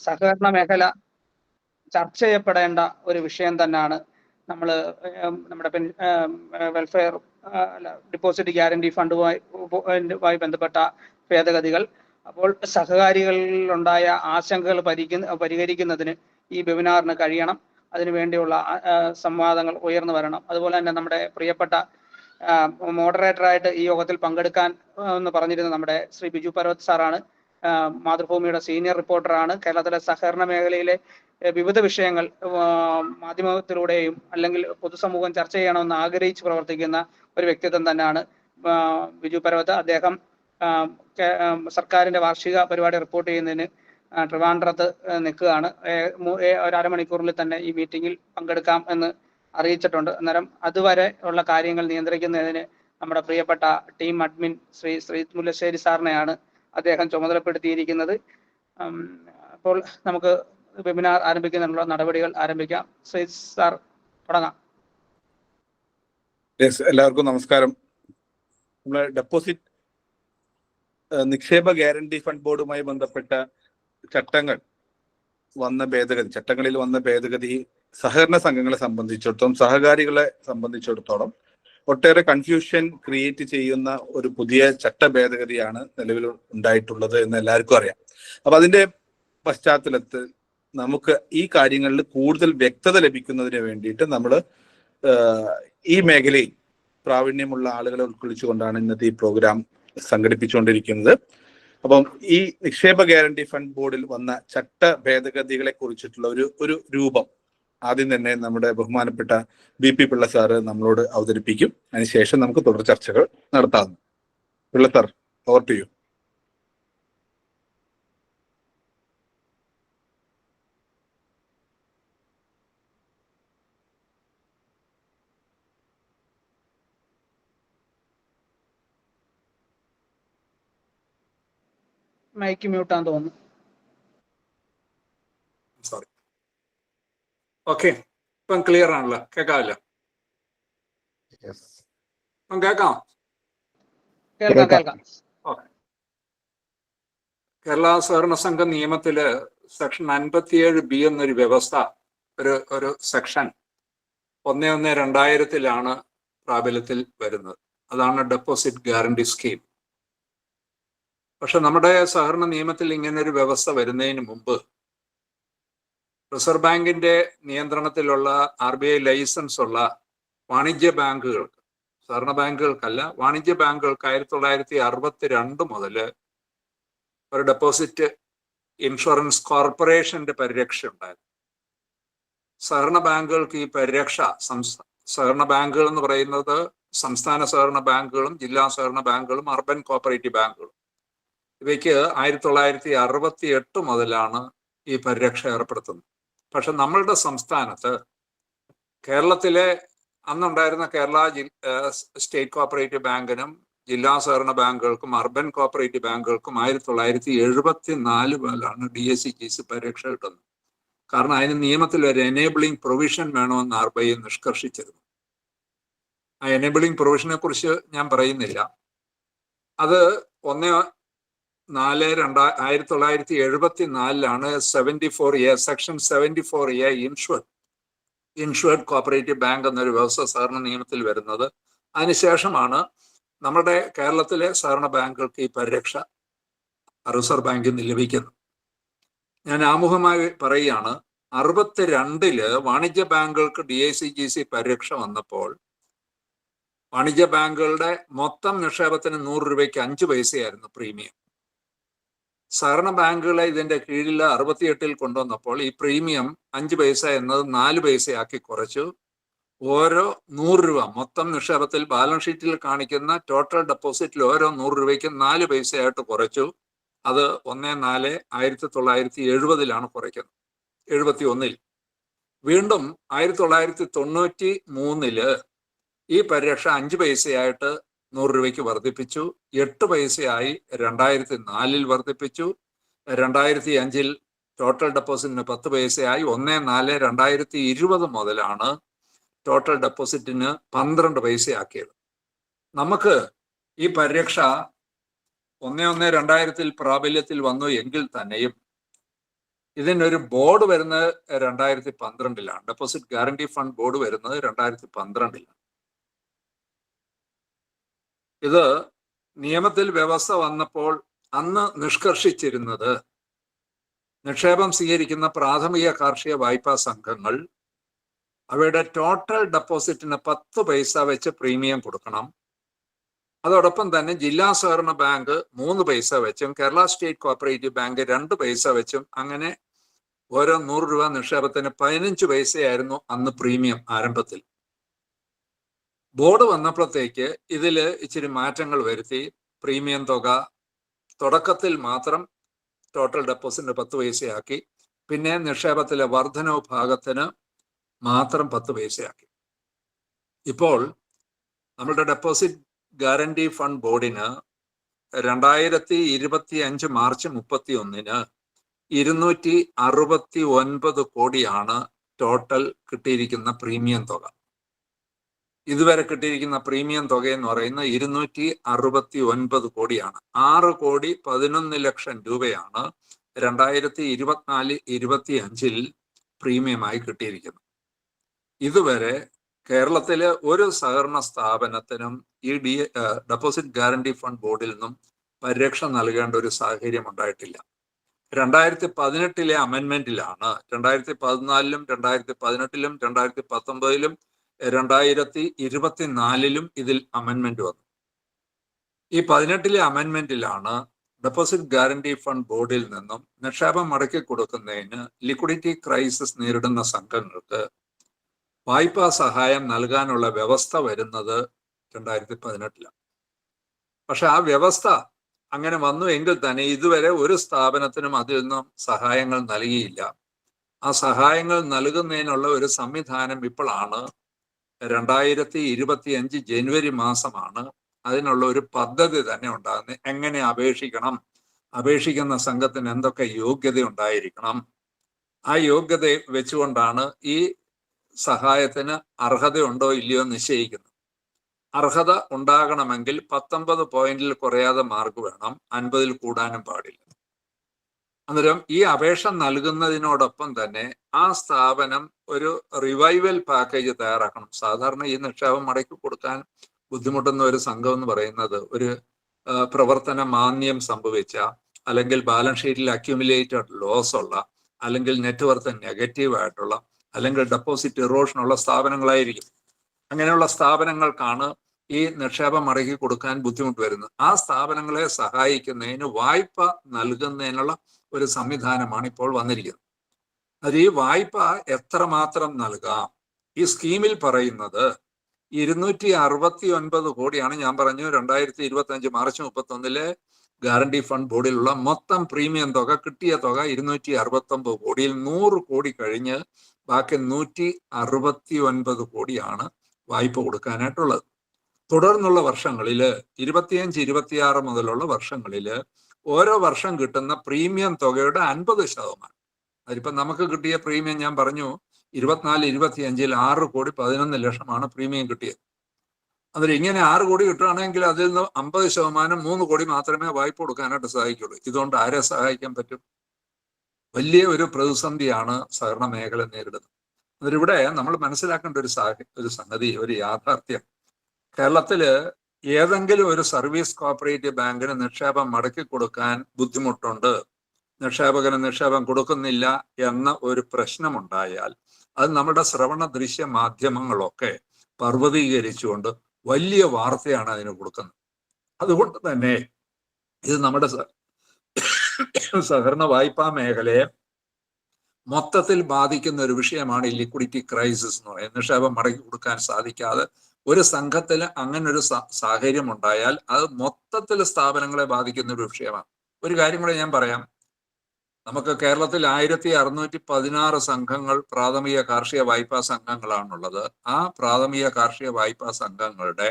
സഹകരണ മേഖല ചർച്ച ചെയ്യപ്പെടേണ്ട ഒരു വിഷയം തന്നെയാണ്. നമ്മൾ നമ്മുടെ വെൽഫെയർ ഡിപ്പോസിറ്റ് ഗ്യാരണ്ടി ഫണ്ടുമായി ബന്ധപ്പെട്ട ഭേദഗതികൾ. അപ്പോൾ സഹകാരികളിലുണ്ടായ ആശങ്കകൾ പരിഹരിക്കുന്നതിന് ഈ വെബിനാറിന് കഴിയണം. അതിനുവേണ്ടിയുള്ള സംവാദങ്ങൾ ഉയർന്നു വരണം. അതുപോലെ തന്നെ നമ്മുടെ പ്രിയപ്പെട്ട മോഡറേറ്ററായിട്ട് ഈ യോഗത്തിൽ പങ്കെടുക്കാൻ എന്ന് പറഞ്ഞിരുന്ന നമ്മുടെ ശ്രീ ബിജു പർവത് സാറാണ്. മാതൃഭൂമിയുടെ സീനിയർ റിപ്പോർട്ടറാണ്. കേരളത്തിലെ സഹകരണ മേഖലയിലെ വിവിധ വിഷയങ്ങൾ മാധ്യമത്തിലൂടെയും അല്ലെങ്കിൽ പൊതുസമൂഹം ചർച്ച ചെയ്യണമെന്ന് ആഗ്രഹിച്ച് പ്രവർത്തിക്കുന്ന ഒരു വ്യക്തിത്വം തന്നെയാണ് ബിജു പർവത്. അദ്ദേഹം സർക്കാരിന്റെ വാർഷിക പരിപാടി റിപ്പോർട്ട് ചെയ്യുന്നതിന് ട്രിവാൻഡ്രത്ത് നിൽക്കുകയാണ്. ഒരു അരമണിക്കൂറിൽ തന്നെ ഈ മീറ്റിംഗിൽ പങ്കെടുക്കാം എന്ന് അറിയിച്ചിട്ടുണ്ട്. അന്നേരം അതുവരെ ഉള്ള കാര്യങ്ങൾ നിയന്ത്രിക്കുന്നതിന് നമ്മുടെ പ്രിയപ്പെട്ട ടീം അഡ്മിൻ ശ്രീ മുല്ലശ്ശേരി സാറിനെയാണ് അദ്ദേഹം ചുമതലപ്പെടുത്തിയിരിക്കുന്നത്. അപ്പോൾ നമുക്ക് വെബിനാർ ആരംഭിക്കുന്നതിനുള്ള നടപടികൾ ആരംഭിക്കാം. ശ്രീ സാർ തുടങ്ങാം. എല്ലാവർക്കും നമസ്കാരം. നമ്മുടെ ഡെപ്പോസിറ്റ് നിക്ഷേപ ഗ്യാരണ്ടി ഫണ്ട് ബോർഡുമായി ബന്ധപ്പെട്ട ചട്ടങ്ങളിൽ വന്ന ഭേദഗതി സഹകരണ സംഘങ്ങളെ സംബന്ധിച്ചിടത്തോളം, സഹകാരികളെ സംബന്ധിച്ചിടത്തോളം ഒട്ടേറെ കൺഫ്യൂഷൻ ക്രിയേറ്റ് ചെയ്യുന്ന ഒരു പുതിയ ചട്ട ഭേദഗതിയാണ് നിലവിൽ ഉണ്ടായിട്ടുള്ളത് എന്ന് എല്ലാവർക്കും അറിയാം. അപ്പൊ അതിന്റെ പശ്ചാത്തലത്തിൽ നമുക്ക് ഈ കാര്യങ്ങളിൽ കൂടുതൽ വ്യക്തത ലഭിക്കുന്നതിന് വേണ്ടിയിട്ട് നമ്മൾ ഈ മേഖലയിൽ പ്രാവീണ്യമുള്ള ആളുകളെ ഉൾക്കൊള്ളിച്ചുകൊണ്ടാണ് ഇന്നത്തെ ഈ പ്രോഗ്രാം സംഘടിപ്പിച്ചുകൊണ്ടിരിക്കുന്നത്. അപ്പം ഈ നിക്ഷേപ ഗ്യാരണ്ടി ഫണ്ട് ബോർഡിൽ വന്ന ചട്ട ഭേദഗതികളെ കുറിച്ചിട്ടുള്ള ഒരു രൂപം ആദ്യം തന്നെ നമ്മുടെ ബഹുമാനപ്പെട്ട BP പിള്ള സാറ് നമ്മളോട് അവതരിപ്പിക്കും. അതിനുശേഷം നമുക്ക് തുടർ ചർച്ചകൾ നടത്താം. Pillai sir, over to you. Mic മ്യൂട്ടാന്ന് തോന്നുന്നു. സോറി. ഓക്കെ, ഇപ്പം ക്ലിയർ ആണല്ലോ, കേൾക്കാമല്ലോ? കേൾക്കാം. ഓക്കെ. കേരള സഹകരണ സംഘ നിയമത്തില് സെക്ഷൻ 57B എന്നൊരു വ്യവസ്ഥ, ഒരു സെക്ഷൻ 1/1/2000 പ്രാബല്യത്തിൽ വരുന്നത്. അതാണ് ഡെപ്പോസിറ്റ് ഗ്യാരണ്ടി സ്കീം. പക്ഷെ നമ്മുടെ സഹകരണ നിയമത്തിൽ ഇങ്ങനൊരു വ്യവസ്ഥ വരുന്നതിന് മുമ്പ് റിസർവ് ബാങ്കിന്റെ നിയന്ത്രണത്തിലുള്ള RBI ലൈസൻസ് ഉള്ള വാണിജ്യ ബാങ്കുകൾക്ക്, സഹകരണ ബാങ്കുകൾക്കല്ല, വാണിജ്യ ബാങ്കുകൾക്ക് 1962 മുതൽ ഒരു ഡെപ്പോസിറ്റ് ഇൻഷുറൻസ് കോർപ്പറേഷന്റെ പരിരക്ഷ ഉണ്ടായിരുന്നു. സഹകരണ ബാങ്കുകൾക്ക് ഈ പരിരക്ഷ, സഹകരണ ബാങ്കുകൾ എന്ന് പറയുന്നത് സംസ്ഥാന സഹകരണ ബാങ്കുകളും ജില്ലാ സഹകരണ ബാങ്കുകളും അർബൻ കോപ്പറേറ്റീവ് ബാങ്കുകളും, ഇവയ്ക്ക് 1968 മുതലാണ് ഈ പരിരക്ഷ ഏർപ്പെടുത്തുന്നത്. പക്ഷെ നമ്മളുടെ സംസ്ഥാനത്ത്, കേരളത്തിലെ അന്നുണ്ടായിരുന്ന കേരള സ്റ്റേറ്റ് കോപ്പറേറ്റീവ് ബാങ്കിനും ജില്ലാ സഹകരണ ബാങ്കുകൾക്കും അർബൻ കോപ്പറേറ്റീവ് ബാങ്കുകൾക്കും 1974 മുതലാണ് DSCGC പരിരക്ഷ കിട്ടുന്നത്. കാരണം അതിന് നിയമത്തിൽ ഒരു എനേബിളിംഗ് പ്രൊവിഷൻ വേണമെന്ന് RBI നിഷ്കർഷിച്ചിരുന്നു. ആ എനേബിളിംഗ് പ്രൊവിഷനെ കുറിച്ച് ഞാൻ പറയുന്നില്ല. അത് 1974 74A section 74A insured cooperative bank എന്നൊരു വ്യവസ്ഥ സഹകരണ നിയമത്തിൽ വരുന്നത്. അതിനുശേഷമാണ് നമ്മുടെ കേരളത്തിലെ സഹകരണ ബാങ്കുകൾക്ക് ഈ പരിരക്ഷ റിസർവ് ബാങ്കിൽ നിന്ന് ലഭിക്കുന്നത്. ഞാൻ ആമുഖമായി പറയുകയാണ്, 62 വാണിജ്യ ബാങ്കുകൾക്ക് DICGC പരിരക്ഷ വന്നപ്പോൾ വാണിജ്യ ബാങ്കുകളുടെ മൊത്തം നിക്ഷേപത്തിന് 100 രൂപയ്ക്ക് 5 പൈസയായിരുന്നു പ്രീമിയം. സഹകരണ ബാങ്കുകളെ ഇതിന്റെ കീഴിൽ 68 കൊണ്ടുവന്നപ്പോൾ ഈ പ്രീമിയം 5 പൈസ എന്നത് 4 പൈസയാക്കി കുറച്ചു. ഓരോ 100 രൂപ മൊത്തം നിക്ഷേപത്തിൽ ബാലൻസ് ഷീറ്റിൽ കാണിക്കുന്ന ടോട്ടൽ ഡെപ്പോസിറ്റിൽ ഓരോ 100 രൂപയ്ക്കും 4 പൈസയായിട്ട് കുറച്ചു. അത് 1/4/1970 കുറയ്ക്കുന്നത്, 71. വീണ്ടും 1993 ഈ പരിരക്ഷ 5 പൈസയായിട്ട് 100 രൂപയ്ക്ക് വർദ്ധിപ്പിച്ചു. 8 പൈസയായി 2004 വർദ്ധിപ്പിച്ചു. 2005 ടോട്ടൽ ഡെപ്പോസിറ്റിന് 10 പൈസയായി. 1/4/2020 മുതലാണ് ടോട്ടൽ ഡെപ്പോസിറ്റിന് 12 പൈസയാക്കിയത്. നമുക്ക് ഈ പരിരക്ഷ 1/1/2000 പ്രാബല്യത്തിൽ വന്നു എങ്കിൽ തന്നെയും ഇതിനൊരു ബോർഡ് വരുന്നത് 2012-ലാണ്. ഡെപ്പോസിറ്റ് ഗ്യാരണ്ടി ഫണ്ട് ബോർഡ് വരുന്നത് 2012-ലാണ്. ഇത് നിയമത്തിൽ വ്യവസ്ഥ വന്നപ്പോൾ അന്ന് നിഷ്കർഷിച്ചിരുന്നത് നിക്ഷേപം സ്വീകരിക്കുന്ന പ്രാഥമിക കാർഷിക വായ്പാ സംഘങ്ങൾ അവയുടെ ടോട്ടൽ ഡെപ്പോസിറ്റിന് 10 പൈസ വെച്ച് പ്രീമിയം കൊടുക്കണം. അതോടൊപ്പം തന്നെ ജില്ലാ സഹകരണ ബാങ്ക് 3 പൈസ വെച്ചും കേരള സ്റ്റേറ്റ് കോഓപ്പറേറ്റീവ് ബാങ്ക് 2 പൈസ വെച്ചും അങ്ങനെ ഓരോ 100 രൂപ നിക്ഷേപത്തിന് 15 പൈസയായിരുന്നു അന്ന് പ്രീമിയം ആരംഭത്തിൽ. ബോർഡ് വന്നപ്പോഴത്തേക്ക് ഇതില് ഇച്ചിരി മാറ്റങ്ങൾ വരുത്തി. പ്രീമിയം തുക തുടക്കത്തിൽ മാത്രം ടോട്ടൽ ഡെപ്പോസിറ്റ് 10 പൈസയാക്കി. പിന്നെ നിക്ഷേപത്തിലെ വർധനവ് ഭാഗത്തിന് മാത്രം 10 പൈസയാക്കി. ഇപ്പോൾ നമ്മുടെ ഡെപ്പോസിറ്റ് ഗ്യാരണ്ടി ഫണ്ട് ബോർഡിന് 2025 മാർച്ച് 31-ന് 269 കോടിയാണ് ടോട്ടൽ കിട്ടിയിരിക്കുന്ന പ്രീമിയം തുക. ഇതുവരെ കിട്ടിയിരിക്കുന്ന പ്രീമിയം തുക എന്ന് പറയുന്നത് 269 കോടിയാണ്. 6,11,00,000 രൂപയാണ് 2024-25 പ്രീമിയമായി കിട്ടിയിരിക്കുന്നത്. ഇതുവരെ കേരളത്തിലെ ഒരു സഹകരണ സ്ഥാപനത്തിനും ഈ ഡെപ്പോസിറ്റ് ഗ്യാരണ്ടി ഫണ്ട് ബോർഡിൽ നിന്നും പരിരക്ഷ നൽകേണ്ട ഒരു സാഹചര്യം ഉണ്ടായിട്ടില്ല. 2018-ലെ അമെൻമെന്റിലാണ് 2014-ലും 2018-ലും 2019-ലും 2024-ലും ഇതിൽ അമെൻമെന്റ് വന്നു. ഈ 18-ലെ അമെൻമെന്റിലാണ് ഡെപ്പോസിറ്റ് ഗ്യാരണ്ടി ഫണ്ട് ബോർഡിൽ നിന്നും നിക്ഷേപം മടക്കി കൊടുക്കുന്നതിന് ലിക്വിഡിറ്റി ക്രൈസിസ് നേരിടുന്ന സംഘങ്ങൾക്ക് വായ്പാ സഹായം നൽകാനുള്ള വ്യവസ്ഥ വരുന്നത് 2018-ലാണ്. പക്ഷെ ആ വ്യവസ്ഥ അങ്ങനെ വന്നു എങ്കിൽ തന്നെ ഇതുവരെ ഒരു സ്ഥാപനത്തിനും അതിൽ നിന്നും സഹായങ്ങൾ നൽകിയില്ല. ആ സഹായങ്ങൾ നൽകുന്നതിനുള്ള ഒരു സംവിധാനം ഇപ്പോഴാണ് 2025 ജനുവരി മാസമാണ് അതിനുള്ള ഒരു പദ്ധതി തന്നെ ഉണ്ടാകുന്നത്. എങ്ങനെ അപേക്ഷിക്കണം, അപേക്ഷിക്കുന്ന സംഘത്തിന് എന്തൊക്കെ യോഗ്യത ഉണ്ടായിരിക്കണം, ആ യോഗ്യത വെച്ചുകൊണ്ടാണ് ഈ സഹായത്തിന് അർഹതയുണ്ടോ ഇല്ലയോ നിശ്ചയിക്കുന്നത്. അർഹത ഉണ്ടാകണമെങ്കിൽ 19 പോയിന്റിൽ കുറയാതെ മാർക്ക് വേണം, 50-ൽ കൂടാനും പാടില്ല. അന്നേരം ഈ അപേക്ഷ നൽകുന്നതിനോടൊപ്പം തന്നെ ആ സ്ഥാപനം ഒരു റിവൈവൽ പാക്കേജ് തയ്യാറാക്കണം. സാധാരണ ഈ നിക്ഷേപം മടക്കി കൊടുക്കാൻ ബുദ്ധിമുട്ടുന്ന ഒരു സംഘം എന്ന് പറയുന്നത് ഒരു പ്രവർത്തന മാന്ദ്യം സംഭവിച്ച, അല്ലെങ്കിൽ ബാലൻസ് ഷീറ്റിൽ അക്യുമുലേറ്റഡ് ലോസ് ഉള്ള, അല്ലെങ്കിൽ നെറ്റ്വർത്ത് നെഗറ്റീവ് ആയിട്ടുള്ള, അല്ലെങ്കിൽ ഡെപ്പോസിറ്റ് ഇറോഷനുള്ള സ്ഥാപനങ്ങളായിരിക്കും. അങ്ങനെയുള്ള സ്ഥാപനങ്ങൾക്കാണ് ഈ നിക്ഷേപം മടക്കി കൊടുക്കാൻ ബുദ്ധിമുട്ട് വരുന്നത്. ആ സ്ഥാപനങ്ങളെ സഹായിക്കുന്നതിന് വായ്പ നൽകുന്നതിനുള്ള ഒരു സംവിധാനമാണ് ഇപ്പോൾ വന്നിരിക്കുന്നത്. അത് ഈ വായ്പ എത്രമാത്രം നൽകാം? ഈ സ്കീമിൽ പറയുന്നത് 269 കോടിയാണ്. ഞാൻ പറഞ്ഞു 2025 മാർച്ച് 31-ലെ ഗ്യാരണ്ടി ഫണ്ട് ബോർഡിലുള്ള മൊത്തം പ്രീമിയം തുക, കിട്ടിയ തുക 269 കോടിയിൽ 100 കോടി കഴിഞ്ഞ് ബാക്കി 169 കോടിയാണ് വായ്പ കൊടുക്കാനായിട്ടുള്ളത്. തുടർന്നുള്ള വർഷങ്ങളിൽ 25-26 മുതലുള്ള വർഷങ്ങളിൽ ഓരോ വർഷം കിട്ടുന്ന പ്രീമിയം തുകയുടെ 50%. അതിപ്പം നമുക്ക് കിട്ടിയ പ്രീമിയം ഞാൻ പറഞ്ഞു 24-25-ൽ 6,11,00,000 പ്രീമിയം കിട്ടിയത്. അന്നേരം ഇങ്ങനെ 6 കോടി കിട്ടുകയാണെങ്കിൽ അതിൽ നിന്ന് 50%, 3 കോടി മാത്രമേ വായ്പ കൊടുക്കാനായിട്ട് സാധിക്കുള്ളൂ. ഇതുകൊണ്ട് ആരെ സഹായിക്കാൻ പറ്റും? വലിയ ഒരു പ്രതിസന്ധിയാണ് സഹകരണ മേഖല നേരിടുന്നത്. അന്നേരം ഇവിടെ നമ്മൾ മനസ്സിലാക്കേണ്ട ഒരു സംഗതി, ഒരു യാഥാർത്ഥ്യം, കേരളത്തില് ഏതെങ്കിലും ഒരു സർവീസ് കോഓപ്പറേറ്റീവ് ബാങ്കിന് നിക്ഷേപം മടക്കി കൊടുക്കാൻ ബുദ്ധിമുട്ടുണ്ട്, നിക്ഷേപകന് നിക്ഷേപം കൊടുക്കുന്നില്ല എന്ന ഒരു പ്രശ്നമുണ്ടായാൽ അത് നമ്മുടെ ശ്രവണ ദൃശ്യ മാധ്യമങ്ങളൊക്കെ പർവ്വതീകരിച്ചുകൊണ്ട് വലിയ വാർത്തയാണ് അതിന് കൊടുക്കുന്നത്. അതുകൊണ്ട് തന്നെ ഇത് നമ്മുടെ സഹകരണ വായ്പാ മേഖലയെ മൊത്തത്തിൽ ബാധിക്കുന്ന ഒരു വിഷയമാണ് ഈ ലിക്വിഡിറ്റി ക്രൈസിസ് എന്ന് പറയുന്നത്. നിക്ഷേപം മടക്കി കൊടുക്കാൻ സാധിക്കാതെ ഒരു സംഘത്തിൽ അങ്ങനെ ഒരു സാഹചര്യം ഉണ്ടായാൽ അത് മൊത്തത്തിൽ സ്ഥാപനങ്ങളെ ബാധിക്കുന്ന ഒരു വിഷയമാണ്. ഒരു കാര്യം കൂടെ ഞാൻ പറയാം. നമുക്ക് കേരളത്തിൽ 1616 സംഘങ്ങൾ പ്രാഥമിക കാർഷിക വായ്പാ സംഘങ്ങളാണുള്ളത്. ആ പ്രാഥമിക കാർഷിക വായ്പാ സംഘങ്ങളുടെ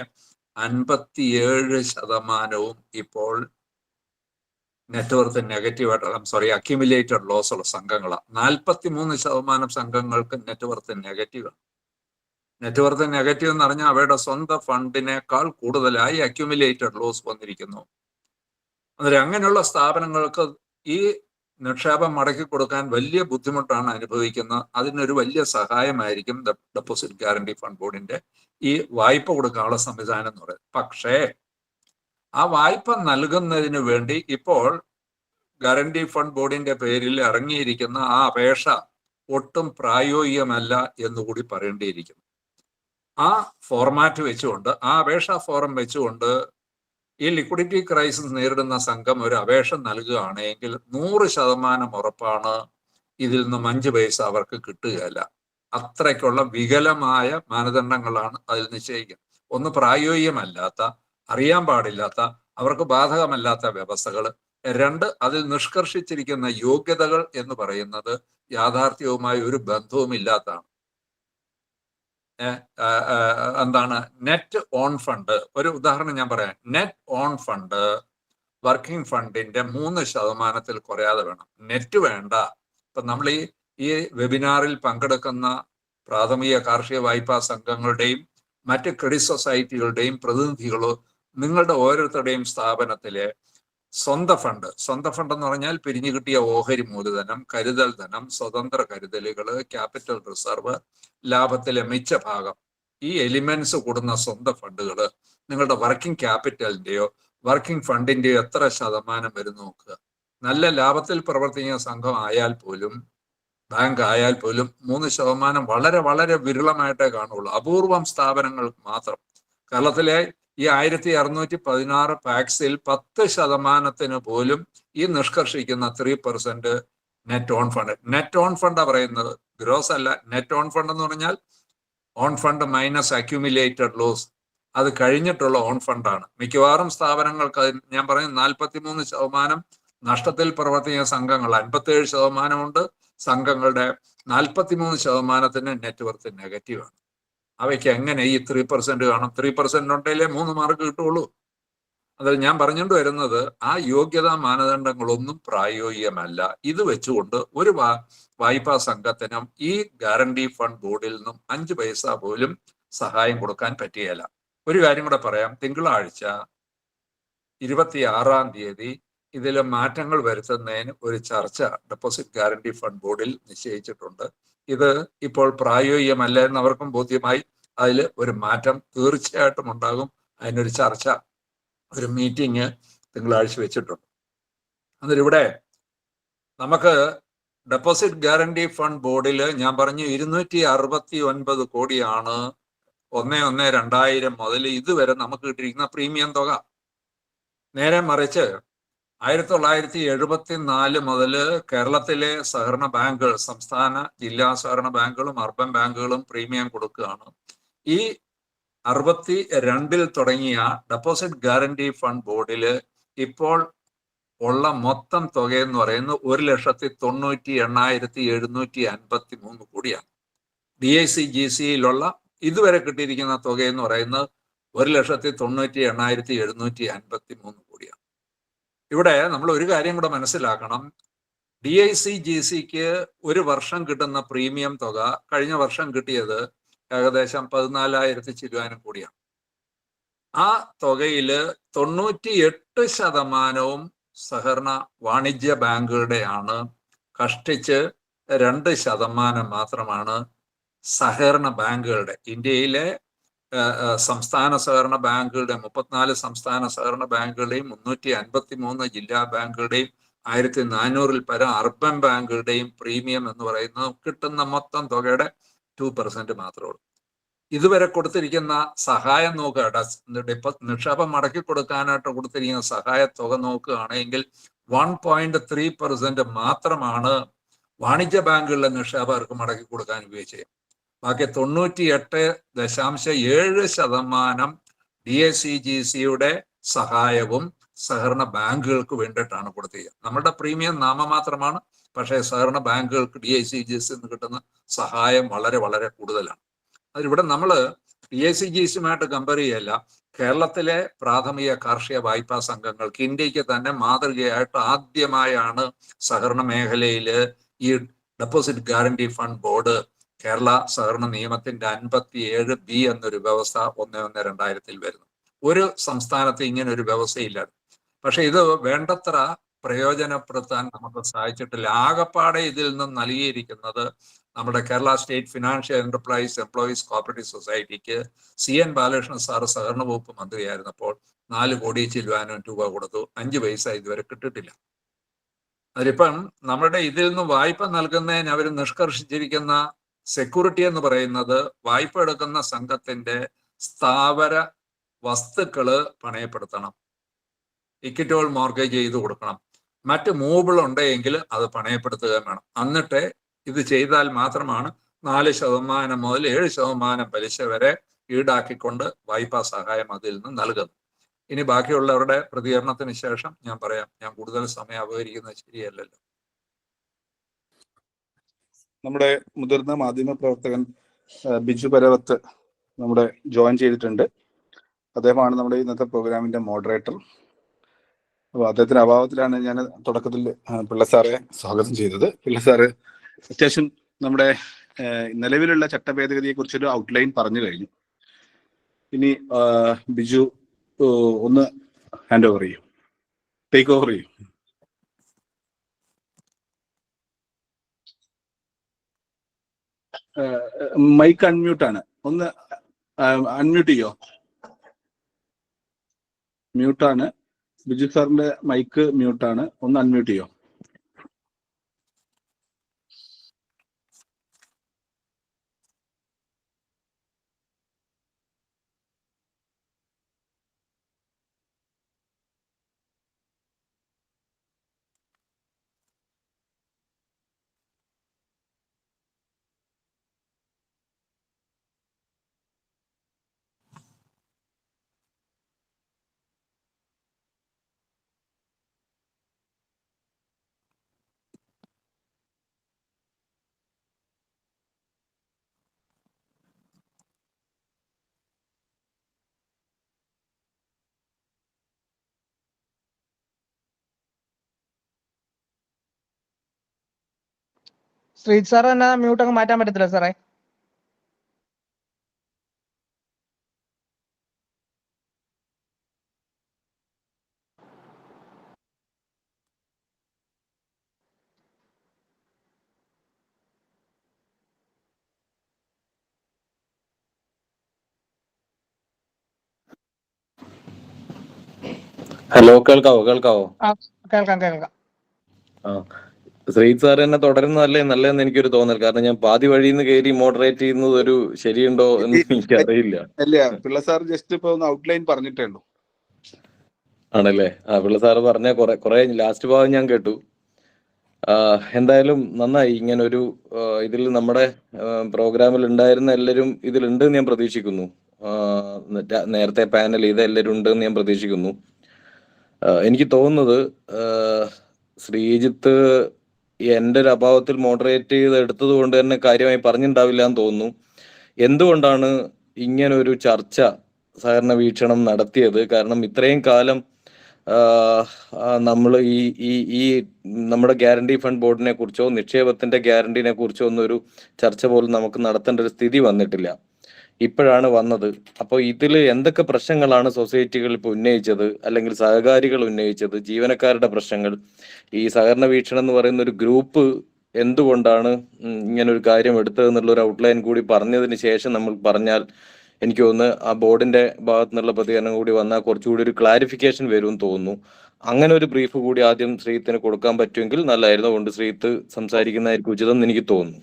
57% ഇപ്പോൾ നെറ്റ്വർത്ത് നെഗറ്റീവായിട്ട് അക്യുമുലേറ്റഡ് ലോസ് ഉള്ള സംഘങ്ങളാണ്. 43% സംഘങ്ങൾക്ക് നെറ്റ്വർത്ത് നെഗറ്റീവാണ്. നെറ്റ്വർത്ത് നെഗറ്റീവ് എന്ന് പറഞ്ഞാൽ അവയുടെ സ്വന്തം ഫണ്ടിനേക്കാൾ കൂടുതലായി അക്യുമുലേറ്റഡ് ലോസ് വന്നിരിക്കുന്നു. അന്നേരം അങ്ങനെയുള്ള സ്ഥാപനങ്ങൾക്ക് ഈ നിക്ഷേപം മടക്കി കൊടുക്കാൻ വലിയ ബുദ്ധിമുട്ടാണ് അനുഭവിക്കുന്നത്. അതിനൊരു വലിയ സഹായമായിരിക്കും ഡെപ്പോസിറ്റ് ഗ്യാരണ്ടി ഫണ്ട് ബോർഡിന്റെ ഈ വായ്പ കൊടുക്കാനുള്ള സംവിധാനം എന്ന് പറയുന്നത്. പക്ഷേ ആ വായ്പ നൽകുന്നതിന് വേണ്ടി ഇപ്പോൾ ഗ്യാരണ്ടി ഫണ്ട് ബോർഡിന്റെ പേരിൽ ഇറങ്ങിയിരിക്കുന്ന ആ അപേക്ഷ ഒട്ടും പ്രായോഗികമല്ല എന്നുകൂടി പറയേണ്ടിയിരിക്കുന്നു. ആ ഫോർമാറ്റ് വെച്ചുകൊണ്ട്, ആ അപേക്ഷാ ഫോറം വെച്ചുകൊണ്ട് ഈ ലിക്വിഡിറ്റി ക്രൈസിസ് നേരിടുന്ന സംഘം ഒരു അപേക്ഷ നൽകുകയാണെങ്കിൽ 100% ഉറപ്പാണ് ഇതിൽ നിന്നും 5 പൈസ അവർക്ക് കിട്ടുകയില്ല. അത്രയ്ക്കുള്ള വികലമായ മാനദണ്ഡങ്ങളാണ് അതിൽ നിശ്ചയിക്കുന്നത്. ഒന്ന്, പ്രായോഗികമല്ലാത്ത, അറിയാൻ പാടില്ലാത്ത, അവർക്ക് ബാധകമല്ലാത്ത വ്യവസ്ഥകൾ. 2, അതിൽ നിഷ്കർഷിച്ചിരിക്കുന്ന യോഗ്യതകൾ എന്ന് പറയുന്നത് യാഥാർത്ഥ്യവുമായി ഒരു ബന്ധവുമില്ലാത്തതാണ്. എന്താണ് നെറ്റ് ഓൺ ഫണ്ട്? ഒരു ഉദാഹരണം ഞാൻ പറയാം. നെറ്റ് ഓൺ ഫണ്ട് വർക്കിംഗ് ഫണ്ടിന്റെ 3% കുറയാതെ വേണം. നെറ്റ് വേണ്ട. ഇപ്പൊ നമ്മൾ ഈ വെബിനാറിൽ പങ്കെടുക്കുന്ന പ്രാഥമിക കാർഷിക വായ്പാ സംഘങ്ങളുടെയും മറ്റ് ക്രെഡിറ്റ് സൊസൈറ്റികളുടെയും പ്രതിനിധികളോ നിങ്ങളുടെ ഓരോരുത്തരുടെയും സ്ഥാപനത്തിലെ സ്വന്തം ഫണ്ട് എന്ന് പറഞ്ഞാൽ പിരിഞ്ഞു കിട്ടിയ ഓഹരി മൂലധനം, കരുതൽ ധനം, സ്വതന്ത്ര കരുതലുകൾ, ക്യാപിറ്റൽ റിസർവ്, ലാഭത്തിലെ മിച്ച ഭാഗം, ഈ എലിമെന്റ്സ് കൂടുന്ന സ്വന്തം ഫണ്ടുകൾ നിങ്ങളുടെ വർക്കിംഗ് ക്യാപിറ്റലിന്റെയോ വർക്കിംഗ് ഫണ്ടിന്റെയോ എത്ര ശതമാനം വരും നോക്കുക. നല്ല ലാഭത്തിൽ പ്രവർത്തിക്കുന്ന സംഘം ആയാൽ പോലും, ബാങ്ക് ആയാൽ പോലും 3% വളരെ വളരെ വിരളമായിട്ടേ കാണുള്ളൂ. അപൂർവം സ്ഥാപനങ്ങൾ മാത്രം. കേരളത്തിലെ ഈ 1616 പാക്സിൽ 10% പോലും ഈ നിഷ്കർഷിക്കുന്ന 3% net own fund. Net own fund പറയുന്നത് ഗ്രോസ് അല്ല. നെറ്റ് ഓൺ ഫണ്ട് എന്ന് പറഞ്ഞാൽ own fund minus accumulated loss, അത് കഴിഞ്ഞിട്ടുള്ള ഓൺ ഫണ്ടാണ്. മിക്കവാറും സ്ഥാപനങ്ങൾക്ക് ഞാൻ പറയുന്നത് 43% നഷ്ടത്തിൽ പ്രവർത്തിക്കുന്ന സംഘങ്ങൾ, 57% ഉണ്ട് സംഘങ്ങളുടെ 43% നെറ്റ്വർത്ത് നെഗറ്റീവാണ്. അവയ്ക്ക് എങ്ങനെ ഈ 3% കാണും? 3% ഉണ്ടെങ്കിലേ 3 മാർക്ക് കിട്ടുള്ളൂ. അതിൽ ഞാൻ പറഞ്ഞുകൊണ്ട് വരുന്നത് ആ യോഗ്യതാ മാനദണ്ഡങ്ങളൊന്നും പ്രായോഗികമല്ല. ഇത് വെച്ചുകൊണ്ട് ഒരു വായ്പാ സംഘത്തിനും ഈ ഗ്യാരണ്ടി ഫണ്ട് ബോർഡിൽ നിന്നും 5 പൈസ പോലും സഹായം കൊടുക്കാൻ പറ്റുകയില്ല. ഒരു കാര്യം കൂടെ പറയാം. തിങ്കളാഴ്ച 26-ാം തീയതി ഇതിൽ മാറ്റങ്ങൾ വരുത്തുന്നതിന് ഒരു ചർച്ച ഡെപ്പോസിറ്റ് ഗ്യാരണ്ടി ഫണ്ട് ബോർഡിൽ നിശ്ചയിച്ചിട്ടുണ്ട്. ഇത് ഇപ്പോൾ പ്രായോഗികമല്ല എന്നവർക്കും ബോധ്യമായി. അതിൽ ഒരു മാറ്റം തീർച്ചയായിട്ടും ഉണ്ടാകും. അതിനൊരു ചർച്ച, ഒരു മീറ്റിംഗ് തിങ്കളാഴ്ച വെച്ചിട്ടുണ്ട്. അന്നേരം ഇവിടെ നമുക്ക് ഡെപ്പോസിറ്റ് ഗ്യാരണ്ടി ഫണ്ട് ബോർഡിൽ ഞാൻ പറഞ്ഞു 269 കോടിയാണ് 1/1/2000 മുതൽ ഇതുവരെ നമുക്ക് കിട്ടിയിരിക്കുന്ന പ്രീമിയം തുക. നേരെ മറിച്ച് 1974 മുതൽ കേരളത്തിലെ സഹകരണ ബാങ്കുകൾ, സംസ്ഥാന ജില്ലാ സഹകരണ ബാങ്കുകളും അർബൻ ബാങ്കുകളും പ്രീമിയം കൊടുക്കുകയാണ്. ഈ 62-ൽ തുടങ്ങിയ ഡെപ്പോസിറ്റ് ഗ്യാരണ്ടി ഫണ്ട് ബോർഡിൽ ഇപ്പോൾ ഉള്ള മൊത്തം തുക എന്ന് പറയുന്നത് 1,98,753 കോടിയാണ്. DICGCയിലുള്ള ഇതുവരെ കിട്ടിയിരിക്കുന്ന തുക എന്ന് പറയുന്നത് 1,98,753 കോടിയാണ്. ഇവിടെ നമ്മൾ ഒരു കാര്യം കൂടെ മനസ്സിലാക്കണം. DICGCക്ക് ഒരു വർഷം കിട്ടുന്ന പ്രീമിയം തുക കഴിഞ്ഞ വർഷം കിട്ടിയത് ഏകദേശം 14,000 ചില്ലുവാനും കൂടിയാണ്. ആ തുകയിൽ 98% സഹകരണ വാണിജ്യ ബാങ്കുകളുടെയാണ്. കഷ്ടിച്ച് 2% മാത്രമാണ് സഹകരണ ബാങ്കുകളുടെ. ഇന്ത്യയിലെ സംസ്ഥാന സഹകരണ ബാങ്കുകളുടെ 34 സംസ്ഥാന സഹകരണ ബാങ്കുകളുടെയും 353 ജില്ലാ ബാങ്കുകളുടെയും 1400-ൽ പരം അർബൻ ബാങ്കുകളുടെയും പ്രീമിയം എന്ന് പറയുന്നത് കിട്ടുന്ന മൊത്തം തുകയുടെ 2% മാത്രമേ ഉള്ളൂ. ഇതുവരെ കൊടുത്തിരിക്കുന്ന സഹായം നോക്കുക, നിക്ഷേപം മടക്കി കൊടുക്കാനായിട്ട് കൊടുത്തിരിക്കുന്ന സഹായ തുക നോക്കുകയാണെങ്കിൽ 1.3% മാത്രമാണ് വാണിജ്യ ബാങ്കുകളിലെ നിക്ഷേപകർക്ക് മടക്കി കൊടുക്കാൻ ഉപയോഗിച്ചത്. ബാക്കി 98.7% DICGCയുടെ സഹായവും സഹകരണ ബാങ്കുകൾക്ക് വേണ്ടിയിട്ടാണ് കൊടുത്തിരിക്കുന്നത്. നമ്മുടെ പ്രീമിയം നാമമാത്രമാണ്. പക്ഷേ സഹകരണ ബാങ്കുകൾക്ക് DICGC നിന്ന് കിട്ടുന്ന സഹായം വളരെ വളരെ കൂടുതലാണ്. അതിലിവിടെ നമ്മൾ DICGCയുമായിട്ട് കമ്പയർ ചെയ്യല്ല. കേരളത്തിലെ പ്രാഥമിക കാർഷിക വായ്പാ സംഘങ്ങൾക്ക് ഇന്ത്യക്ക് തന്നെ മാതൃകയായിട്ട് ആദ്യമായാണ് സഹകരണ മേഖലയിൽ ഈ deposit guarantee fund board Kerala സഹകരണ നിയമത്തിന്റെ 57B എന്നൊരു വ്യവസ്ഥ 1/1/2000 വരുന്നു. ഒരു സംസ്ഥാനത്ത് ഇങ്ങനെ ഒരു വ്യവസ്ഥയില്ലായിരുന്നു. പക്ഷെ ഇത് വേണ്ടത്ര പ്രയോജനപ്പെടുത്താൻ നമുക്ക് സാധിച്ചിട്ടില്ല. ആകപ്പാടെ ഇതിൽ നിന്നും നൽകിയിരിക്കുന്നത് നമ്മുടെ Kerala State Financial Enterprise Employees Cooperative സൊസൈറ്റിക്ക് CN ബാലകൃഷ്ണൻ സാറ് സഹകരണ വകുപ്പ് മന്ത്രിയായിരുന്നപ്പോൾ 4 കോടി ചില്ലുവാനും രൂപ കൊടുത്തു. 5 പൈസ ഇതുവരെ കിട്ടിയിട്ടില്ല. അതിലിപ്പം നമ്മുടെ ഇതിൽ നിന്ന് വായ്പ നൽകുന്നതിന് അവർ നിഷ്കർഷിച്ചിരിക്കുന്ന സെക്യൂരിറ്റി എന്ന് പറയുന്നത് വായ്പ എടുക്കുന്ന സംഘത്തിന്റെ സ്ഥാവര വസ്തുക്കള് പണയപ്പെടുത്തണം, ഇക്വിറ്റോൾ മോർഗേജ് ചെയ്ത് കൊടുക്കണം, മറ്റ് മൂവബിൾ ഉണ്ടെങ്കിൽ അത് പണയപ്പെടുത്തുകയും വേണം. എന്നിട്ട് ഇത് ചെയ്താൽ മാത്രമാണ് 4% മുതൽ 7% പലിശ വരെ ഈടാക്കിക്കൊണ്ട് വായ്പാ സഹായം അതിൽ നിന്ന് നൽകുന്നത്. ഇനി ബാക്കിയുള്ളവരുടെ പ്രതികരണത്തിന് ശേഷം ഞാൻ പറയാം. ഞാൻ കൂടുതൽ സമയം അപഹരിക്കുന്നത് ശരിയല്ലല്ലോ. നമ്മുടെ മുതിർന്ന മാധ്യമ പ്രവർത്തകൻ ബിജു പരവത്ത് നമ്മുടെ ജോയിൻ ചെയ്തിട്ടുണ്ട്. അദ്ദേഹമാണ് നമ്മുടെ ഇന്നത്തെ പ്രോഗ്രാമിന്റെ മോഡറേറ്റർ. അപ്പോൾ അദ്ദേഹത്തിന്റെ അഭാവത്തിലാണ് ഞാൻ തുടക്കത്തിൽ പിള്ള സാറെ സ്വാഗതം ചെയ്തത്. പിള്ള സാറ് അത്യാവശ്യം നമ്മുടെ നിലവിലുള്ള ചട്ടഭേദഗതിയെ കുറിച്ചൊരു ഔട്ട്ലൈൻ പറഞ്ഞു കഴിഞ്ഞു. ഇനി ബിജു ഒന്ന് ഹാൻഡ് ഓവർ ചെയ്യും, ടേക്ക് ഓവർ ചെയ്യും. മൈക്ക് അൺമ്യൂട്ട് ആണ്, ഒന്ന് അൺമ്യൂട്ട് ചെയ്യോ? മ്യൂട്ടാണ്. ബിജു സാറിന്റെ മൈക്ക് മ്യൂട്ടാണ്, ഒന്ന് അൺമ്യൂട്ട് ചെയ്യോ? ശ്രീജിത്ത് സാർ തന്നെ മ്യൂട്ട് അങ്ങ് മാറ്റാൻ പറ്റത്തില്ല സാറേ? ഹലോ, കേൾക്കാവോ? കേൾക്കാം. ശ്രീജിത്ത് സാർ തന്നെ തുടരുന്നതല്ലേ നല്ലതെന്ന് എനിക്കൊരു തോന്നൽ. കാരണം ഞാൻ പാതി വഴിയിൽ നിന്ന് കയറി മോഡറേറ്റ് ചെയ്യുന്നത് ഒരു ശരിയുണ്ടോ എന്ന് എനിക്കറിയില്ല. അല്ല, പിള്ള സാർ ജസ്റ്റ് ഇപ്പൊ ഒന്ന് ഔട്ട്ലൈൻ പറഞ്ഞിട്ടേ ഉള്ളൂ. ആണല്ലേ? പിള്ള സാറ് പറഞ്ഞ കുറെ ലാസ്റ്റ് ഭാഗം ഞാൻ കേട്ടു. എന്തായാലും നന്നായി. ഇങ്ങനെ ഒരു ഇതിൽ നമ്മുടെ പ്രോഗ്രാമിൽ ഉണ്ടായിരുന്ന എല്ലാവരും ഇതിലുണ്ട് എന്ന് ഞാൻ പ്രതീക്ഷിക്കുന്നു. നേരത്തെ പാനൽ ചെയ്ത എല്ലാവരും ഉണ്ട് എന്ന് ഞാൻ പ്രതീക്ഷിക്കുന്നു. എനിക്ക് തോന്നുന്നത് ശ്രീജിത്ത് എൻ്റെ ഒരു അഭാവത്തിൽ മോഡറേറ്റ് ചെയ്ത് എടുത്തത് കൊണ്ട് തന്നെ കാര്യമായി പറഞ്ഞിട്ടുണ്ടാവില്ല എന്ന് തോന്നുന്നു. എന്തുകൊണ്ടാണ് ഇങ്ങനെ ഒരു ചർച്ച സഹകരണ വീക്ഷണം നടത്തിയത്? കാരണം ഇത്രയും കാലം നമ്മൾ ഈ നമ്മുടെ ഗ്യാരണ്ടി ഫണ്ട് ബോർഡിനെ കുറിച്ചോ നിക്ഷേപത്തിന്റെ ഗ്യാരണ്ടിനെ കുറിച്ചോ ഒന്നും ഒരു ചർച്ച പോലും നമുക്ക് നടത്തേണ്ട ഒരു സ്ഥിതി വന്നിട്ടില്ല. ഇപ്പോഴാണ് വന്നത്. അപ്പോൾ ഇതിൽ എന്തൊക്കെ പ്രശ്നങ്ങളാണ് സൊസൈറ്റികൾ ഇപ്പോൾ ഉന്നയിച്ചത്, അല്ലെങ്കിൽ സഹകാരികൾ ഉന്നയിച്ചത്, ജീവനക്കാരുടെ പ്രശ്നങ്ങൾ, ഈ സഹകരണ വീക്ഷണം എന്ന് പറയുന്ന ഒരു ഗ്രൂപ്പ് എന്തുകൊണ്ടാണ് ഇങ്ങനെ ഒരു കാര്യം എടുത്തതെന്നുള്ള ഒരു ഔട്ട്ലൈൻ കൂടി പറഞ്ഞതിന് ശേഷം നമ്മൾ പറഞ്ഞാൽ എനിക്ക് തോന്നുന്നു ആ ബോർഡിന്റെ ഭാഗത്തു നിന്നുള്ള പ്രതികരണം കൂടി വന്നാൽ കുറച്ചുകൂടി ഒരു ക്ലാരിഫിക്കേഷൻ വരുമെന്ന് തോന്നുന്നു. അങ്ങനെ ഒരു ബ്രീഫ് കൂടി ആദ്യം ശ്രീജിത്തിന് കൊടുക്കാൻ പറ്റുമെങ്കിൽ നല്ലതായിരുന്നു. അതുകൊണ്ട് ശ്രീജിത്ത് സംസാരിക്കുന്നതായിരിക്കും ഉചിതം എന്ന് എനിക്ക് തോന്നുന്നു.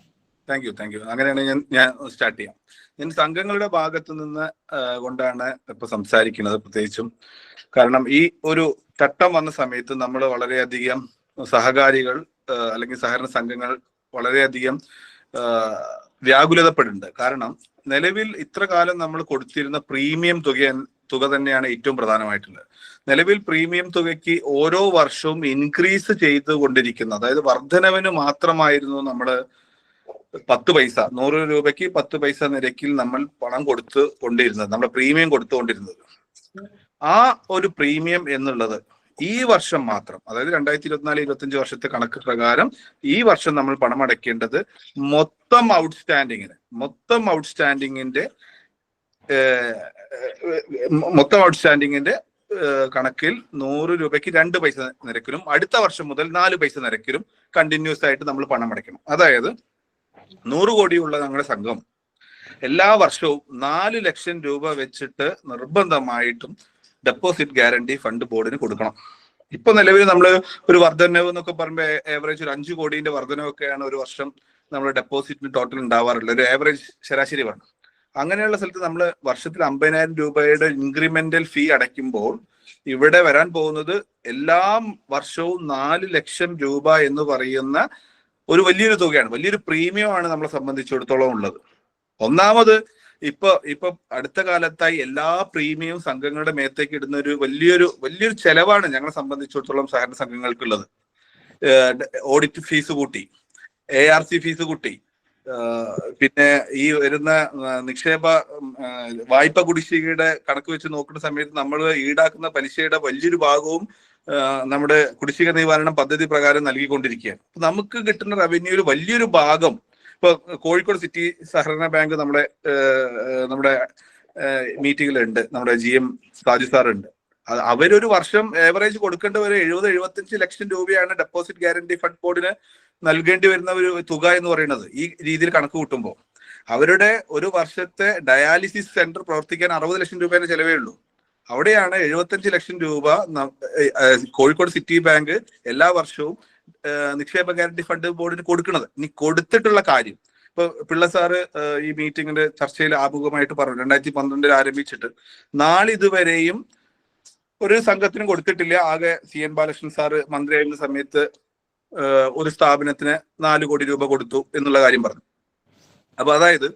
Thank you. അങ്ങനെയാണെങ്കിൽ ഞാൻ സ്റ്റാർട്ട് ചെയ്യാം. ഞാൻ സംഘങ്ങളുടെ ഭാഗത്തു നിന്ന് കൊണ്ടാണ് ഇപ്പൊ സംസാരിക്കുന്നത് പ്രത്യേകിച്ചും. കാരണം ഈ ഒരു ചട്ടം വന്ന സമയത്ത് നമ്മൾ വളരെയധികം സഹകാരികൾ അല്ലെങ്കിൽ സഹകരണ സംഘങ്ങൾ വളരെയധികം വ്യാകുലതപ്പെടുന്നുണ്ട്. കാരണം നിലവിൽ ഇത്ര കാലം നമ്മൾ കൊടുത്തിരുന്ന പ്രീമിയം തുക തന്നെയാണ് ഏറ്റവും പ്രധാനമായിട്ടുള്ളത്. നിലവിൽ പ്രീമിയം തുകയ്ക്ക് ഓരോ വർഷവും ഇൻക്രീസ് ചെയ്തുകൊണ്ടിരിക്കുന്ന, അതായത് വർധനവിന് മാത്രമായിരുന്നു നമ്മൾ 10 പൈസ, 100 രൂപയ്ക്ക് 10 പൈസ നിരക്കിൽ നമ്മൾ പണം കൊടുത്തു കൊണ്ടിരുന്നത്, നമ്മുടെ പ്രീമിയം കൊടുത്തുകൊണ്ടിരുന്നത്. ആ ഒരു പ്രീമിയം എന്നുള്ളത് ഈ വർഷം മാത്രം, അതായത് 2024-25 വർഷത്തെ കണക്ക് പ്രകാരം ഈ വർഷം നമ്മൾ പണം അടയ്ക്കേണ്ടത് മൊത്തം ഔട്ട്സ്റ്റാൻഡിങ്ങിന്റെ കണക്കിൽ 100 രൂപയ്ക്ക് 2 പൈസ നിരക്കിലും അടുത്ത വർഷം മുതൽ 4 പൈസ നിരക്കിലും കണ്ടിന്യൂസ് ആയിട്ട് നമ്മൾ പണം അടയ്ക്കണം. അതായത് 100 കോടിയുള്ള ഞങ്ങളുടെ സംഘം എല്ലാ വർഷവും 4 ലക്ഷം രൂപ വെച്ചിട്ട് നിർബന്ധമായിട്ടും ഡെപ്പോസിറ്റ് ഗ്യാരണ്ടി ഫണ്ട് ബോർഡിന് കൊടുക്കണം. ഇപ്പൊ നിലവിൽ നമ്മൾ ഒരു വർധനവ് എന്നൊക്കെ പറയുമ്പോൾ ഏവറേജ് ഒരു 5 കോടിന്റെ വർധനവൊക്കെയാണ് ഒരു വർഷം നമ്മൾ ഡെപ്പോസിറ്റിന് ടോട്ടൽ ഉണ്ടാവാറുള്ളത്, ഒരു ആവറേജ് ശരാശരി പറഞ്ഞു. അങ്ങനെയുള്ള സ്ഥലത്ത് നമ്മൾ വർഷത്തിൽ 50,000 രൂപയുടെ ഇൻക്രിമെന്റൽ ഫീ അടയ്ക്കുമ്പോൾ ഇവിടെ വരാൻ പോകുന്നത് എല്ലാ വർഷവും 4 ലക്ഷം രൂപ എന്ന് പറയുന്ന ഒരു വലിയൊരു തുകയാണ്, വലിയൊരു പ്രീമിയം ആണ് നമ്മളെ സംബന്ധിച്ചിടത്തോളം ഉള്ളത്. ഒന്നാമത് ഇപ്പൊ അടുത്ത കാലത്തായി എല്ലാ പ്രീമിയം സംഘങ്ങളുടെ മേത്തേക്ക് ഇടുന്ന ഒരു വലിയൊരു ചെലവാണ് ഞങ്ങളെ സംബന്ധിച്ചിടത്തോളം സഹകരണ സംഘങ്ങൾക്കുള്ളത്. ഓഡിറ്റ് ഫീസ് കൂട്ടി, ARC ഫീസ് കൂട്ടി, പിന്നെ ഈ വരുന്ന നിക്ഷേപ വായ്പ കുടിശ്ശികയുടെ കണക്ക് വെച്ച് നോക്കുന്ന സമയത്ത് നമ്മൾ ഈടാക്കുന്ന പലിശയുടെ വലിയൊരു ഭാഗവും നമ്മുടെ കുടിശ്ശിക നിവാരണ പദ്ധതി പ്രകാരം നൽകിക്കൊണ്ടിരിക്കുകയാണ്. നമുക്ക് കിട്ടുന്ന റവന്യൂവിൽ വലിയൊരു ഭാഗം ഇപ്പൊ കോഴിക്കോട് സിറ്റി സഹകരണ ബാങ്ക് നമ്മുടെ മീറ്റിംഗിലുണ്ട്, നമ്മുടെ GM സാജു സാറുണ്ട്. അവരൊരു വർഷം ഏവറേജ് കൊടുക്കേണ്ട ഒരു 70-75 ലക്ഷം രൂപയാണ് ഡെപ്പോസിറ്റ് ഗ്യാരണ്ടി ഫണ്ട് ബോർഡിന് നൽകേണ്ടി വരുന്ന ഒരു തുക എന്ന് പറയുന്നത്. ഈ രീതിയിൽ കണക്ക് കൂട്ടുമ്പോൾ അവരുടെ ഒരു വർഷത്തെ ഡയാലിസിസ് സെന്റർ പ്രവർത്തിക്കാൻ 60 ലക്ഷം രൂപേന്റെ ചെലവേ ഉള്ളൂ. അവിടെയാണ് 75 ലക്ഷം രൂപ കോഴിക്കോട് സിറ്റി ബാങ്ക് എല്ലാ വർഷവും നിക്ഷേപ ഗ്യാരണ്ടി ഫണ്ട് ബോർഡിന് കൊടുക്കുന്നത്. ഇനി കൊടുത്തിട്ടുള്ള കാര്യം ഇപ്പൊ പിള്ള സാറ് ഈ മീറ്റിംഗിന്റെ ചർച്ചയിൽ ആമുഖമായിട്ട് പറഞ്ഞു, 2012 ആരംഭിച്ചിട്ട് നാളിതുവരെയും ഒരു സംഘത്തിനും കൊടുത്തിട്ടില്ല. ആകെ CN ബാലകൃഷ്ണൻ സാറ് മന്ത്രിയായിരുന്ന സമയത്ത് ഒരു സ്ഥാപനത്തിന് 4 കോടി രൂപ കൊടുത്തു എന്നുള്ള കാര്യം പറഞ്ഞു. അപ്പൊ അതായത്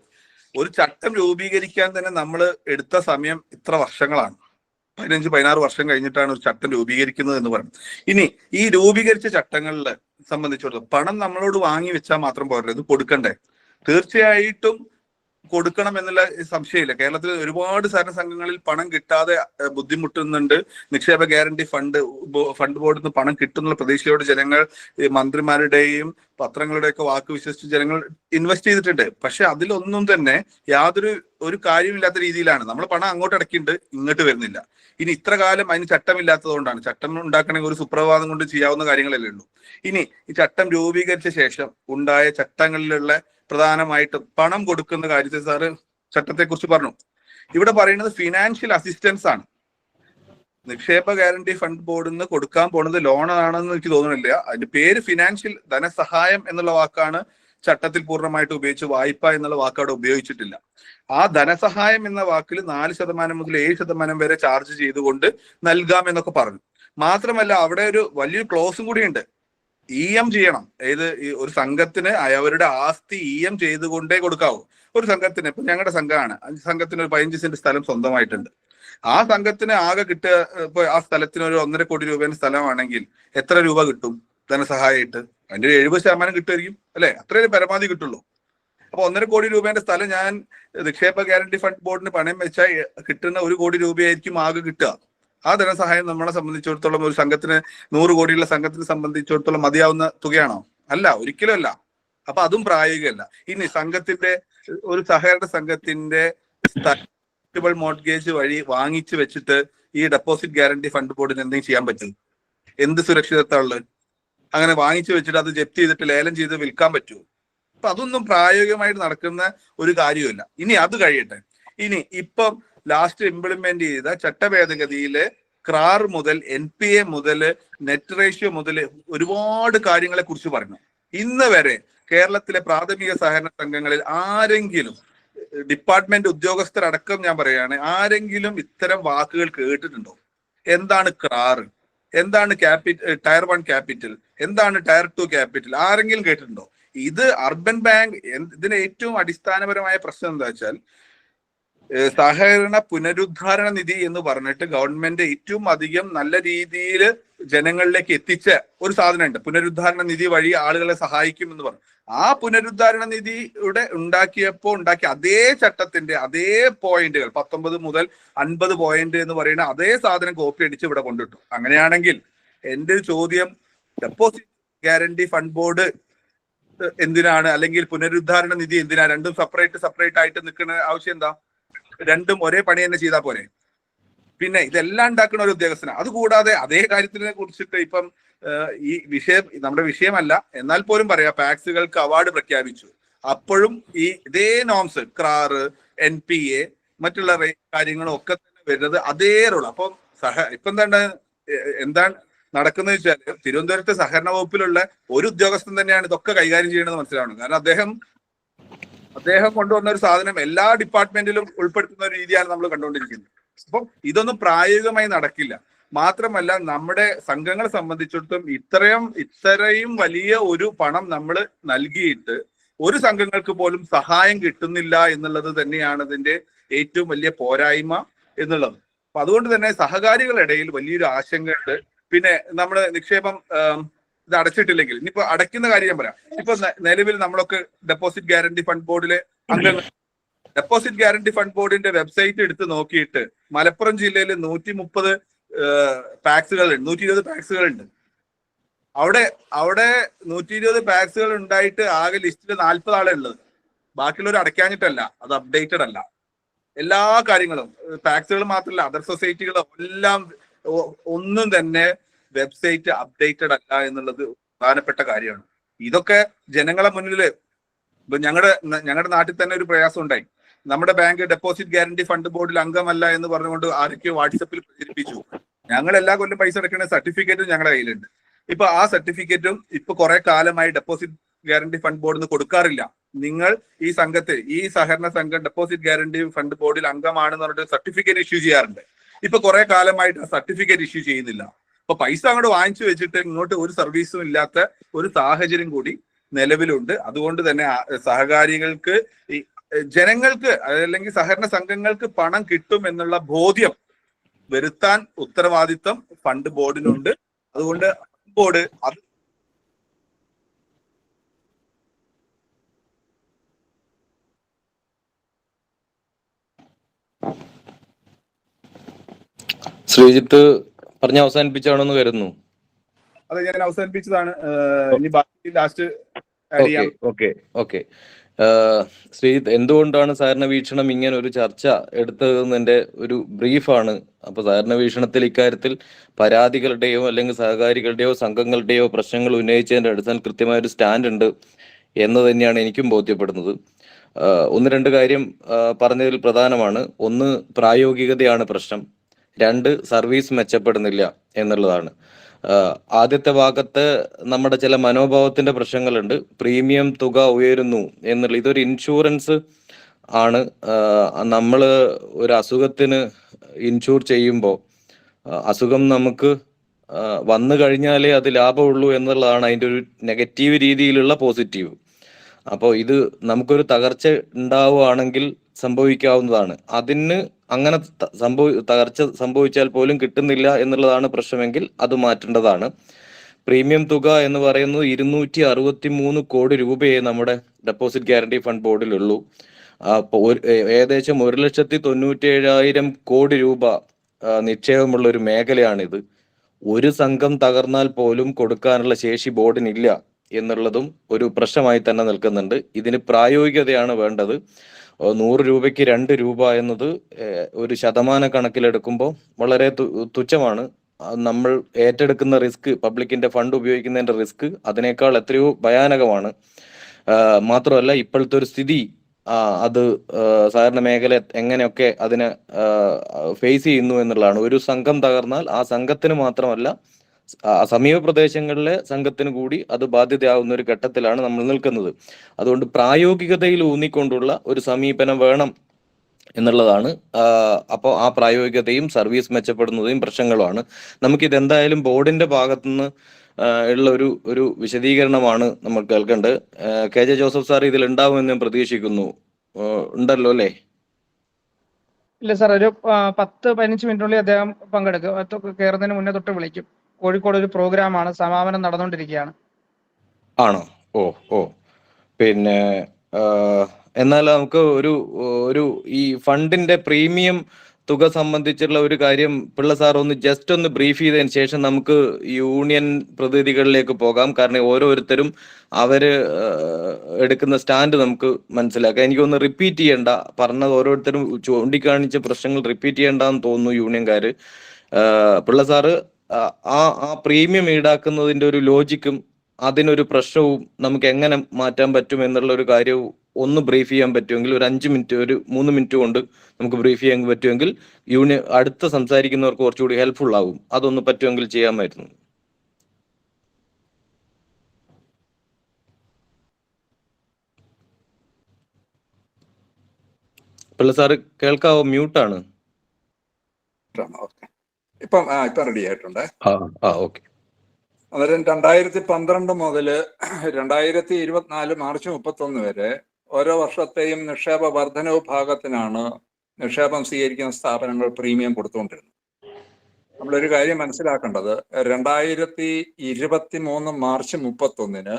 ഒരു ചട്ടം രൂപീകരിക്കാൻ തന്നെ നമ്മൾ എടുത്ത സമയം ഇത്ര വർഷങ്ങളാണ്, 15-16 വർഷം കഴിഞ്ഞിട്ടാണ് ഒരു ചട്ടം രൂപീകരിക്കുന്നത് എന്ന് പറഞ്ഞു. ഇനി ഈ രൂപീകരിച്ച ചട്ടങ്ങളിൽ സംബന്ധിച്ചിടത്തോളം പണം നമ്മളോട് വാങ്ങി വെച്ചാൽ മാത്രം പോരല്ലോ, ഇത് കൊടുക്കണ്ടേ? തീർച്ചയായിട്ടും കൊടുക്കണം എന്നുള്ള സംശയമില്ല. കേരളത്തിൽ ഒരുപാട് സഹകരണ സംഘങ്ങളിൽ പണം കിട്ടാതെ ബുദ്ധിമുട്ടുന്നുണ്ട്. നിക്ഷേപ ഗ്യാരണ്ടി ഫണ്ട് ബോർഡിൽ നിന്ന് പണം കിട്ടുന്നുള്ള പ്രതീക്ഷയോടെ ജനങ്ങൾ മന്ത്രിമാരുടെയും പത്രങ്ങളുടെയൊക്കെ വാക്ക് വിശ്വസിച്ച് ജനങ്ങൾ ഇൻവെസ്റ്റ് ചെയ്തിട്ടുണ്ട്. പക്ഷെ അതിലൊന്നും തന്നെ ഒരു കാര്യമില്ലാത്ത രീതിയിലാണ് നമ്മൾ പണം അങ്ങോട്ട് അടക്കിണ്ട്, ഇങ്ങോട്ട് വരുന്നില്ല. ഇനി ഇത്ര കാലം അതിന് ചട്ടമില്ലാത്തത് കൊണ്ടാണ്. ചട്ടം ഉണ്ടാക്കണമെങ്കിൽ ഒരു സുപ്രഭാതം കൊണ്ട് ചെയ്യാവുന്ന കാര്യങ്ങളല്ലേ ഉള്ളൂ. ഇനി ഈ ചട്ടം രൂപീകരിച്ച ശേഷം ഉണ്ടായ ചട്ടങ്ങളിലുള്ള പ്രധാനമായിട്ടും പണം കൊടുക്കുന്ന കാര്യത്തിൽ സാറ് ചട്ടത്തെ കുറിച്ച് പറഞ്ഞു. ഇവിടെ പറയുന്നത് ഫിനാൻഷ്യൽ അസിസ്റ്റൻസ് ആണ്. നിക്ഷേപ ഗ്യാരണ്ടി ഫണ്ട് ബോർഡിൽ നിന്ന് കൊടുക്കാൻ പോണത് ലോണാണെന്ന് എനിക്ക് തോന്നുന്നില്ല. അതിന്റെ പേര് ഫിനാൻഷ്യൽ ധനസഹായം എന്നുള്ള വാക്കാണ് ചട്ടത്തിൽ പൂർണ്ണമായിട്ട് ഉപയോഗിച്ച്, വായ്പ എന്നുള്ള വാക്ക് അവിടെ ഉപയോഗിച്ചിട്ടില്ല. ആ ധനസഹായം എന്ന വാക്കിൽ 4% മുതൽ 7% വരെ ചാർജ് ചെയ്തുകൊണ്ട് നൽകാം എന്നൊക്കെ പറഞ്ഞു. മാത്രമല്ല അവിടെ ഒരു വലിയൊരു ക്ലോസും കൂടിയുണ്ട്, EM ചെയ്യണം. ഏത് ഒരു സംഘത്തിന് അവരുടെ ആസ്തി EM ചെയ്തുകൊണ്ടേ കൊടുക്കാവൂ. ഒരു സംഘത്തിന്, ഇപ്പൊ ഞങ്ങളുടെ സംഘമാണ്, സംഘത്തിന് ഒരു 15 സെന്റ് സ്ഥലം സ്വന്തമായിട്ടുണ്ട്. ആ സംഘത്തിന് ആകെ കിട്ടുക, ഇപ്പൊ ആ സ്ഥലത്തിന് ഒരു 1.5 കോടി രൂപയുടെ സ്ഥലമാണെങ്കിൽ എത്ര രൂപ കിട്ടും ധനസഹായമായിട്ട്? അതിന്റെ ഒരു 70% കിട്ടുമായിരിക്കും അല്ലെ? അത്രയും പരമാവധി കിട്ടുള്ളൂ. അപ്പൊ 1.5 കോടി രൂപയുടെ സ്ഥലം ഞാൻ നിക്ഷേപ ഗ്യാരണ്ടി ഫണ്ട് ബോർഡിന് പണയം വെച്ചാൽ കിട്ടുന്ന 1 കോടി രൂപയായിരിക്കും ആകെ കിട്ടുക. ആ ധനസഹായം നമ്മളെ സംബന്ധിച്ചിടത്തോളം ഒരു സംഘത്തിന് 100 കോടിയുള്ള സംഘത്തിനെ സംബന്ധിച്ചിടത്തോളം മതിയാവുന്ന തുകയാണോ? അല്ല, ഒരിക്കലും അല്ല. അപ്പൊ അതും പ്രായോഗികമല്ല. ഇനി ഒരു സഹകരണ സംഘത്തിന്റെ മോർട്ട്ഗേജ് വഴി വാങ്ങിച്ചു വെച്ചിട്ട് ഈ ഡെപ്പോസിറ്റ് ഗ്യാരണ്ടി ഫണ്ട് ബോർഡിന് എന്തെങ്കിലും ചെയ്യാൻ പറ്റും? എന്ത് സുരക്ഷിതത്വമുള്ളത്? അങ്ങനെ വാങ്ങിച്ചു വെച്ചിട്ട് അത് ജപ്തി ചെയ്തിട്ട് ലേലം ചെയ്ത് വിൽക്കാൻ പറ്റുമോ? അപ്പൊ അതൊന്നും പ്രായോഗികമായിട്ട് നടക്കുന്ന ഒരു കാര്യമില്ല. ഇനി അത് കഴിയട്ടെ. ഇനി ഇപ്പം ലാസ്റ്റ് ഇംപ്ലിമെന്റ് ചെയ്ത ചട്ടഭേദഗതിയില് ക്രാർ മുതൽ NPA മുതൽ നെറ്റ് റേഷ്യോ മുതൽ ഒരുപാട് കാര്യങ്ങളെ കുറിച്ച് പറഞ്ഞു. ഇന്ന് വരെ കേരളത്തിലെ പ്രാഥമിക സഹകരണ സംഘങ്ങളിൽ ആരെങ്കിലും, ഡിപ്പാർട്ട്മെന്റ് ഉദ്യോഗസ്ഥരടക്കം ഞാൻ പറയുകയാണ്, ആരെങ്കിലും ഇത്തരം വാക്കുകൾ കേട്ടിട്ടുണ്ടോ? എന്താണ് ക്രാർ? എന്താണ് ടയർ 1 ക്യാപിറ്റൽ? എന്താണ് ടയർ 2 ക്യാപിറ്റൽ? ആരെങ്കിലും കേട്ടിട്ടുണ്ടോ? ഇത് അർബൻ ബാങ്ക്. ഇതിന് ഏറ്റവും അടിസ്ഥാനപരമായ പ്രശ്നം എന്താ വെച്ചാൽ, സഹകരണ പുനരുദ്ധാരണ നിധി എന്ന് പറഞ്ഞിട്ട് ഗവൺമെന്റ് ഏറ്റവും അധികം നല്ല രീതിയിൽ ജനങ്ങളിലേക്ക് എത്തിച്ച ഒരു സാധനമുണ്ട്. പുനരുദ്ധാരണ നിധി വഴി ആളുകളെ സഹായിക്കും എന്ന് പറഞ്ഞു. ആ പുനരുദ്ധാരണ നിധിയുടെ ഉണ്ടാക്കിയ അതേ ചട്ടത്തിന്റെ അതേ പോയിന്റുകൾ 19 മുതൽ 50 പോയിന്റ് എന്ന് പറയുന്ന അതേ സാധനം കോപ്പി അടിച്ച് ഇവിടെ കൊണ്ടിട്ടു. അങ്ങനെയാണെങ്കിൽ എന്റെ ഒരു ചോദ്യം, ഡെപ്പോസിറ്റ് ഗ്യാരണ്ടി ഫണ്ട് ബോർഡ് എന്തിനാണ്, അല്ലെങ്കിൽ പുനരുദ്ധാരണ നിധി എന്തിനാ? രണ്ടും സെപ്പറേറ്റ് ആയിട്ട് നിൽക്കുന്ന ആവശ്യം എന്താ? രണ്ടും ഒരേ പണി തന്നെ ചെയ്താൽ പോരെ? പിന്നെ ഇതെല്ലാം ഉണ്ടാക്കുന്ന ഒരു ഉദ്യോഗസ്ഥനാണ്. അതുകൂടാതെ അതേ കാര്യത്തിനെ കുറിച്ചിട്ട് ഇപ്പം ഈ വിഷയം നമ്മുടെ വിഷയമല്ല, എന്നാൽ പോലും പറയാം, പാക്സുകൾക്ക് അവാർഡ് പ്രഖ്യാപിച്ചു. അപ്പോഴും ഇതേ നോംസ് ക്രാർ, NPA, മറ്റുള്ള കാര്യങ്ങളും ഒക്കെ തന്നെ വരുന്നത് അതേ റോൾ. അപ്പം ഇപ്പം എന്താണ് നടക്കുന്നത് വെച്ചാൽ, തിരുവനന്തപുരത്തെ സഹകരണ വകുപ്പിലുള്ള ഒരു ഉദ്യോഗസ്ഥൻ തന്നെയാണ് ഇതൊക്കെ കൈകാര്യം ചെയ്യണമെന്ന് മനസ്സിലാവണം. കാരണം അദ്ദേഹം കൊണ്ടുവന്ന ഒരു സാധനം എല്ലാ ഡിപ്പാർട്ട്മെന്റിലും ഉൾപ്പെടുത്തുന്ന ഒരു രീതിയാണ് നമ്മൾ കണ്ടുകൊണ്ടിരിക്കുന്നത്. അപ്പം ഇതൊന്നും പ്രായോഗികമായി നടക്കില്ല. മാത്രമല്ല, നമ്മുടെ സംഘങ്ങളെ സംബന്ധിച്ചിടത്തോളം ഇത്രയും വലിയ ഒരു പണം നമ്മൾ നൽകിയിട്ട് ഒരു സംഘങ്ങൾക്ക് പോലും സഹായം കിട്ടുന്നില്ല എന്നുള്ളത് തന്നെയാണ് ഇതിന്റെ ഏറ്റവും വലിയ പോരായ്മ എന്നുള്ളത്. അപ്പൊ അതുകൊണ്ട് തന്നെ സഹകാരികളുടെ ഇടയിൽ വലിയൊരു ആശങ്കയുണ്ട്. പിന്നെ നമ്മൾ നിക്ഷേപം ഇത് അടച്ചിട്ടില്ലെങ്കിൽ, ഇനിയിപ്പോ അടയ്ക്കുന്ന കാര്യം ഞാൻ പറയാം. ഇപ്പൊ നിലവിൽ നമ്മളൊക്കെ ഡെപ്പോസിറ്റ് ഗ്യാരണ്ടി ഫണ്ട് ബോർഡിലെ അംഗങ്ങൾ, ഡെപ്പോസിറ്റ് ഗ്യാരണ്ടി ഫണ്ട് ബോർഡിന്റെ വെബ്സൈറ്റ് എടുത്ത് നോക്കിയിട്ട് മലപ്പുറം ജില്ലയിൽ 130 പാക്സുകളുണ്ട്, 120 പാക്സുകളുണ്ട്. അവിടെ 120 പാക്സുകൾ ഉണ്ടായിട്ട് ആകെ ലിസ്റ്റിൽ 40 ആളെ ഉള്ളത്. ബാക്കിയുള്ളവർ അടയ്ക്കാഞ്ഞിട്ടല്ല, അത് അപ്ഡേറ്റഡ് അല്ല. എല്ലാ കാര്യങ്ങളും, പാക്സുകൾ മാത്രമല്ല, അതർ സൊസൈറ്റികളും എല്ലാം ഒന്നും തന്നെ വെബ്സൈറ്റ് അപ്ഡേറ്റഡ് അല്ല എന്നുള്ളത് പ്രധാനപ്പെട്ട കാര്യമാണ്. ഇതൊക്കെ ജനങ്ങളെ മുന്നിൽ ഇപ്പൊ ഞങ്ങളുടെ നാട്ടിൽ തന്നെ ഒരു പ്രയാസം ഉണ്ടായി. നമ്മുടെ ബാങ്ക് ഡെപ്പോസിറ്റ് ഗ്യാരണ്ടി ഫണ്ട് ബോർഡിൽ അംഗമല്ല എന്ന് പറഞ്ഞുകൊണ്ട് ആരൊക്കെയോ വാട്സപ്പിൽ പ്രചരിപ്പിച്ചു. ഞങ്ങൾ എല്ലാ കൊല്ലം പൈസ അടയ്ക്കുന്ന സർട്ടിഫിക്കറ്റും ഞങ്ങളുടെ കയ്യിലുണ്ട്. ഇപ്പൊ ആ സർട്ടിഫിക്കറ്റും ഇപ്പൊ കുറെ കാലമായി ഡെപ്പോസിറ്റ് ഗ്യാരണ്ടി ഫണ്ട് ബോർഡിന് കൊടുക്കാറില്ല. നിങ്ങൾ ഈ സഹകരണ സംഘം ഡെപ്പോസിറ്റ് ഗ്യാരണ്ടി ഫണ്ട് ബോർഡിൽ അംഗമാണെന്ന് പറഞ്ഞിട്ട് സർട്ടിഫിക്കറ്റ് ഇഷ്യൂ ചെയ്യാറുണ്ട്. ഇപ്പൊ കുറെ കാലമായിട്ട് ആ സർട്ടിഫിക്കറ്റ് ഇഷ്യൂ ചെയ്യുന്നില്ല. അപ്പൊ പൈസ അങ്ങോട്ട് വാങ്ങിച്ചു വെച്ചിട്ട് ഇങ്ങോട്ട് ഒരു സർവീസും ഇല്ലാത്ത ഒരു സാഹചര്യം കൂടി നിലവിലുണ്ട്. അതുകൊണ്ട് തന്നെ സഹകാരികൾക്ക്, ജനങ്ങൾക്ക് അല്ലെങ്കിൽ സഹകരണ സംഘങ്ങൾക്ക് പണം കിട്ടും എന്നുള്ള ബോധ്യം വരുത്താൻ ഉത്തരവാദിത്തം ഫണ്ട് ബോർഡിനുണ്ട്. അതുകൊണ്ട് ബോർഡ് അത് ശ്രീജിത്ത് പറഞ്ഞ അവസാനിപ്പിച്ചാണെന്ന് കരുതുന്നു. അത് ഞാൻ അവസാനിപ്പിച്ചതാണ്. ഇനി ബാക്കി ലാസ്റ്റ് ആഡ് ചെയ്യാം. ഓക്കെ. ശ്രീജിത്ത്, എന്തുകൊണ്ടാണ് സഹകരണ വീക്ഷണം ഇങ്ങനെ ഒരു ചർച്ച എടുത്തതെന്നതിന്റെ ഒരു ബ്രീഫാണ്. അപ്പൊ സഹകരണ വീക്ഷണത്തിൽ ഇക്കാര്യത്തിൽ പരാതികളുടെയോ അല്ലെങ്കിൽ സഹകാരികളുടെയോ സംഘങ്ങളുടെയോ പ്രശ്നങ്ങൾ ഉന്നയിച്ചതിന്റെ അടിസ്ഥാനത്തിൽ കൃത്യമായ ഒരു സ്റ്റാൻഡ് ഉണ്ട് എന്ന് തന്നെയാണ് എനിക്കും ബോധ്യപ്പെടുന്നത്. ഒന്ന് രണ്ട് കാര്യം പറഞ്ഞതിൽ പ്രധാനമാണ്. ഒന്ന്, പ്രായോഗികതയാണ് പ്രശ്നം. 2, സർവീസ് മെച്ചപ്പെടുന്നില്ല എന്നുള്ളതാണ്. ആദ്യത്തെ ഭാഗത്ത് നമ്മുടെ ചില മനോഭാവത്തിന്റെ പ്രശ്നങ്ങളുണ്ട്. പ്രീമിയം തുക ഉയരുന്നു എന്നുള്ള ഇതൊരു ഇൻഷുറൻസ് ആണ്. നമ്മൾ ഒരു അസുഖത്തിന് ഇൻഷൂർ ചെയ്യുമ്പോൾ അസുഖം നമുക്ക് വന്നു കഴിഞ്ഞാലേ അത് ലാഭമുള്ളൂ എന്നുള്ളതാണ് അതിൻ്റെ ഒരു നെഗറ്റീവ് രീതിയിലുള്ള പോസിറ്റീവ്. അപ്പോൾ ഇത് നമുക്കൊരു തകർച്ച ഉണ്ടാവുകയാണെങ്കിൽ സംഭവിക്കാവുന്നതാണ്. അതിന് അങ്ങനെ തകർച്ച സംഭവിച്ചാൽ പോലും കിട്ടുന്നില്ല എന്നുള്ളതാണ് പ്രശ്നമെങ്കിൽ അത് മാറ്റേണ്ടതാണ്. പ്രീമിയം തുക എന്ന് പറയുന്നത് 263 കോടി രൂപയെ നമ്മുടെ ഡെപ്പോസിറ്റ് ഗ്യാരണ്ടി ഫണ്ട് ബോർഡിലുള്ളൂ. ഏകദേശം 1,97,000 കോടി രൂപ നിക്ഷേപമുള്ള ഒരു മേഖലയാണിത്. ഒരു സംഘം തകർന്നാൽ പോലും കൊടുക്കാനുള്ള ശേഷി ബോർഡിനില്ല എന്നുള്ളതും ഒരു പ്രശ്നമായി തന്നെ നിൽക്കുന്നുണ്ട്. ഇതിന് പ്രായോഗികതയാണ് വേണ്ടത്. 100 രൂപയ്ക്ക് 2 രൂപ എന്നത് ഒരു ശതമാന കണക്കിലെടുക്കുമ്പോൾ വളരെ തുച്ഛമാണ്. നമ്മൾ ഏറ്റെടുക്കുന്ന റിസ്ക്, പബ്ലിക്കിന്റെ ഫണ്ട് ഉപയോഗിക്കുന്നതിന്റെ റിസ്ക് അതിനേക്കാൾ എത്രയോ ഭയാനകമാണ്. മാത്രമല്ല, ഇപ്പോഴത്തെ ഒരു സ്ഥിതി അത് സഹകരണ മേഖല എങ്ങനെയൊക്കെ അതിനെ ഫേസ് ചെയ്യുന്നു എന്നുള്ളതാണ്. ഒരു സംഘം തകർന്നാൽ ആ സംഘത്തിന് മാത്രമല്ല, സമീപ പ്രദേശങ്ങളിലെ സംഘത്തിന് കൂടി അത് ബാധ്യതയാവുന്ന ഒരു ഘട്ടത്തിലാണ് നമ്മൾ നിൽക്കുന്നത്. അതുകൊണ്ട് പ്രായോഗികതയിൽ ഊന്നിക്കൊണ്ടുള്ള ഒരു സമീപനം വേണം എന്നുള്ളതാണ്. അപ്പോൾ ആ പ്രായോഗികതയും സർവീസ് മെച്ചപ്പെടുന്നതും പ്രശ്നങ്ങളുമാണ്. നമുക്കിത് എന്തായാലും ബോർഡിന്റെ ഭാഗത്തുനിന്ന് ഉള്ള ഒരു വിശദീകരണമാണ് നമ്മൾ കേൾക്കേണ്ടത്. KJ ജോസഫ് സാർ ഇതിൽ ഉണ്ടാവുമെന്ന് ഞാൻ പ്രതീക്ഷിക്കുന്നു. ഉണ്ടല്ലോ അല്ലേ? ഇല്ല സാർ, ഒരു 10-15 മിനിറ്റിനുള്ളിൽ അദ്ദേഹം പങ്കെടുക്കും. കയറുന്നതിന് മുന്നേ തൊട്ട് വിളിക്കും. കോഴിക്കോട് ഒരു പ്രോഗ്രാമാണ്, സമാപനം നടന്നുകൊണ്ടിരിക്കുകയാണ്. ആണോ? ഓ. പിന്നെ എന്നാൽ നമുക്ക് ഒരു ഈ ഫണ്ടിന്റെ പ്രീമിയം തുക സംബന്ധിച്ചുള്ള ഒരു കാര്യം പിള്ള സാർ ഒന്ന് ജസ്റ്റ് ഒന്ന് ബ്രീഫ് ചെയ്തതിന് ശേഷം നമുക്ക് യൂണിയൻ പ്രതിനിധികളിലേക്ക് പോകാം. കാരണം ഓരോരുത്തരും അവര് എടുക്കുന്ന സ്റ്റാൻഡ് നമുക്ക് മനസ്സിലാക്കാം. എനിക്കൊന്ന് റിപ്പീറ്റ് ചെയ്യണ്ട, പറഞ്ഞത് ഓരോരുത്തരും ചൂണ്ടിക്കാണിച്ച പ്രശ്നങ്ങൾ റിപ്പീറ്റ് ചെയ്യണ്ടെന്ന് തോന്നുന്നു യൂണിയൻകാര്. പിള്ള സാറ് ആ പ്രീമിയം ഈടാക്കുന്നതിന്റെ ഒരു ലോജിക്കും അതിനൊരു പ്രശ്നവും നമുക്ക് എങ്ങനെ മാറ്റാൻ പറ്റും എന്നുള്ള ഒരു കാര്യവും ഒന്ന് ബ്രീഫ് ചെയ്യാൻ പറ്റുമെങ്കിൽ ഒരു 5 മിനിറ്റ്, ഒരു 3 മിനിറ്റ് കൊണ്ട് നമുക്ക് ബ്രീഫ് ചെയ്യാൻ പറ്റുമെങ്കിൽ അടുത്ത സംസാരിക്കുന്നവർക്ക് കുറച്ചുകൂടി ഹെൽപ്ഫുൾ ആകും. അതൊന്ന് പറ്റുമെങ്കിൽ ചെയ്യാമായിരുന്നു. പിള്ള സാറ് കേൾക്കാവോ? മ്യൂട്ടാണ്. ഇപ്പം റെഡി ആയിട്ടുണ്ട്. ഓക്കെ. അന്നേരം 2012 മുതൽ 2024 മാർച്ച് 31 വരെ ഓരോ വർഷത്തെയും നിക്ഷേപ വർധനവ് ഭാഗത്തിനാണ് നിക്ഷേപം സ്വീകരിക്കുന്ന സ്ഥാപനങ്ങൾ പ്രീമിയം കൊടുത്തുകൊണ്ടിരുന്നത്. നമ്മളൊരു കാര്യം മനസ്സിലാക്കേണ്ടത്, 2023 മാർച്ച് 31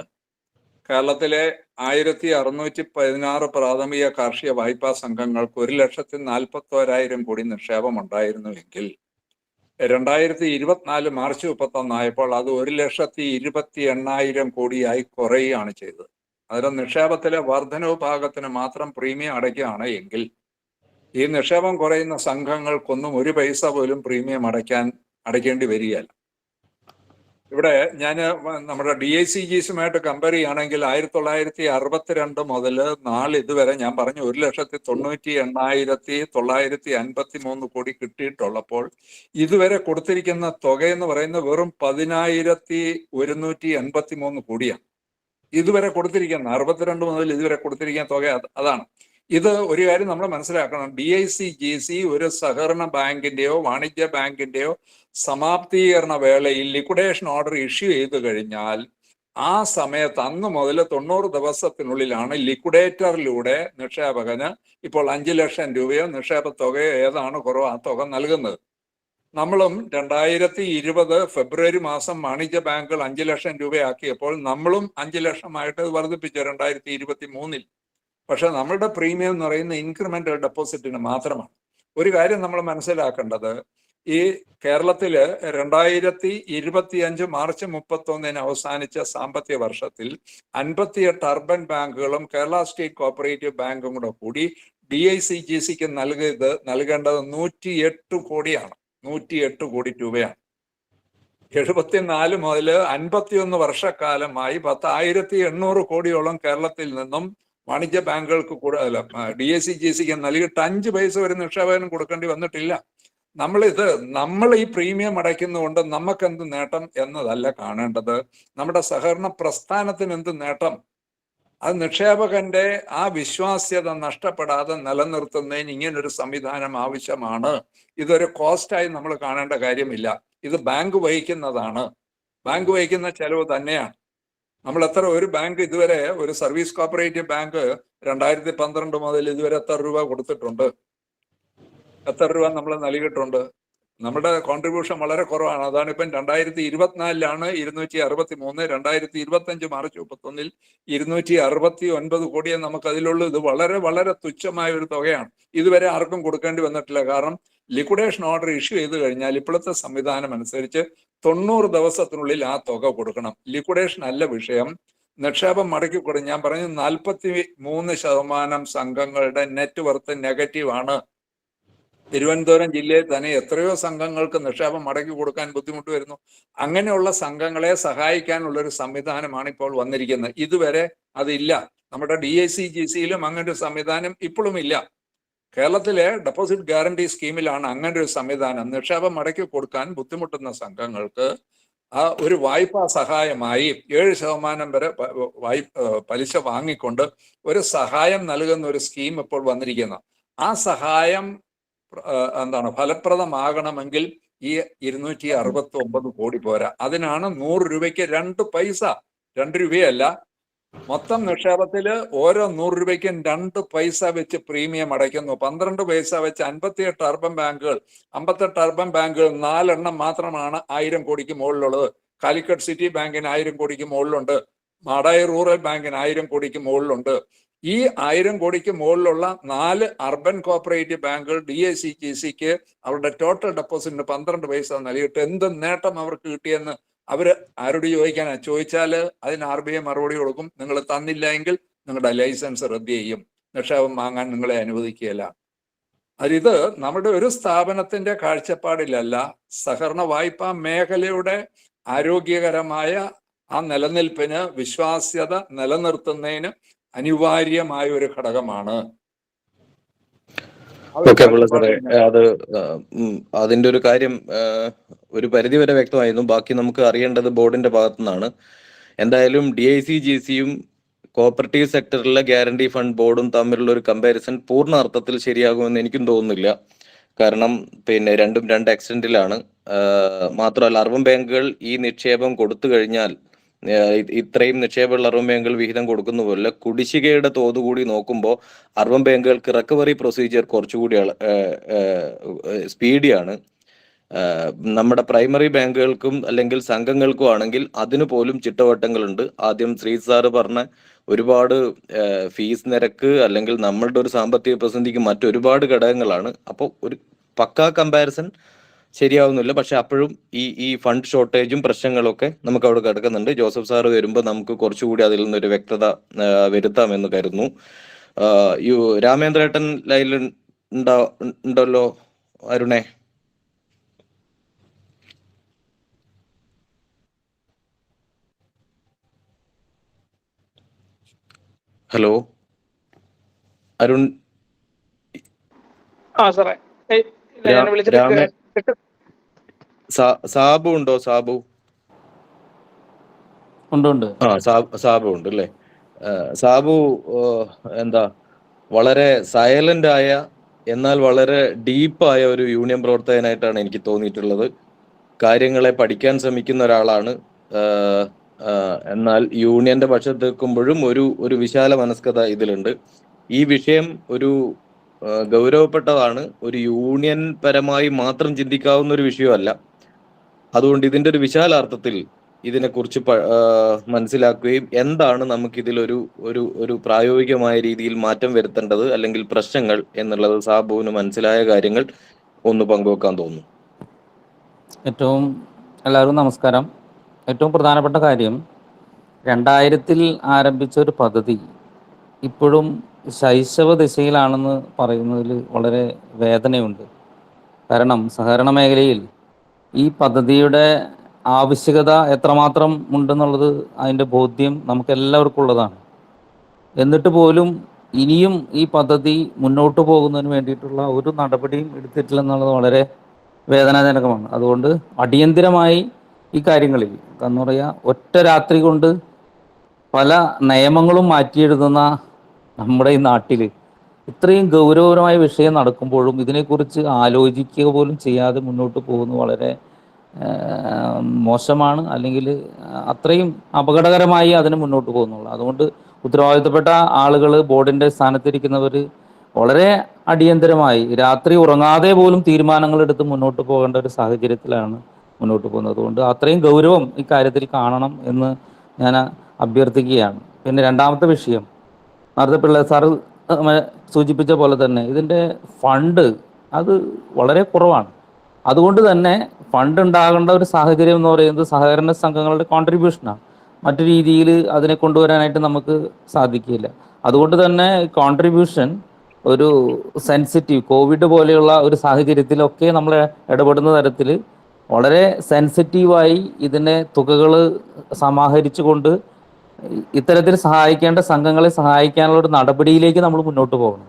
കേരളത്തിലെ 1616 പ്രാഥമിക കാർഷിക വായ്പാ സംഘങ്ങൾക്ക് 1,41,000 കോടി നിക്ഷേപം ഉണ്ടായിരുന്നുവെങ്കിൽ 2024 മാർച്ച് 31 ആയപ്പോൾ അത് 1,28,000 കോടിയായി കുറയുകയാണ് ചെയ്തത്. അതിൽ നിക്ഷേപത്തിലെ വർധനവ് ഭാഗത്തിന് മാത്രം പ്രീമിയം അടയ്ക്കുകയാണ് എങ്കിൽ ഈ നിക്ഷേപം കുറയുന്ന സംഘങ്ങൾക്കൊന്നും 1 പൈസ പോലും പ്രീമിയം അടയ്ക്കേണ്ടി വരികയല്ല. ഇവിടെ ഞാൻ നമ്മുടെ DICGസുമായിട്ട് കമ്പയർ ചെയ്യുകയാണെങ്കിൽ 1962 മുതൽ ഇതുവരെ ഞാൻ പറഞ്ഞു 1,98,953 കോടി കിട്ടിയിട്ടുള്ളപ്പോൾ ഇതുവരെ കൊടുത്തിരിക്കുന്ന തുക എന്ന് പറയുന്നത് വെറും 10,183 കോടിയാണ്. ഇതുവരെ കൊടുത്തിരിക്കുന്ന 62 മുതൽ ഇതുവരെ കൊടുത്തിരിക്കുന്ന തുക അതാണ്. ഇത് ഒരു കാര്യം നമ്മൾ മനസ്സിലാക്കണം, DICGC ഒരു സഹകരണ ബാങ്കിന്റെയോ വാണിജ്യ ബാങ്കിന്റെയോ സമാപ്തീകരണ വേളയിൽ ലിക്വിഡേഷൻ ഓർഡർ ഇഷ്യൂ ചെയ്തു കഴിഞ്ഞാൽ ആ സമയത്ത് അന്ന് മുതൽ 90 ദിവസത്തിനുള്ളിലാണ് ലിക്വിഡേറ്ററിലൂടെ നിക്ഷേപകന് ഇപ്പോൾ 5 ലക്ഷം രൂപയോ നിക്ഷേപ തുകയോ ഏതാണ് കുറവ് ആ തുക നൽകുന്നത്. നമ്മളും 2020 ഫെബ്രുവരി മാസം വാണിജ്യ ബാങ്കുകൾ 5 ലക്ഷം രൂപയാക്കിയപ്പോൾ നമ്മളും 5 ലക്ഷമായിട്ട് വർദ്ധിപ്പിച്ചു 2023. പക്ഷെ നമ്മളുടെ പ്രീമിയം എന്ന് പറയുന്ന ഇൻക്രിമെന്റൽ ഡെപ്പോസിറ്റിന് മാത്രമാണ്. ഒരു കാര്യം നമ്മൾ മനസ്സിലാക്കേണ്ടത്, ഈ കേരളത്തില് 2025 മാർച്ച് 31 അവസാനിച്ച സാമ്പത്തിക വർഷത്തിൽ 58 അർബൻ ബാങ്കുകളും കേരള സ്റ്റേറ്റ് കോഓപ്പറേറ്റീവ് ബാങ്കും കൂടെ കൂടി DICGCക്ക് നൽകേണ്ടത് 108 കോടിയാണ്. 108 കോടി രൂപയാണ്. 74 മുതൽ 51 വർഷക്കാലമായി 10,800 കോടിയോളം കേരളത്തിൽ നിന്നും വാണിജ്യ ബാങ്കുകൾക്ക് DICGCക്ക് നൽകിയിട്ട് 5 പൈസ വരെ നിക്ഷേപകനും കൊടുക്കേണ്ടി വന്നിട്ടില്ല. നമ്മൾ ഈ പ്രീമിയം അടയ്ക്കുന്നതുകൊണ്ട് നമുക്ക് എന്ത് നേട്ടം എന്നതല്ല കാണേണ്ടത്, നമ്മുടെ സഹകരണ പ്രസ്ഥാനത്തിന് എന്ത് നേട്ടം. അത് നിക്ഷേപകന്റെ ആ വിശ്വാസ്യത നഷ്ടപ്പെടാതെ നിലനിർത്തുന്നതിന് ഇങ്ങനൊരു സംവിധാനം ആവശ്യമാണ്. ഇതൊരു കോസ്റ്റായി നമ്മൾ കാണേണ്ട കാര്യമില്ല. ഇത് ബാങ്ക് വഹിക്കുന്നതാണ്, ബാങ്ക് വഹിക്കുന്ന ചെലവ് തന്നെയാണ്. ഒരു ബാങ്ക് ഇതുവരെ, ഒരു സർവീസ് കോപ്പറേറ്റീവ് ബാങ്ക് 2012 മുതൽ ഇതുവരെ എത്ര രൂപ കൊടുത്തിട്ടുണ്ട്? എത്ര രൂപ നമ്മൾ നൽകിയിട്ടുണ്ട്? നമ്മുടെ കോൺട്രിബ്യൂഷൻ വളരെ കുറവാണ്. അതാണ് ഇപ്പം 2024 263, 2025 മാർച്ച് 31 269 കോടിയെ നമുക്ക് അതിലുള്ളൂ. ഇത് വളരെ വളരെ തുച്ഛമായ ഒരു തുകയാണ്. ഇതുവരെ ആർക്കും കൊടുക്കേണ്ടി വന്നിട്ടില്ല. കാരണം ലിക്വിഡേഷൻ ഓർഡർ ഇഷ്യൂ ചെയ്ത് കഴിഞ്ഞാൽ ഇപ്പോഴത്തെ സംവിധാനം അനുസരിച്ച് 90 ദിവസത്തിനുള്ളിൽ ആ തുക കൊടുക്കണം. ലിക്വിഡേഷൻ അല്ല വിഷയം, നിക്ഷേപം മടക്കി കൊടുക്കും. ഞാൻ പറഞ്ഞു 43% സംഘങ്ങളുടെ നെറ്റ് വർത്ത് നെഗറ്റീവാണ്. തിരുവനന്തപുരം ജില്ലയിൽ തന്നെ എത്രയോ സംഘങ്ങൾക്ക് നിക്ഷേപം മടക്കി കൊടുക്കാൻ ബുദ്ധിമുട്ട് വരുന്നു. അങ്ങനെയുള്ള സംഘങ്ങളെ സഹായിക്കാനുള്ള ഒരു സംവിധാനമാണ് ഇപ്പോൾ വന്നിരിക്കുന്നത്. ഇതുവരെ അതില്ല. നമ്മുടെ DICGCയിലും അങ്ങനൊരു സംവിധാനം ഇപ്പോഴും ഇല്ല. കേരളത്തിലെ ഡെപ്പോസിറ്റ് ഗ്യാരണ്ടി സ്കീമിലാണ് അങ്ങനെ ഒരു സംവിധാനം. നിക്ഷേപം മടക്കി കൊടുക്കാൻ ബുദ്ധിമുട്ടുന്ന സംഘങ്ങൾക്ക് ഒരു വായ്പാ സഹായമായി 7% വരെ പലിശ വാങ്ങിക്കൊണ്ട് ഒരു സഹായം നൽകുന്ന ഒരു സ്കീം ഇപ്പോൾ വന്നിരിക്കുന്നു. ആ സഹായം ഫലപ്രദമാകണമെങ്കിൽ ഈ 269 കോടി പോരാ. അതിനാണ് 100 രൂപയ്ക്ക് 2 പൈസ, 2 രൂപയല്ല, മൊത്തം നിക്ഷേപത്തില് ഓരോ 100 രൂപയ്ക്കും 2 പൈസ വെച്ച് പ്രീമിയം അടയ്ക്കുന്നു. 12 പൈസ വെച്ച് 58 അർബൻ ബാങ്കുകൾ, 58 അർബൻ ബാങ്കുകൾ 4 എണ്ണം മാത്രമാണ് 1000 കോടിക്ക് മുകളിലുള്ളത്. കാലിക്കറ്റ് സിറ്റി ബാങ്കിന് 1000 കോടിക്ക് മുകളിലുണ്ട്. മാടായി റൂറൽ ബാങ്കിന് 1000 കോടിക്ക് മുകളിലുണ്ട്. ഈ 1000 കോടിക്ക് മുകളിലുള്ള 4 അർബൻ കോപ്പറേറ്റീവ് ബാങ്കുകൾ DICGCക്ക് അവരുടെ ടോട്ടൽ ഡെപ്പോസിറ്റിന് 12 പൈസ നൽകിയിട്ട് എന്ത് നേട്ടം അവർക്ക് കിട്ടിയെന്ന് അവര് ആരോട് ചോദിക്കാനാ? ചോദിച്ചാൽ അതിന് RBI മറുപടി കൊടുക്കും, നിങ്ങൾ തന്നില്ല എങ്കിൽ നിങ്ങളുടെ ലൈസൻസ് റദ്ദ് ചെയ്യും, നിക്ഷേപം വാങ്ങാൻ നിങ്ങളെ അനുവദിക്കുകയില്ല. അതിത് നമ്മുടെ ഒരു സ്ഥാപനത്തിന്റെ കാഴ്ചപ്പാടിലല്ല, സഹകരണ വായ്പാ മേഖലയുടെ ആരോഗ്യകരമായ ആ നിലനിൽപ്പിന്, വിശ്വാസ്യത നിലനിർത്തുന്നതിന് അനിവാര്യമായ ഒരു ഘടകമാണ്. ഓക്കെ പിള്ള സാറേ, അത് അതിന്റെ ഒരു കാര്യം ഒരു പരിധി വരെ വ്യക്തമായിരുന്നു. ബാക്കി നമുക്ക് അറിയേണ്ടത് ബോർഡിന്റെ ഭാഗത്തു നിന്നാണ്. എന്തായാലും DICGCയും കോപ്പറേറ്റീവ് സെക്ടറിലെ ഗ്യാരണ്ടി ഫണ്ട് ബോർഡും തമ്മിലുള്ള ഒരു കമ്പാരിസൺ പൂർണ്ണ അർത്ഥത്തിൽ ശരിയാകുമെന്ന് എനിക്കും തോന്നുന്നില്ല. കാരണം രണ്ടും 2 എക്സ്റ്റന്റിലാണ്. മാത്രമല്ല, അർബൻ ബാങ്കുകൾ ഈ നിക്ഷേപം കൊടുത്തു കഴിഞ്ഞാൽ, ഇത്രയും നിക്ഷേപമുള്ള അർബൻ ബാങ്കുകൾ വിഹിതം കൊടുക്കുന്ന പോലെ കുടിശ്ശികയുടെ തോത് കൂടി നോക്കുമ്പോൾ അർബൻ ബാങ്കുകൾക്ക് റിക്കവറി പ്രൊസീജിയർ കുറച്ചുകൂടി സ്പീഡിയാണ്. നമ്മുടെ പ്രൈമറി ബാങ്കുകൾക്കും അല്ലെങ്കിൽ സംഘങ്ങൾക്കും ആണെങ്കിൽ അതിനു പോലും ചിട്ടവട്ടങ്ങളുണ്ട്. ആദ്യം ശ്രീ സാറ് പറഞ്ഞ ഒരുപാട് ഫീസ് നിരക്ക് അല്ലെങ്കിൽ നമ്മളുടെ ഒരു സാമ്പത്തിക പ്രതിസന്ധിക്ക് മറ്റൊരുപാട് ഘടകങ്ങളാണ്. അപ്പോൾ ഒരു പക്കാ കമ്പാരിസൺ ശരിയാവുന്നില്ല. പക്ഷെ അപ്പോഴും ഈ ഫണ്ട് ഷോർട്ടേജും പ്രശ്നങ്ങളൊക്കെ നമുക്ക് അവിടെ കിടക്കുന്നുണ്ട്. ജോസഫ് സാറ് വരുമ്പോൾ നമുക്ക് കുറച്ചുകൂടി അതിൽ നിന്നൊരു വ്യക്തത വരുത്താമെന്ന് കരുതുന്നു. രാമേന്ദ്രേട്ടൻ ലൈനിൽ ഉണ്ടല്ലോ അരുണേ? ഹലോ അരുൺ. സാറേ ഞാൻ വിളിച്ചിട്ട് സാബു ഉണ്ടോ? സാബു ഉണ്ട്. സാബു ഉണ്ട് അല്ലേ? സാബു എന്താ വളരെ സൈലന്റ് ആയ എന്നാൽ വളരെ ഡീപ്പായ ഒരു യൂണിയൻ പ്രവർത്തകനായിട്ടാണ് എനിക്ക് തോന്നിയിട്ടുള്ളത്. കാര്യങ്ങളെ പഠിക്കാൻ ശ്രമിക്കുന്ന ഒരാളാണ്. എന്നാൽ യൂണിയന്റെ പക്ഷത്ത് നിൽക്കുമ്പോഴും ഒരു വിശാല മനസ്കത ഇതിലുണ്ട്. ഈ വിഷയം ഒരു ഗൗരവപ്പെട്ടതാണ്. ഒരു യൂണിയൻ പരമായി മാത്രം ചിന്തിക്കാവുന്ന ഒരു വിഷയമല്ല. അതുകൊണ്ട് ഇതിന്റെ ഒരു വിശാലാർത്ഥത്തിൽ ഇതിനെക്കുറിച്ച് മനസ്സിലാക്കുകയും എന്താണ് നമുക്കിതിലൊരു ഒരു പ്രായോഗികമായ രീതിയിൽ മാറ്റം വരുത്തേണ്ടത് അല്ലെങ്കിൽ പ്രശ്നങ്ങൾ എന്നുള്ളത് സാബുവിന് മനസ്സിലായ കാര്യങ്ങൾ ഒന്ന് പങ്കുവെക്കാൻ തോന്നുന്നു. എല്ലാവർക്കും നമസ്കാരം. ഏറ്റവും പ്രധാനപ്പെട്ട കാര്യം, 2000-ൽ ആരംഭിച്ച ഒരു പദ്ധതി ഇപ്പോഴും ശൈശവ ദിശയിലാണെന്ന് പറയുന്നതിൽ വളരെ വേദനയുണ്ട്. കാരണം സഹകരണ മേഖലയിൽ ഈ പദ്ധതിയുടെ ആവശ്യകത എത്രമാത്രം ഉണ്ടെന്നുള്ളത് അതിൻ്റെ ബോധ്യം നമുക്കെല്ലാവർക്കും ഉള്ളതാണ്. എന്നിട്ട് പോലും ഇനിയും ഈ പദ്ധതി മുന്നോട്ട് പോകുന്നതിന് വേണ്ടിയിട്ടുള്ള ഒരു നടപടിയും എടുത്തിട്ടില്ലെന്നുള്ളത് വളരെ വേദനാജനകമാണ്. അതുകൊണ്ട് അടിയന്തിരമായി ഈ കാര്യങ്ങളിൽ എന്ന് പറയുക, ഒറ്റ രാത്രി കൊണ്ട് പല നിയമങ്ങളും മാറ്റിയെഴുതുന്ന നമ്മുടെ ഈ നാട്ടിൽ ഇത്രയും ഗൗരവപരമായ വിഷയം നടക്കുമ്പോഴും ഇതിനെക്കുറിച്ച് ആലോചിക്കുക പോലും ചെയ്യാതെ മുന്നോട്ട് പോകുന്നത് വളരെ മോശമാണ്. അല്ലെങ്കിൽ അത്രയും അപകടകരമായി അതിന് മുന്നോട്ട് പോകുന്നുള്ളൂ. അതുകൊണ്ട് ഉത്തരവാദിത്തപ്പെട്ട ആളുകൾ, ബോർഡിൻ്റെ സ്ഥാനത്തിരിക്കുന്നവർ വളരെ അടിയന്തരമായി രാത്രി ഉറങ്ങാതെ പോലും തീരുമാനങ്ങൾ എടുത്ത് മുന്നോട്ട് പോകേണ്ട ഒരു സാഹചര്യത്തിലാണ് മുന്നോട്ട് പോകുന്നത്. അതുകൊണ്ട് അത്രയും ഗൗരവം ഇക്കാര്യത്തിൽ കാണണം എന്ന് ഞാൻ അഭ്യർത്ഥിക്കുകയാണ്. പിന്നെ രണ്ടാമത്തെ വിഷയം, നേരത്തെ പിള്ള സാറ് സൂചിപ്പിച്ച പോലെ തന്നെ ഇതിൻ്റെ ഫണ്ട് അത് വളരെ കുറവാണ്. അതുകൊണ്ട് തന്നെ ഫണ്ട് ഉണ്ടാകേണ്ട ഒരു സാഹചര്യം എന്ന് പറയുന്നത് സഹകരണ സംഘങ്ങളുടെ കോൺട്രിബ്യൂഷനാണ്. മറ്റു രീതിയിൽ അതിനെ കൊണ്ടുവരാനായിട്ട് നമുക്ക് സാധിക്കില്ല. അതുകൊണ്ട് തന്നെ കോൺട്രിബ്യൂഷൻ ഒരു സെൻസിറ്റീവ്, കോവിഡ് പോലെയുള്ള ഒരു സാഹചര്യത്തിലൊക്കെ നമ്മൾ ഇടപെടുന്ന തരത്തിൽ വളരെ സെൻസിറ്റീവായി ഇതിനെ തുകകൾ സമാഹരിച്ചുകൊണ്ട് ഇത്തരത്തിൽ സഹായിക്കേണ്ട സംഘങ്ങളെ സഹായിക്കാനുള്ള ഒരു നടപടിയിലേക്ക് നമ്മൾ മുന്നോട്ട് പോകണം.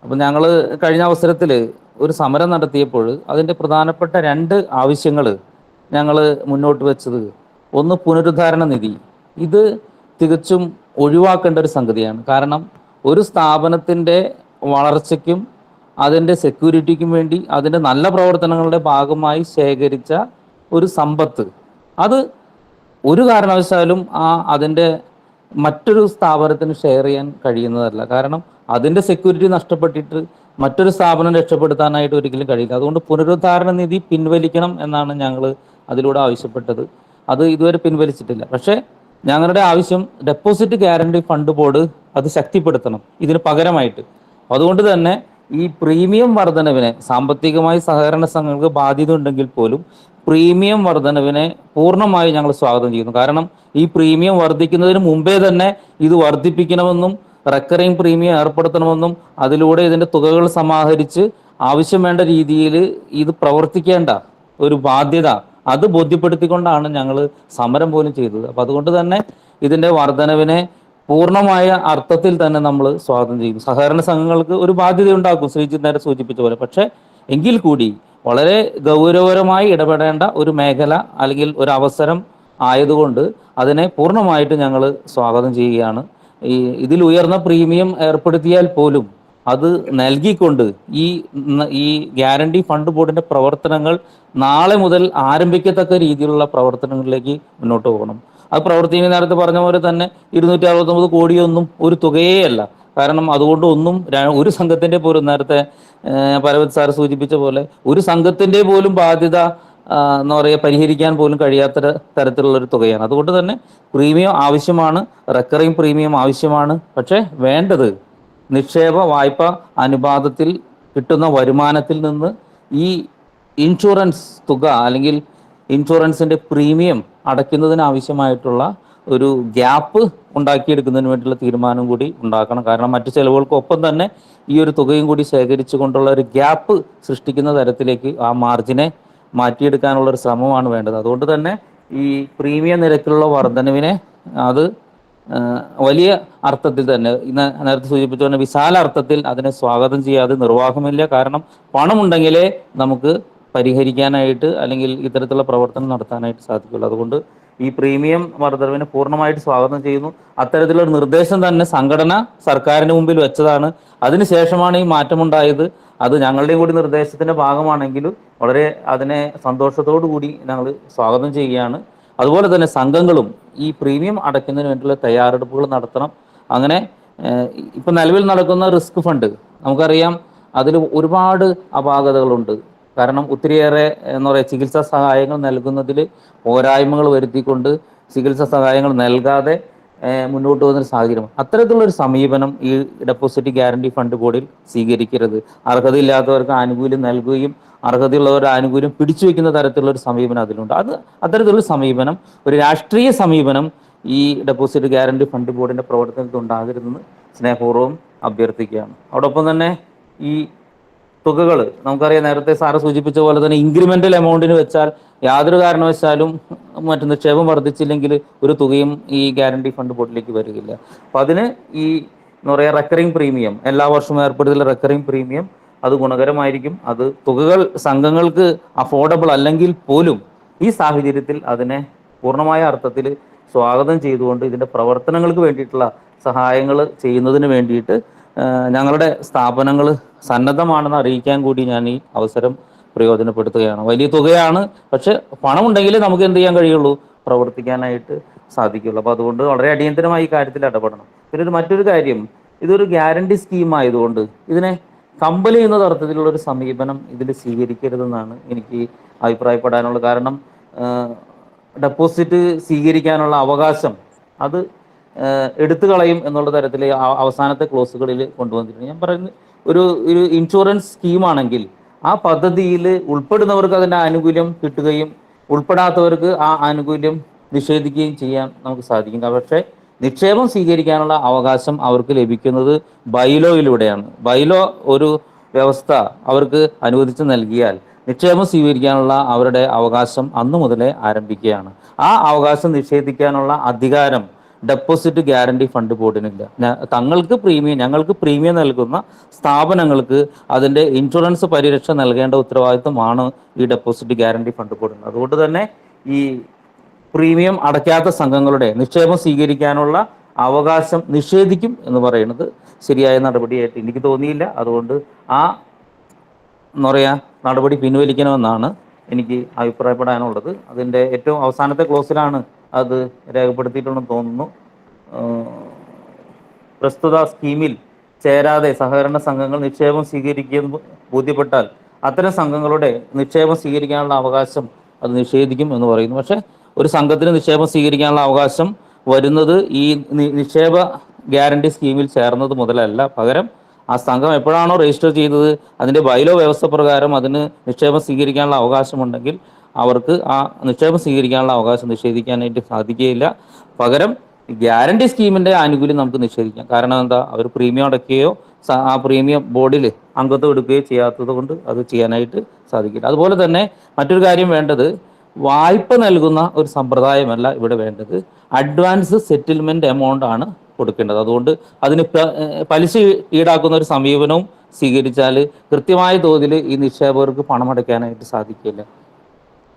അപ്പം ഞങ്ങൾ കഴിഞ്ഞ അവസരത്തിൽ ഒരു സമരം നടത്തിയപ്പോൾ അതിൻ്റെ പ്രധാനപ്പെട്ട 2 ആവശ്യങ്ങൾ ഞങ്ങൾ മുന്നോട്ട് വെച്ചത്, ഒന്ന് പുനരുദ്ധാരണ നിധി. ഇത് തികച്ചും ഒഴിവാക്കേണ്ട ഒരു സംഗതിയാണ്. കാരണം ഒരു സ്ഥാപനത്തിൻ്റെ വളർച്ചയ്ക്കും അതിൻ്റെ സെക്യൂരിറ്റിക്കും വേണ്ടി അതിൻ്റെ നല്ല പ്രവർത്തനങ്ങളുടെ ഭാഗമായി ശേഖരിച്ച ഒരു സമ്പത്ത് അത് ഒരു കാരണവശാലും അതിൻ്റെ മറ്റൊരു സ്ഥാപനത്തിന് ഷെയർ ചെയ്യാൻ കഴിയുന്നതല്ല. കാരണം അതിൻ്റെ സെക്യൂരിറ്റി നഷ്ടപ്പെട്ടിട്ട് മറ്റൊരു സ്ഥാപനം രക്ഷപ്പെടുത്താനായിട്ട് ഒരിക്കലും കഴിയില്ല. അതുകൊണ്ട് പുനരുദ്ധാരണ നിധി പിൻവലിക്കണം എന്നാണ് ഞങ്ങൾ അതിലൂടെ ആവശ്യപ്പെട്ടത്. അത് ഇതുവരെ പിൻവലിച്ചിട്ടില്ല. പക്ഷേ ഞങ്ങളുടെ ആവശ്യം ഡെപ്പോസിറ്റ് ഗ്യാരണ്ടി ഫണ്ട് ബോർഡ് അത് ശക്തിപ്പെടുത്തണം ഇതിന് പകരമായിട്ട്. അതുകൊണ്ട് തന്നെ ഈ പ്രീമിയം വർധനവിനെ, സാമ്പത്തികമായി സഹകരണ സംഘങ്ങൾക്ക് ബാധ്യത ഉണ്ടെങ്കിൽ പോലും പ്രീമിയം വർധനവിനെ പൂർണ്ണമായി ഞങ്ങൾ സ്വാഗതം ചെയ്യുന്നു. കാരണം ഈ പ്രീമിയം വർദ്ധിക്കുന്നതിന് മുമ്പേ തന്നെ ഇത് വർദ്ധിപ്പിക്കണമെന്നും റെക്കറിംഗ് പ്രീമിയം ഏർപ്പെടുത്തണമെന്നും അതിലൂടെ ഇതിൻ്റെ തുകകൾ സമാഹരിച്ച് ആവശ്യം വേണ്ട രീതിയിൽ ഇത് പ്രവർത്തിക്കേണ്ട ഒരു ബാധ്യത അത് ബോധ്യപ്പെടുത്തിക്കൊണ്ടാണ് ഞങ്ങൾ സമരം പോലും ചെയ്തത്. അപ്പം അതുകൊണ്ട് തന്നെ ഇതിൻ്റെ വർധനവിനെ പൂർണ്ണമായ അർത്ഥത്തിൽ തന്നെ നമ്മൾ സ്വാഗതം ചെയ്യും. സഹകരണ സംഘങ്ങൾക്ക് ഒരു ബാധ്യത ഉണ്ടാക്കും ശ്രീജിത്ത് നേരെ സൂചിപ്പിച്ച പോലെ. പക്ഷേ എങ്കിൽ കൂടി വളരെ ഗൗരവപരമായി ഇടപെടേണ്ട ഒരു മേഖല അല്ലെങ്കിൽ ഒരു അവസരം ആയതുകൊണ്ട് അതിനെ പൂർണ്ണമായിട്ട് ഞങ്ങൾ സ്വാഗതം ചെയ്യുകയാണ്. ഇതിൽ ഉയർന്ന പ്രീമിയം ഏർപ്പെടുത്തിയാൽ പോലും അത് നൽകിക്കൊണ്ട് ഈ ഗ്യാരണ്ടി ഫണ്ട് ബോർഡിന്റെ പ്രവർത്തനങ്ങൾ നാളെ മുതൽ ആരംഭിക്കത്തക്ക രീതിയിലുള്ള പ്രവർത്തനങ്ങളിലേക്ക് മുന്നോട്ട് പോകണം. അത് പ്രവർത്തിക്കുന്ന നേരത്തെ പറഞ്ഞ പോലെ തന്നെ 269 കോടിയൊന്നും ഒരു തുകയേ അല്ല. കാരണം അതുകൊണ്ട് ഒന്നും ഒരു സംഘത്തിന്റെ പോലും, നേരത്തെ പരവത് സാർ സൂചിപ്പിച്ച പോലെ, ഒരു സംഘത്തിന്റെ പോലും ബാധ്യത എന്താ പറയുക പരിഹരിക്കാൻ പോലും കഴിയാത്ത തരത്തിലുള്ള ഒരു തുകയാണ്. അതുകൊണ്ട് തന്നെ പ്രീമിയം ആവശ്യമാണ്, റെക്കറിംഗ് പ്രീമിയം ആവശ്യമാണ്. പക്ഷേ വേണ്ടത് നിക്ഷേപ വായ്പ അനുപാതത്തിൽ കിട്ടുന്ന വരുമാനത്തിൽ നിന്ന് ഈ ഇൻഷുറൻസ് തുക അല്ലെങ്കിൽ ഇൻഷുറൻസിൻ്റെ പ്രീമിയം അടയ്ക്കുന്നതിന് ആവശ്യമായിട്ടുള്ള ഒരു ഗ്യാപ്പ് ഉണ്ടാക്കിയെടുക്കുന്നതിന് വേണ്ടിയുള്ള തീരുമാനം കൂടി ഉണ്ടാക്കണം. കാരണം മറ്റു ചെലവുകൾക്കൊപ്പം തന്നെ ഈ ഒരു തുകയും കൂടി ശേഖരിച്ചു കൊണ്ടുള്ള ഒരു ഗ്യാപ്പ് സൃഷ്ടിക്കുന്ന തരത്തിലേക്ക് ആ മാർജിനെ മാറ്റിയെടുക്കാനുള്ള ഒരു ശ്രമമാണ് വേണ്ടത്. അതുകൊണ്ട് തന്നെ ഈ പ്രീമിയം നിരക്കിലുള്ള വർധനവിനെ അത് വലിയ അർത്ഥത്തിൽ തന്നെ നേരത്തെ സൂചിപ്പിച്ച പോലെ വിശാല അർത്ഥത്തിൽ അതിനെ സ്വാഗതം ചെയ്യാതെ നിർവാഹമില്ല. കാരണം പണമുണ്ടെങ്കിലേ നമുക്ക് പരിഹരിക്കാനായിട്ട് അല്ലെങ്കിൽ ഇത്തരത്തിലുള്ള പ്രവർത്തനം നടത്താനായിട്ട് സാധിക്കുള്ളൂ. അതുകൊണ്ട് ഈ പ്രീമിയം വർധനവിനെ പൂർണ്ണമായിട്ട് സ്വാഗതം ചെയ്യുന്നു. അത്തരത്തിലുള്ള നിർദ്ദേശം തന്നെ സംഘടന സർക്കാരിന് മുമ്പിൽ വെച്ചതാണ്. അതിനുശേഷമാണ് ഈ മാറ്റമുണ്ടായത്. അത് ഞങ്ങളുടെയും കൂടി നിർദ്ദേശത്തിന്റെ ഭാഗമാണെങ്കിലും വളരെ അതിനെ സന്തോഷത്തോടു കൂടി ഞങ്ങൾ സ്വാഗതം ചെയ്യുകയാണ്. അതുപോലെ തന്നെ സംഘങ്ങളും ഈ പ്രീമിയം അടയ്ക്കുന്നതിന് വേണ്ടിയുള്ള തയ്യാറെടുപ്പുകൾ നടത്തണം. അങ്ങനെ ഇപ്പം നിലവിൽ നടക്കുന്ന റിസ്ക് ഫണ്ട് നമുക്കറിയാം, അതിൽ ഒരുപാട് അപാകതകളുണ്ട്. കാരണം ഒത്തിരിയേറെ എന്താ പറയുക ചികിത്സാ സഹായങ്ങൾ നൽകുന്നതിൽ പോരായ്മകൾ വരുത്തിക്കൊണ്ട് ചികിത്സാ സഹായങ്ങൾ നൽകാതെ മുന്നോട്ട് പോകുന്നൊരു സാഹചര്യം. അത്തരത്തിലുള്ളൊരു സമീപനം ഈ ഡെപ്പോസിറ്റ് ഗ്യാരണ്ടി ഫണ്ട് ബോർഡിൽ സ്വീകരിക്കരുത്. അർഹതയില്ലാത്തവർക്ക് ആനുകൂല്യം നൽകുകയും അർഹതയുള്ളവരുടെ ആനുകൂല്യം പിടിച്ചു വയ്ക്കുന്ന തരത്തിലുള്ള ഒരു സമീപനം അതിലുണ്ട്. അത്തരത്തിലുള്ള സമീപനം, ഒരു രാഷ്ട്രീയ സമീപനം ഈ ഡെപ്പോസിറ്റ് ഗ്യാരണ്ടി ഫണ്ട് ബോർഡിന്റെ പ്രവർത്തനത്തിൽ ഉണ്ടാകരുതെന്ന് സ്നേഹപൂർവ്വം അഭ്യർത്ഥിക്കുകയാണ്. അതോടൊപ്പം തന്നെ ഈ തുകകൾ നമുക്കറിയാം, നേരത്തെ സാറ് സൂചിപ്പിച്ച പോലെ തന്നെ ഇൻക്രിമെന്റൽ എമൗണ്ടിന് വെച്ചാൽ യാതൊരു കാരണവശാലും മറ്റു നിക്ഷേപം വർദ്ധിച്ചില്ലെങ്കിൽ ഒരു തുകയും ഈ ഗ്യാരണ്ടി ഫണ്ട് ബോർഡിലേക്ക് വരികയില്ല. അപ്പം അതിന് ഈ എന്താ പറയുക റെക്കറിംഗ് പ്രീമിയം, എല്ലാ വർഷവും ഏർപ്പെടുത്തിയുള്ള റെക്കറിംഗ് പ്രീമിയം അത് ഗുണകരമായിരിക്കും. അത് തുകകൾ സംഘങ്ങൾക്ക് അഫോർഡബിൾ അല്ലെങ്കിൽ പോലും ഈ സാഹചര്യത്തിൽ അതിനെ പൂർണ്ണമായ അർത്ഥത്തിൽ സ്വാഗതം ചെയ്തുകൊണ്ട് ഇതിൻ്റെ പ്രവർത്തനങ്ങൾക്ക് വേണ്ടിയിട്ടുള്ള സഹായങ്ങൾ ചെയ്യുന്നതിന് വേണ്ടിയിട്ട് ഞങ്ങളുടെ സ്ഥാപനങ്ങൾ സന്നദ്ധമാണെന്ന് അറിയിക്കാൻ കൂടി ഞാൻ ഈ അവസരം പ്രയോജനപ്പെടുത്തുകയാണ്. വലിയ തുകയാണ്, പക്ഷെ പണമുണ്ടെങ്കിൽ നമുക്ക് എന്ത് ചെയ്യാൻ കഴിയുള്ളൂ, പ്രവർത്തിക്കാനായിട്ട് സാധിക്കുള്ളൂ. അപ്പോൾ അതുകൊണ്ട് വളരെ അടിയന്തരമായി ഈ കാര്യത്തിൽ ഇടപെടണം. പിന്നെ മറ്റൊരു കാര്യം, ഇതൊരു ഗ്യാരണ്ടി സ്കീം ആയതുകൊണ്ട് ഇതിനെ കമ്പൽ ചെയ്യുന്ന തരത്തിലുള്ളൊരു സമീപനം ഇതിൽ സ്വീകരിക്കരുതെന്നാണ് എനിക്ക് അഭിപ്രായപ്പെടാനുള്ളത്. കാരണം ഡെപ്പോസിറ്റ് സ്വീകരിക്കാനുള്ള അവകാശം അത് എടുത്തു കളയും എന്നുള്ള തരത്തിൽ അവസാനത്തെ ക്ലോസുകളിൽ കൊണ്ടുവന്നിട്ടുണ്ട്. ഞാൻ പറയുന്നത് ഒരു ഇൻഷുറൻസ് സ്കീമാണെങ്കിൽ ആ പദ്ധതിയിൽ ഉൾപ്പെടുന്നവർക്ക് അതിൻ്റെ ആനുകൂല്യം കിട്ടുകയും ഉൾപ്പെടാത്തവർക്ക് ആ ആനുകൂല്യം നിഷേധിക്കുകയും ചെയ്യാൻ നമുക്ക് സാധിക്കും. പക്ഷേ നിക്ഷേപം സ്വീകരിക്കാനുള്ള അവകാശം അവർക്ക് ലഭിക്കുന്നത് ബൈലോയിലൂടെയാണ്. ബൈലോ ഒരു വ്യവസ്ഥ അവർക്ക് അനുവദിച്ച് നൽകിയാൽ നിക്ഷേപം സ്വീകരിക്കാനുള്ള അവരുടെ അവകാശം അന്നു മുതലേ ആരംഭിക്കുകയാണ്. ആ അവകാശം നിഷേധിക്കാനുള്ള അധികാരം ഡെപ്പോസിറ്റ് ഗ്യാരണ്ടി ഫണ്ട് ബോർഡിനില്ല. ഞങ്ങൾക്ക് പ്രീമിയം നൽകുന്ന സ്ഥാപനങ്ങൾക്ക് അതിൻ്റെ ഇൻഷുറൻസ് പരിരക്ഷ നൽകേണ്ട ഉത്തരവാദിത്വമാണ് ഈ ഡെപ്പോസിറ്റ് ഗ്യാരണ്ടി ഫണ്ട് ബോർഡിന്. അതുകൊണ്ട് തന്നെ ഈ പ്രീമിയം അടയ്ക്കാത്ത സംഘങ്ങളുടെ നിക്ഷേപം സ്വീകരിക്കാനുള്ള അവകാശം നിഷേധിക്കും എന്ന് പറയുന്നത് ശരിയായ നടപടിയായിട്ട് എനിക്ക് തോന്നിയില്ല. അതുകൊണ്ട് എന്താ പറയുക നടപടി പിൻവലിക്കണമെന്നാണ് എനിക്ക് അഭിപ്രായപ്പെടാനുള്ളത്. അതിൻ്റെ ഏറ്റവും അവസാനത്തെ ക്ലോസിലാണ് അത് രേഖപ്പെടുത്തിയിട്ടുണ്ടെന്ന് തോന്നുന്നു. പ്രസ്തുത സ്കീമിൽ ചേരാതെ സഹകരണ സംഘങ്ങൾ നിക്ഷേപം സ്വീകരിക്കുമെന്ന് ബോധ്യപ്പെട്ടാൽ അത്തരം സംഘങ്ങളുടെ നിക്ഷേപം സ്വീകരിക്കാനുള്ള അവകാശം അത് നിഷേധിക്കും എന്ന് പറയുന്നു. പക്ഷേ ഒരു സംഘത്തിന് നിക്ഷേപം സ്വീകരിക്കാനുള്ള അവകാശം വരുന്നത് ഈ നിക്ഷേപ ഗ്യാരണ്ടി സ്കീമിൽ ചേർന്നത് മുതലല്ല. പകരം ആ സംഘം എപ്പോഴാണോ രജിസ്റ്റർ ചെയ്തത് അതിൻ്റെ ബൈലോ വ്യവസ്ഥ പ്രകാരം അതിന് നിക്ഷേപം സ്വീകരിക്കാനുള്ള അവകാശമുണ്ടെങ്കിൽ അവർക്ക് ആ നിക്ഷേപം സ്വീകരിക്കാനുള്ള അവകാശം നിഷേധിക്കാനായിട്ട് സാധിക്കുകയില്ല. പകരം ഗ്യാരണ്ടി സ്കീമിൻ്റെ ആനുകൂല്യം നമുക്ക് നിഷേധിക്കാം. കാരണം എന്താ, അവർ പ്രീമിയം അടയ്ക്കുകയോ ആ പ്രീമിയം ബോർഡിൽ അംഗത്വം എടുക്കുകയോ ചെയ്യാത്തത് കൊണ്ട് അത് ചെയ്യാനായിട്ട് സാധിക്കില്ല. അതുപോലെ തന്നെ മറ്റൊരു കാര്യം വേണ്ടത്, വായ്പ നൽകുന്ന ഒരു സമ്പ്രദായമല്ല ഇവിടെ വേണ്ടത്, അഡ്വാൻസ് സെറ്റിൽമെൻറ്റ് എമൗണ്ട് ആണ് കൊടുക്കേണ്ടത്. അതുകൊണ്ട് അതിന് പലിശ ഈടാക്കുന്ന ഒരു സമീപനവും സ്വീകരിച്ചാൽ കൃത്യമായ തോതിൽ ഈ നിക്ഷേപകർക്ക് പണമടയ്ക്കാനായിട്ട് സാധിക്കില്ല.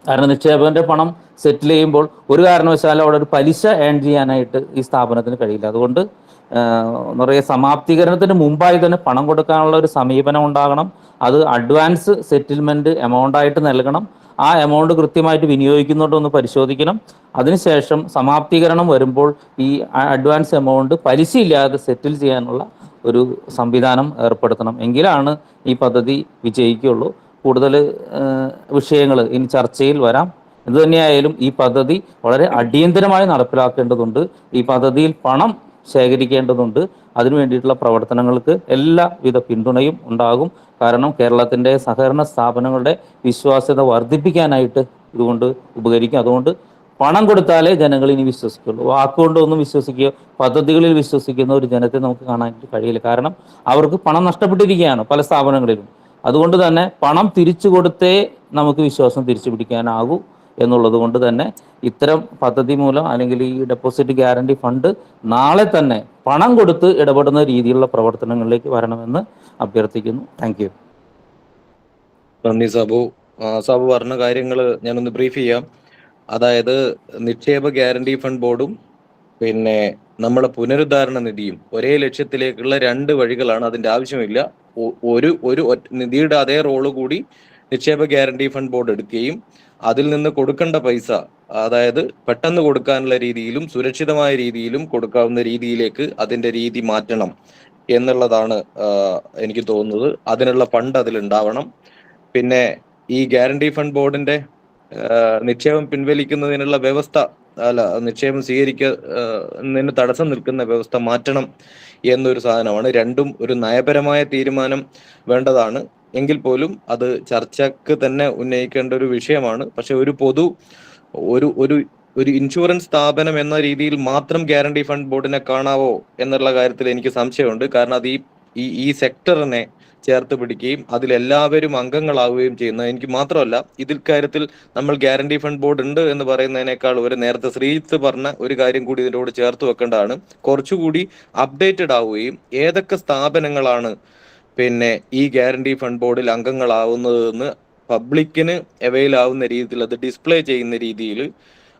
കാരണം നിക്ഷേപകന്റെ പണം സെറ്റിൽ ചെയ്യുമ്പോൾ ഒരു കാരണവശാലും അവിടെ ഒരു പലിശ ഏൺ ചെയ്യാനായിട്ട് ഈ സ്ഥാപനത്തിന് കഴിയില്ല. അതുകൊണ്ട് എന്താ പറയുക, സമാപ്തീകരണത്തിന് മുമ്പായി തന്നെ പണം കൊടുക്കാനുള്ള ഒരു സമീപനം ഉണ്ടാകണം. അത് അഡ്വാൻസ് സെറ്റിൽമെൻറ്റ് എമൗണ്ടായിട്ട് നൽകണം. ആ എമൗണ്ട് കൃത്യമായിട്ട് വിനിയോഗിക്കുന്നുണ്ടോ എന്ന് പരിശോധിക്കണം. അതിനുശേഷം സമാപ്തീകരണം വരുമ്പോൾ ഈ അഡ്വാൻസ് എമൗണ്ട് പലിശയില്ലാതെ സെറ്റിൽ ചെയ്യാനുള്ള ഒരു സംവിധാനം ഏർപ്പെടുത്തണം. എങ്കിലാണ് ഈ പദ്ധതി വിജയിക്കുകയുള്ളൂ. കൂടുതൽ വിഷയങ്ങൾ ഇനി ചർച്ചയിൽ വരാം. എന്തുതന്നെയായാലും ഈ പദ്ധതി വളരെ അടിയന്തരമായി നടപ്പിലാക്കേണ്ടതുണ്ട്. ഈ പദ്ധതിയിൽ പണം ശേഖരിക്കേണ്ടതുണ്ട്. അതിനു വേണ്ടിയിട്ടുള്ള പ്രവർത്തനങ്ങൾക്ക് എല്ലാവിധ പിന്തുണയും ഉണ്ടാകും. കാരണം കേരളത്തിൻ്റെ സഹകരണ സ്ഥാപനങ്ങളുടെ വിശ്വാസ്യത വർദ്ധിപ്പിക്കാനായിട്ട് ഇതുകൊണ്ട് ഉപകരിക്കും. അതുകൊണ്ട് പണം കൊടുത്താലേ ജനങ്ങൾ ഇനി വിശ്വസിക്കുള്ളൂ. വാക്കുകൊണ്ടൊന്നും വിശ്വസിക്കുകയോ പദ്ധതികളിൽ വിശ്വസിക്കുന്ന ഒരു ജനത്തെ നമുക്ക് കാണാനായിട്ട് കഴിയില്ല. കാരണം അവർക്ക് പണം നഷ്ടപ്പെട്ടിരിക്കുകയാണ് പല സ്ഥാപനങ്ങളിലും. അതുകൊണ്ട് തന്നെ പണം തിരിച്ചു കൊടുത്തേ നമുക്ക് വിശ്വാസം തിരിച്ചു പിടിക്കാനാകൂ എന്നുള്ളത് കൊണ്ട് തന്നെ ഇത്തരം പദ്ധതി മൂലം അല്ലെങ്കിൽ ഈ ഡെപ്പോസിറ്റ് ഗ്യാരണ്ടി ഫണ്ട് നാളെ തന്നെ പണം കൊടുത്ത് ഇടപെടുന്ന രീതിയിലുള്ള പ്രവർത്തനങ്ങളിലേക്ക് വരണമെന്ന് അഭ്യർത്ഥിക്കുന്നു. Thank you. നന്ദി സാബു. സാബു പറഞ്ഞ കാര്യങ്ങൾ ഞാനൊന്ന് ബ്രീഫ് ചെയ്യാം. അതായത് നിക്ഷേപ ഗ്യാരണ്ടി ഫണ്ട് ബോർഡും പിന്നെ നമ്മളെ പുനരുദ്ധാരണ നിധിയും ഒരേ ലക്ഷ്യത്തിലേക്കുള്ള രണ്ട് വഴികളാണ്. അതിന്റെ ആവശ്യമില്ല. ഒരു നിധിയുടെ അതേ റോള് കൂടി നിക്ഷേപ ഗ്യാരണ്ടി ഫണ്ട് ബോർഡ് എടുക്കുകയും അതിൽ നിന്ന് കൊടുക്കേണ്ട പൈസ, അതായത് പെട്ടെന്ന് കൊടുക്കാനുള്ള രീതിയിലും സുരക്ഷിതമായ രീതിയിലും കൊടുക്കാവുന്ന രീതിയിലേക്ക് അതിന്റെ രീതി മാറ്റണം എന്നുള്ളതാണ് എനിക്ക് തോന്നുന്നത്. അതിനുള്ള ഫണ്ട് അതിലുണ്ടാവണം. പിന്നെ ഈ ഗ്യാരണ്ടി ഫണ്ട് ബോർഡിന്റെ നിക്ഷേപം പിൻവലിക്കുന്നതിനുള്ള വ്യവസ്ഥ, നിക്ഷേപം സ്വീകരിക്കുന്നതിന് തടസ്സം നിൽക്കുന്ന വ്യവസ്ഥ മാറ്റണം എന്നൊരു സാധനമാണ്. രണ്ടും ഒരു നയപരമായ തീരുമാനം വേണ്ടതാണ്. എങ്കിൽ പോലും അത് ചർച്ചക്ക് തന്നെ ഉന്നയിക്കേണ്ട ഒരു വിഷയമാണ്. പക്ഷെ ഒരു ഒരു ഇൻഷുറൻസ് സ്ഥാപനം എന്ന രീതിയിൽ മാത്രം ഗ്യാരണ്ടി ഫണ്ട് ബോർഡിനെ കാണാവോ എന്നുള്ള കാര്യത്തിൽ എനിക്ക് സംശയമുണ്ട്. കാരണം അത് ഈ സെക്ടറിനെ ചേർത്ത് പിടിക്കുകയും അതിലെല്ലാവരും അംഗങ്ങളാവുകയും ചെയ്യുന്ന, എനിക്ക് മാത്രമല്ല ഇതിൽ കാര്യത്തിൽ നമ്മൾ ഗ്യാരണ്ടി ഫണ്ട് ബോർഡ് ഉണ്ട് എന്ന് പറയുന്നതിനേക്കാൾ ഒരു നേരത്തെ ശ്രീജിത്ത് പറഞ്ഞ ഒരു കാര്യം കൂടി ഇതിൻ്റെ കൂടെ ചേർത്ത് വെക്കേണ്ടതാണ്. കുറച്ചുകൂടി അപ്ഡേറ്റഡ് ആവുകയും ഏതൊക്കെ സ്ഥാപനങ്ങളാണ് പിന്നെ ഈ ഗ്യാരണ്ടി ഫണ്ട് ബോർഡിൽ അംഗങ്ങളാവുന്നതെന്ന് പബ്ലിക്കിന് അവൈൽ ആവുന്ന രീതിയിൽ അത് ഡിസ്പ്ലേ ചെയ്യുന്ന രീതിയിൽ,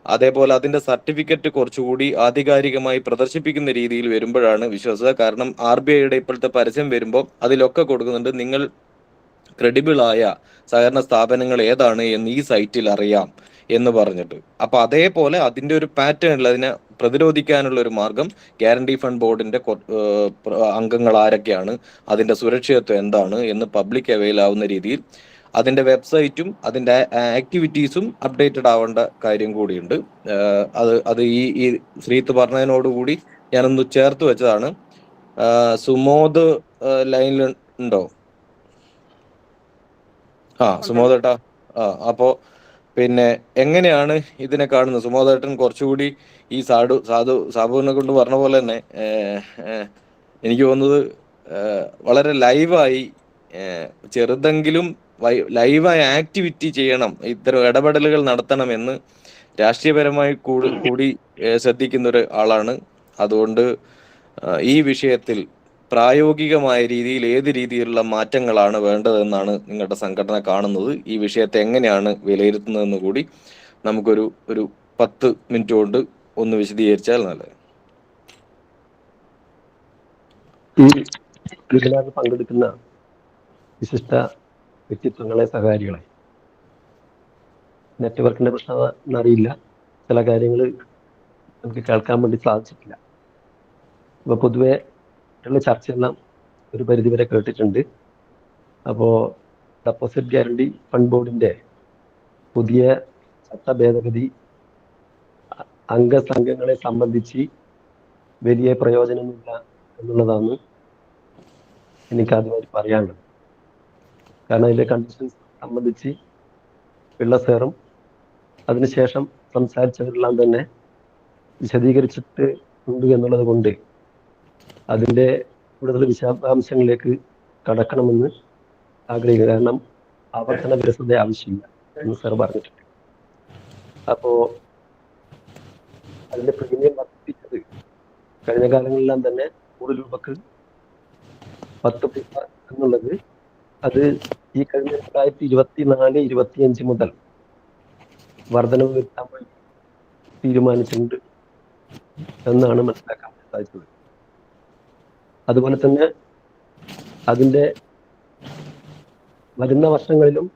അതേപോലെ അതിന്റെ സർട്ടിഫിക്കറ്റ് കുറച്ചുകൂടി ആധികാരികമായി പ്രദർശിപ്പിക്കുന്ന രീതിയിൽ വരുമ്പോഴാണ് വിശ്വാസ്യത. കാരണം RBIയുടെ ഇപ്പോഴത്തെ പരസ്യം വരുമ്പോൾ അതിലൊക്കെ കൊടുക്കുന്നുണ്ട്, നിങ്ങൾ ക്രെഡിബിൾ ആയ സഹകരണ സ്ഥാപനങ്ങൾ ഏതാണ് എന്ന് ഈ സൈറ്റിൽ അറിയാം എന്ന് പറഞ്ഞിട്ട്. അപ്പൊ അതേപോലെ അതിന്റെ ഒരു പാറ്റേണിൽ അതിനെ പ്രതിരോധിക്കാനുള്ള ഒരു മാർഗം ഗ്യാരണ്ടി ഫണ്ട് ബോർഡിന്റെ അംഗങ്ങൾ ആരൊക്കെയാണ്, അതിന്റെ സുരക്ഷിതത്വം എന്താണ് എന്ന് പബ്ലിക് അവൈൽ ആവുന്ന രീതിയിൽ അതിന്റെ വെബ്സൈറ്റും അതിന്റെ ആക്ടിവിറ്റീസും അപ്ഡേറ്റഡ് ആവേണ്ട കാര്യം കൂടിയുണ്ട്. അത് ഈ ശ്രീത്ത് പറഞ്ഞതിനോടുകൂടി ഞാനൊന്ന് ചേർത്ത് വെച്ചതാണ്. സുമോദ് ലൈനിൽ ഉണ്ടോ? സുമോദേട്ടാ. അപ്പോ പിന്നെ എങ്ങനെയാണ് ഇതിനെ കാണുന്നത്? സുമോദേട്ടൻ കുറച്ചുകൂടി ഈ സാബുവിനെ കൊണ്ട് പറഞ്ഞ പോലെ തന്നെ എനിക്ക് തോന്നുന്നത് വളരെ ലൈവായി ചെറുതെങ്കിലും ലൈവായി ആക്ടിവിറ്റി ചെയ്യണം, ഇത്തരം ഇടപെടലുകൾ നടത്തണമെന്ന് രാഷ്ട്രീയപരമായി കൂടി ശ്രദ്ധിക്കുന്ന ഒരു ആളാണ്. അതുകൊണ്ട് ഈ വിഷയത്തിൽ പ്രായോഗികമായ രീതിയിൽ ഏത് രീതിയിലുള്ള മാറ്റങ്ങളാണ് വേണ്ടതെന്നാണ് നിങ്ങളുടെ സംഘടന കാണുന്നത്? ഈ വിഷയത്തെ എങ്ങനെയാണ് വിലയിരുത്തുന്നതെന്ന് കൂടി നമുക്കൊരു 10 മിനിറ്റ് കൊണ്ട് ഒന്ന് വിശദീകരിച്ചാൽ നല്ലത്. ഈ വെബിനാറിൽ പങ്കെടുക്കുന്ന വിശിഷ്ട വ്യക്തിത്വങ്ങളെ, സഹകാരികളെ, നെറ്റ്വർക്കിന്റെ പ്രശ്നം എന്നറിയില്ല, ചില കാര്യങ്ങൾ നമുക്ക് കേൾക്കാൻ വേണ്ടി സാധിച്ചിട്ടില്ല. അപ്പോൾ പൊതുവെ ഉള്ള ചർച്ചയെല്ലാം ഒരു പരിധിവരെ കേട്ടിട്ടുണ്ട്. അപ്പോൾ ഡെപ്പോസിറ്റ് ഗ്യാരണ്ടി ഫണ്ട് ബോർഡിന്റെ പുതിയ ചട്ട ഭേദഗതി അംഗസംഘങ്ങളെ സംബന്ധിച്ച് വലിയ പ്രയോജനമില്ല എന്നുള്ളതാണ് എനിക്ക് ആദ്യമായി പറയാനുള്ളത്. കാരണം അതിലെ കണ്ടീഷൻസ് സംബന്ധിച്ച് പിള്ള സാറും അതിനുശേഷം സംസാരിച്ചവരെല്ലാം തന്നെ വിശദീകരിച്ചിട്ട് ഉണ്ട് എന്നുള്ളത് കൊണ്ട് അതിൻ്റെ കൂടുതൽ വിശദാംശങ്ങളിലേക്ക് കടക്കണമെന്ന് ആഗ്രഹിക്കുക. കാരണം ആവർത്തന വിരസത ആവശ്യമില്ല എന്ന് സാർ പറഞ്ഞിട്ടുണ്ട്. അപ്പോ അതിന്റെ പ്രീമിയം വർദ്ധിപ്പിച്ചത് കഴിഞ്ഞ കാലങ്ങളിലെല്ലാം തന്നെ 100 രൂപക്ക് 10 പൈസ എന്നുള്ളത് അത് ഈ കഴിഞ്ഞ 2024-25 മുതൽ വർധനവ് വരുത്താൻ വേണ്ടി തീരുമാനിച്ചിട്ടുണ്ട് എന്നാണ് മനസ്സിലാക്കാൻ സാധിച്ചത്. അതുപോലെ തന്നെ അതിൻ്റെ വരുന്ന വർഷങ്ങളിലും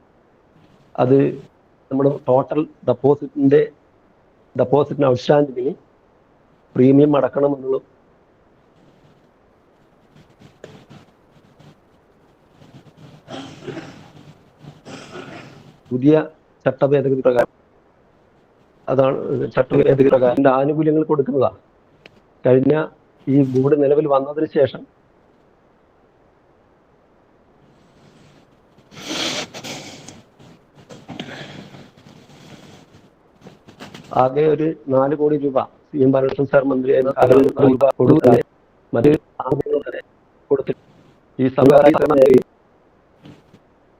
അത് നമ്മുടെ ടോട്ടൽ ഡെപ്പോസിറ്റിന് ഔട്ട്സ്റ്റാൻഡിങ്ങിന് പ്രീമിയം അടക്കണമെന്നുള്ള പുതിയ ചട്ടഭേദഗതി പ്രകാരം ചട്ടഭേദഗതി പ്രകാരം ആനുകൂല്യങ്ങൾ കൊടുക്കുന്നതാണ്. കഴിഞ്ഞ ഈ ബോർഡ് നിലവിൽ വന്നതിന് ശേഷം ആകെ ഒരു 4 കോടി രൂപ CM ബാലകൃഷ്ണൻ സാർ മന്ത്രിയായിരുന്ന രൂപ കൊടുക്കാൻ മറ്റ് ആനുകൂല്യങ്ങൾ കൊടുത്തിട്ട് ഈ സർക്കാർ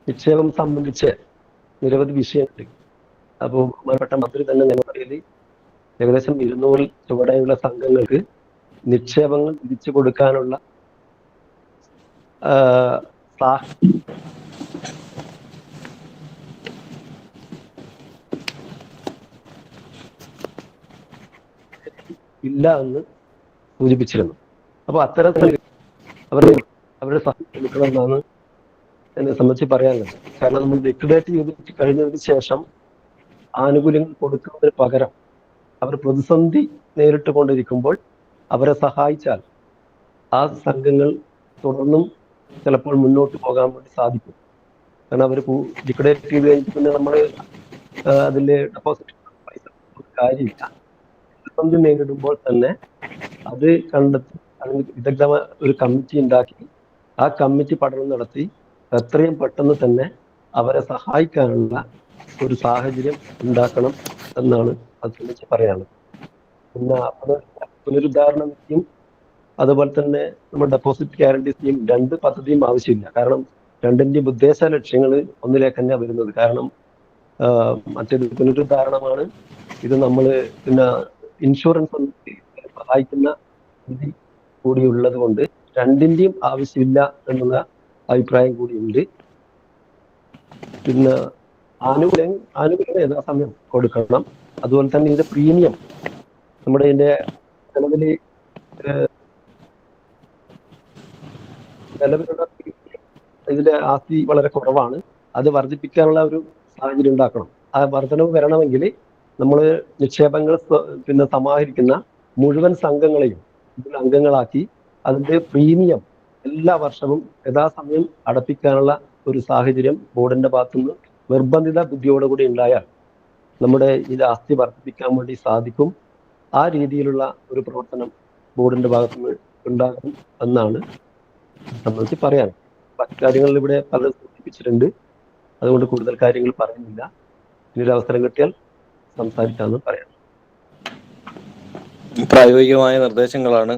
നിക്ഷേപം സംബന്ധിച്ച് നിരവധി വിഷയമുണ്ട്. അപ്പോൾ ബഹുമാനപ്പെട്ട മന്ത്രി തന്നെ നിലവിൽ ഏകദേശം 200 ചുവടെയുള്ള സംഘങ്ങൾക്ക് നിക്ഷേപങ്ങൾ തിരിച്ചു കൊടുക്കാനുള്ള ഇല്ല എന്ന് സൂചിപ്പിച്ചിരുന്നു. അപ്പോൾ അത്തരത്തിൽ അവരുടെ സഹായം എടുക്കണമെന്നാണ് എന്നെ സംബന്ധിച്ച് പറയാനുള്ളത്. കാരണം നമ്മൾ ലിക്വിഡേറ്റ് ചെയ്ത് കഴിഞ്ഞതിന് ശേഷം ആനുകൂല്യങ്ങൾ കൊടുക്കുന്നതിന് പകരം അവർ പ്രതിസന്ധി നേരിട്ട് കൊണ്ടിരിക്കുമ്പോൾ അവരെ സഹായിച്ചാൽ ആ സംഘങ്ങൾ തുടർന്നും ചിലപ്പോൾ മുന്നോട്ട് പോകാൻ വേണ്ടി സാധിക്കും. കാരണം അവർ ലിക്വിഡേറ്റ് ചെയ്ത് കഴിഞ്ഞിട്ട് പിന്നെ നമ്മൾ അതിൻ്റെ ഡെപ്പോസിറ്റ് പൈസ കാര്യമില്ല. പ്രതിസന്ധി നേരിടുമ്പോൾ തന്നെ അത് കണ്ടെത്തി അതിന് വിദഗ്ധമായ ഒരു കമ്മിറ്റി ഉണ്ടാക്കി ആ കമ്മിറ്റി പഠനം നടത്തി എത്രയും പെട്ടെന്ന് തന്നെ അവരെ സഹായിക്കാനുള്ള ഒരു സാഹചര്യം ഉണ്ടാക്കണം എന്നാണ് അത് സംബന്ധിച്ച് പറയാനുള്ളത്. പിന്നെ പുനരുദ്ധാരണ നിധിയും അതുപോലെ തന്നെ നമ്മുടെ ഡെപ്പോസിറ്റ് ഗ്യാരണ്ടി സ്കീം 2 പദ്ധതിയും ആവശ്യമില്ല. കാരണം രണ്ടിൻ്റെയും ഉദ്ദേശ ലക്ഷ്യങ്ങൾ ഒന്നിലേക്ക് തന്നെ വരുന്നത്. കാരണം മറ്റേത് പുനരുദ്ധാരണമാണ്, ഇത് നമ്മൾ പിന്നെ ഇൻഷുറൻസ് സഹായിക്കുന്ന രീതി കൂടിയുള്ളത് കൊണ്ട് രണ്ടിൻ്റെയും ആവശ്യമില്ല എന്നുള്ള അഭിപ്രായം കൂടിയുണ്ട്. പിന്നെ ആനുകൂല്യം യഥാസമയം കൊടുക്കണം. അതുപോലെ തന്നെ ഇതിന്റെ പ്രീമിയം നമ്മുടെ ഇതിന്റെ നിലവിലുള്ള ഇതിന്റെ ആസ്തി വളരെ കുറവാണ്. അത് വർദ്ധിപ്പിക്കാനുള്ള ഒരു സാഹചര്യം ഉണ്ടാക്കണം. ആ വർധനവ് വരണമെങ്കിൽ നമ്മൾ നിക്ഷേപങ്ങൾ പിന്നെ സമാഹരിക്കുന്ന മുഴുവൻ സംഘങ്ങളെയും ഇതിൽ അംഗങ്ങളാക്കി അതിന്റെ പ്രീമിയം എല്ലാ വർഷവും യഥാസമയം അടപ്പിക്കാനുള്ള ഒരു സാഹചര്യം ബോർഡിന്റെ ഭാഗത്തുനിന്ന് നിർബന്ധിത ബുദ്ധിയോടുകൂടി ഉണ്ടായാൽ നമ്മുടെ ഈ ആസ്തി വർദ്ധിപ്പിക്കാൻ വേണ്ടി സാധിക്കും. ആ രീതിയിലുള്ള ഒരു പ്രവർത്തനം ബോർഡിന്റെ ഭാഗത്തുനിന്ന് ഉണ്ടാകും എന്നാണ് സംബന്ധിച്ച് പറയാൻ. മറ്റു കാര്യങ്ങളിൽ ഇവിടെ പലരും സൂചിപ്പിച്ചിട്ടുണ്ട്, അതുകൊണ്ട് കൂടുതൽ കാര്യങ്ങൾ പറയുന്നില്ല. ഇനി ഒരു അവസരം കിട്ടിയാൽ സംസാരിക്കാമെന്ന് പറയാം. പ്രായോഗികമായ നിർദ്ദേശങ്ങളാണ്.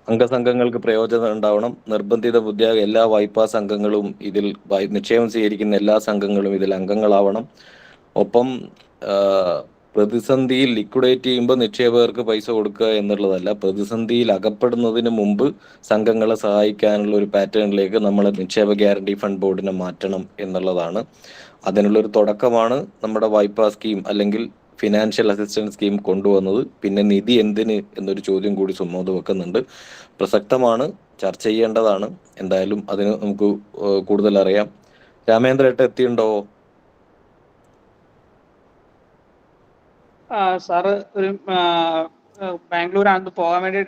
അംഗസംഘങ്ങൾക്ക് പ്രയോജനം ഉണ്ടാവണം. നിർബന്ധിത ബുദ്ധിയായ എല്ലാ വായ്പാ സംഘങ്ങളും ഇതിൽ നിക്ഷേപം സ്വീകരിക്കുന്ന എല്ലാ സംഘങ്ങളും ഇതിൽ അംഗങ്ങളാവണം. ഒപ്പം പ്രതിസന്ധിയിൽ ലിക്വിഡേറ്റ് ചെയ്യുമ്പോൾ നിക്ഷേപകർക്ക് പൈസ കൊടുക്കുക എന്നുള്ളതല്ല, പ്രതിസന്ധിയിൽ അകപ്പെടുന്നതിന് മുമ്പ് സംഘങ്ങളെ സഹായിക്കാനുള്ള ഒരു പാറ്റേണിലേക്ക് നമ്മൾ നിക്ഷേപ ഗ്യാരണ്ടി ഫണ്ട് ബോർഡിനെ മാറ്റണം എന്നുള്ളതാണ്. അതിനുള്ളൊരു തുടക്കമാണ് നമ്മുടെ വായ്പാ സ്കീം അല്ലെങ്കിൽ ഫിനാൻഷ്യൽ അസിസ്റ്റൻസ് സ്കീം കൊണ്ടുവന്നത്. പിന്നെ നിധി എന്തിന് എന്നൊരു ചോദ്യം കൂടി സുമോദ് വെക്കുന്നുണ്ട്. പ്രസക്തമാണ്, ചർച്ച ചെയ്യേണ്ടതാണ്. എന്തായാലും അതിന് നമുക്ക് കൂടുതൽ അറിയാം. രാമേന്ദ്രേട്ട എത്തിയുണ്ടോ? സാറ് ഒരു ബാംഗ്ലൂരാണ് പോകാൻ വേണ്ടി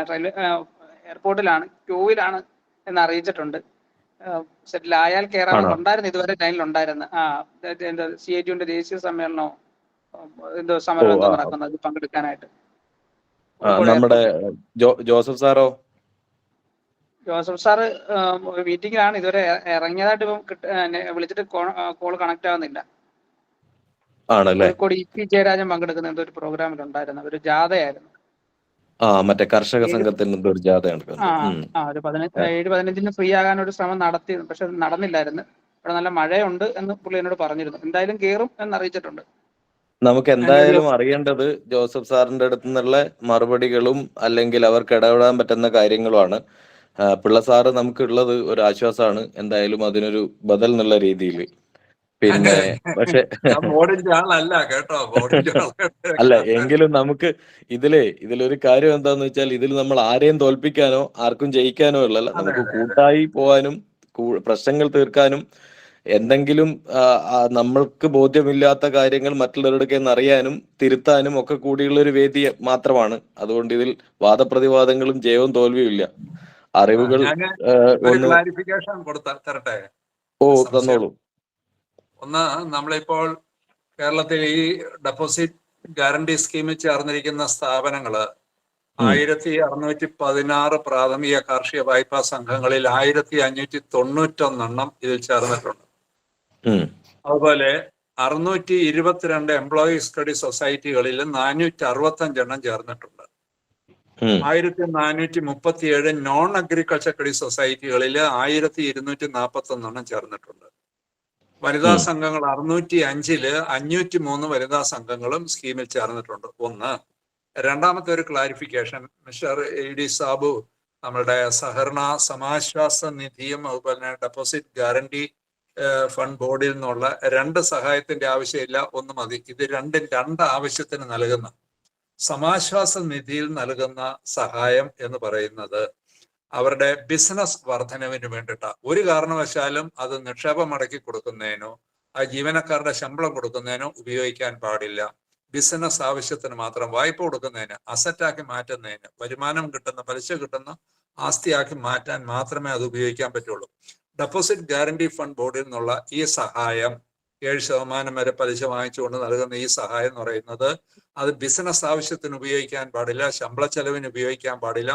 റെയിൽവേ എയർപോർട്ടിലാണ്, ക്യൂവിലാണ് എന്ന് അറിയിച്ചിട്ടുണ്ട്. സെറ്റിൽ ആയാൽ കയറാൻ ഉണ്ടായിരുന്നു, ഇതുവരെ ലൈനിൽ ഉണ്ടായിരുന്നു. CITUവിന്റെ ദേശീയ സമ്മേളനമോ എന്തോ ഓ സമരം എന്തോ ആ നടക്കുന്നത് പങ്കെടുക്കാനായിട്ട് ആ, കോഴിക്കോട് നമ്മുടെ എയർപോർട്ടിൽ. ജോസഫ് സാറോ? ജോസഫ് സാറ് മീറ്റിംഗിലാണ്, ഇതുവരെ ഇറങ്ങിയതായിട്ട് ഇപ്പം വിളിച്ചിട്ട് കോൾ കണക്ട് ആവുന്നില്ല. ആണല്ലേ? കോഴിക്കോട് ഇ.പി. ജയരാജൻ പങ്കെടുക്കുന്ന എന്തോ ഒരു പ്രോഗ്രാമിലുണ്ടായിരുന്നു, ഒരു ജാഥയായിരുന്നു. ആ, മറ്റേ കർഷക ഏഴ് സംഘത്തിന് എന്തോ ഒരു ജാഥ ആ നടക്കുന്നുണ്ട്. ആ ഒരു 7:15 ഫ്രീ ആകാൻ ഒരു ശ്രമം നടത്തി, പക്ഷെ അത് നടന്നില്ലായിരുന്നു. ഇവിടെ നല്ല മഴയുണ്ട് എന്ന് പുള്ളി എന്നോട് പറഞ്ഞിരുന്നു. എന്തായാലും കയറും എന്ന് അറിയിച്ചിട്ടുണ്ട്. നമുക്ക് അതിന്റെ ഒരു എന്തായാലും അറിയേണ്ടത് ജോസഫ് സാറിന്റെ അടുത്ത് നിന്നുള്ള മറുപടികളും അല്ലെങ്കിൽ അവർക്ക് ഇടപെടാൻ പറ്റുന്ന കാര്യങ്ങളുമാണ്. പിള്ള സാറ് നമുക്കുള്ളത് ഒരു ആശ്വാസമാണ്, എന്തായാലും അതിനൊരു ബദൽ എന്നുള്ള രീതിയിൽ. പിന്നെ പക്ഷെ ഞാൻ ബോർഡിന്റെ ആളല്ല കേട്ടോ, ബോർഡിന്റെ അല്ല, ആളല്ല. എങ്കിലും നമുക്ക് ഇതിലൊരു കാര്യം എന്താന്ന് വെച്ചാൽ, ഇതിൽ നമ്മൾ ആരെയും തോൽപ്പിക്കാനോ ആർക്കും ജയിക്കാനോ ഉള്ളല്ല, അതെ നമുക്ക് അതെ അതെ. കൂട്ടായി പോവാനും പ്രശ്നങ്ങൾ തീർക്കാനും എന്തെങ്കിലും നമ്മൾക്ക് ബോധ്യമില്ലാത്ത കാര്യങ്ങൾ മറ്റുള്ളവരുടെ അറിയാനും തിരുത്താനും ഒക്കെ കൂടിയുള്ള ഒരു വേദി മാത്രമാണ്. അതുകൊണ്ട് ഇതിൽ വാദപ്രതിവാദങ്ങളും ജയവും തോൽവിയും ഇല്ല. അറിവുകൾ ഞാൻ ഒരു ഒന്ന് ക്ലാരിഫിക്കേഷൻ തരട്ടെ. ഓ സംശയം തന്നോളൂ. ഒന്ന്, നമ്മളിപ്പോൾ കേരളത്തിൽ ഈ ഡെപ്പോസിറ്റ് ഗ്യാരണ്ടി സ്കീമിൽ ചേർന്നിരിക്കുന്ന സ്ഥാപനങ്ങള് 1616 പ്രാഥമിക കാർഷിക വായ്പാ സംഘങ്ങളിൽ 1591 ഇതിൽ ചേർന്നിട്ടുണ്ട്. അതുപോലെ 622 എംപ്ലോയീസ് ക്രെഡിറ്റ് സൊസൈറ്റികളിൽ 465 ചേർന്നിട്ടുണ്ട്. 1437 നോൺ അഗ്രികൾച്ചർ ക്രെഡിറ്റ് സൊസൈറ്റികളിൽ 1241 ചേർന്നിട്ടുണ്ട്. വനിതാ സംഘങ്ങൾ 605-ല് 503 വനിതാ സംഘങ്ങളും സ്കീമിൽ ചേർന്നിട്ടുണ്ട്. ഒന്ന്. രണ്ടാമത്തെ ഒരു ക്ലാരിഫിക്കേഷൻ, മിസ്റ്റർ എ.ഡി. സാബു നമ്മളുടെ സഹകരണ സമാശ്വാസ നിധിയും അതുപോലെ തന്നെ ഡെപ്പോസിറ്റ് ഗ്യാരണ്ടി ഫണ്ട് ബോർഡിൽ നിന്നുള്ള 2 സഹായത്തിന്റെ ആവശ്യമില്ല, ഒന്ന് മതി. ഇത് രണ്ട് ആവശ്യത്തിന് നൽകുന്ന സമാശ്വാസ നിധിയിൽ നൽകുന്ന സഹായം എന്ന് പറയുന്നത് അവരുടെ ബിസിനസ് വർധനവിന് വേണ്ടിയിട്ടാണ്. ഒരു കാരണവശാലും അത് നിക്ഷേപം മടക്കി കൊടുക്കുന്നതിനോ ആ ജീവനക്കാരുടെ ശമ്പളം കൊടുക്കുന്നതിനോ ഉപയോഗിക്കാൻ പാടില്ല. ബിസിനസ് ആവശ്യത്തിന് മാത്രം, വായ്പ കൊടുക്കുന്നതിന്, അസറ്റാക്കി മാറ്റുന്നതിന്, വരുമാനം കിട്ടുന്ന, പലിശ കിട്ടുന്ന ആസ്തിയാക്കി മാറ്റാൻ മാത്രമേ അത് ഉപയോഗിക്കാൻ പറ്റുള്ളൂ. ഡെപ്പോസിറ്റ് ഗ്യാരണ്ടി ഫണ്ട് ബോർഡിൽ നിന്നുള്ള ഈ സഹായം 7% വരെ പലിശ വാങ്ങിച്ചുകൊണ്ട് നൽകുന്ന ഈ സഹായം എന്ന് പറയുന്നത് അത് ബിസിനസ് ആവശ്യത്തിന് ഉപയോഗിക്കാൻ പാടില്ല, ശമ്പള ചെലവിന് ഉപയോഗിക്കാൻ പാടില്ല,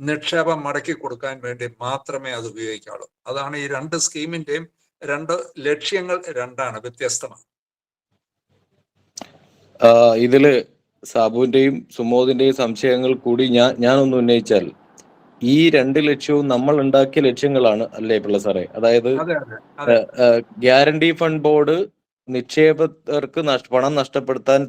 നിക്ഷേപം മടക്കി കൊടുക്കാൻ വേണ്ടി മാത്രമേ അത് ഉപയോഗിക്കാവുള്ളൂ. അതാണ് ഈ 2 സ്കീമിന്റെയും 2 ലക്ഷ്യങ്ങൾ രണ്ടാണ്, വ്യത്യസ്തമാണ്. ഇതില് സാബുവിന്റെയും സുമോദിന്റെയും സംശയങ്ങൾ കൂടി ഞാനൊന്ന് ഉന്നയിച്ചാൽ, ഈ 2 ലക്ഷ്യവും നമ്മൾ ഉണ്ടാക്കിയ ലക്ഷ്യങ്ങളാണ് അല്ലേ പിള്ള സാറേ? അതായത് അതെ അതെ അതെ. ഗ്യാരണ്ടി ഫണ്ട് ബോർഡ് നിക്ഷേപകർക്ക് പണം നഷ്ടപ്പെടുത്താൻ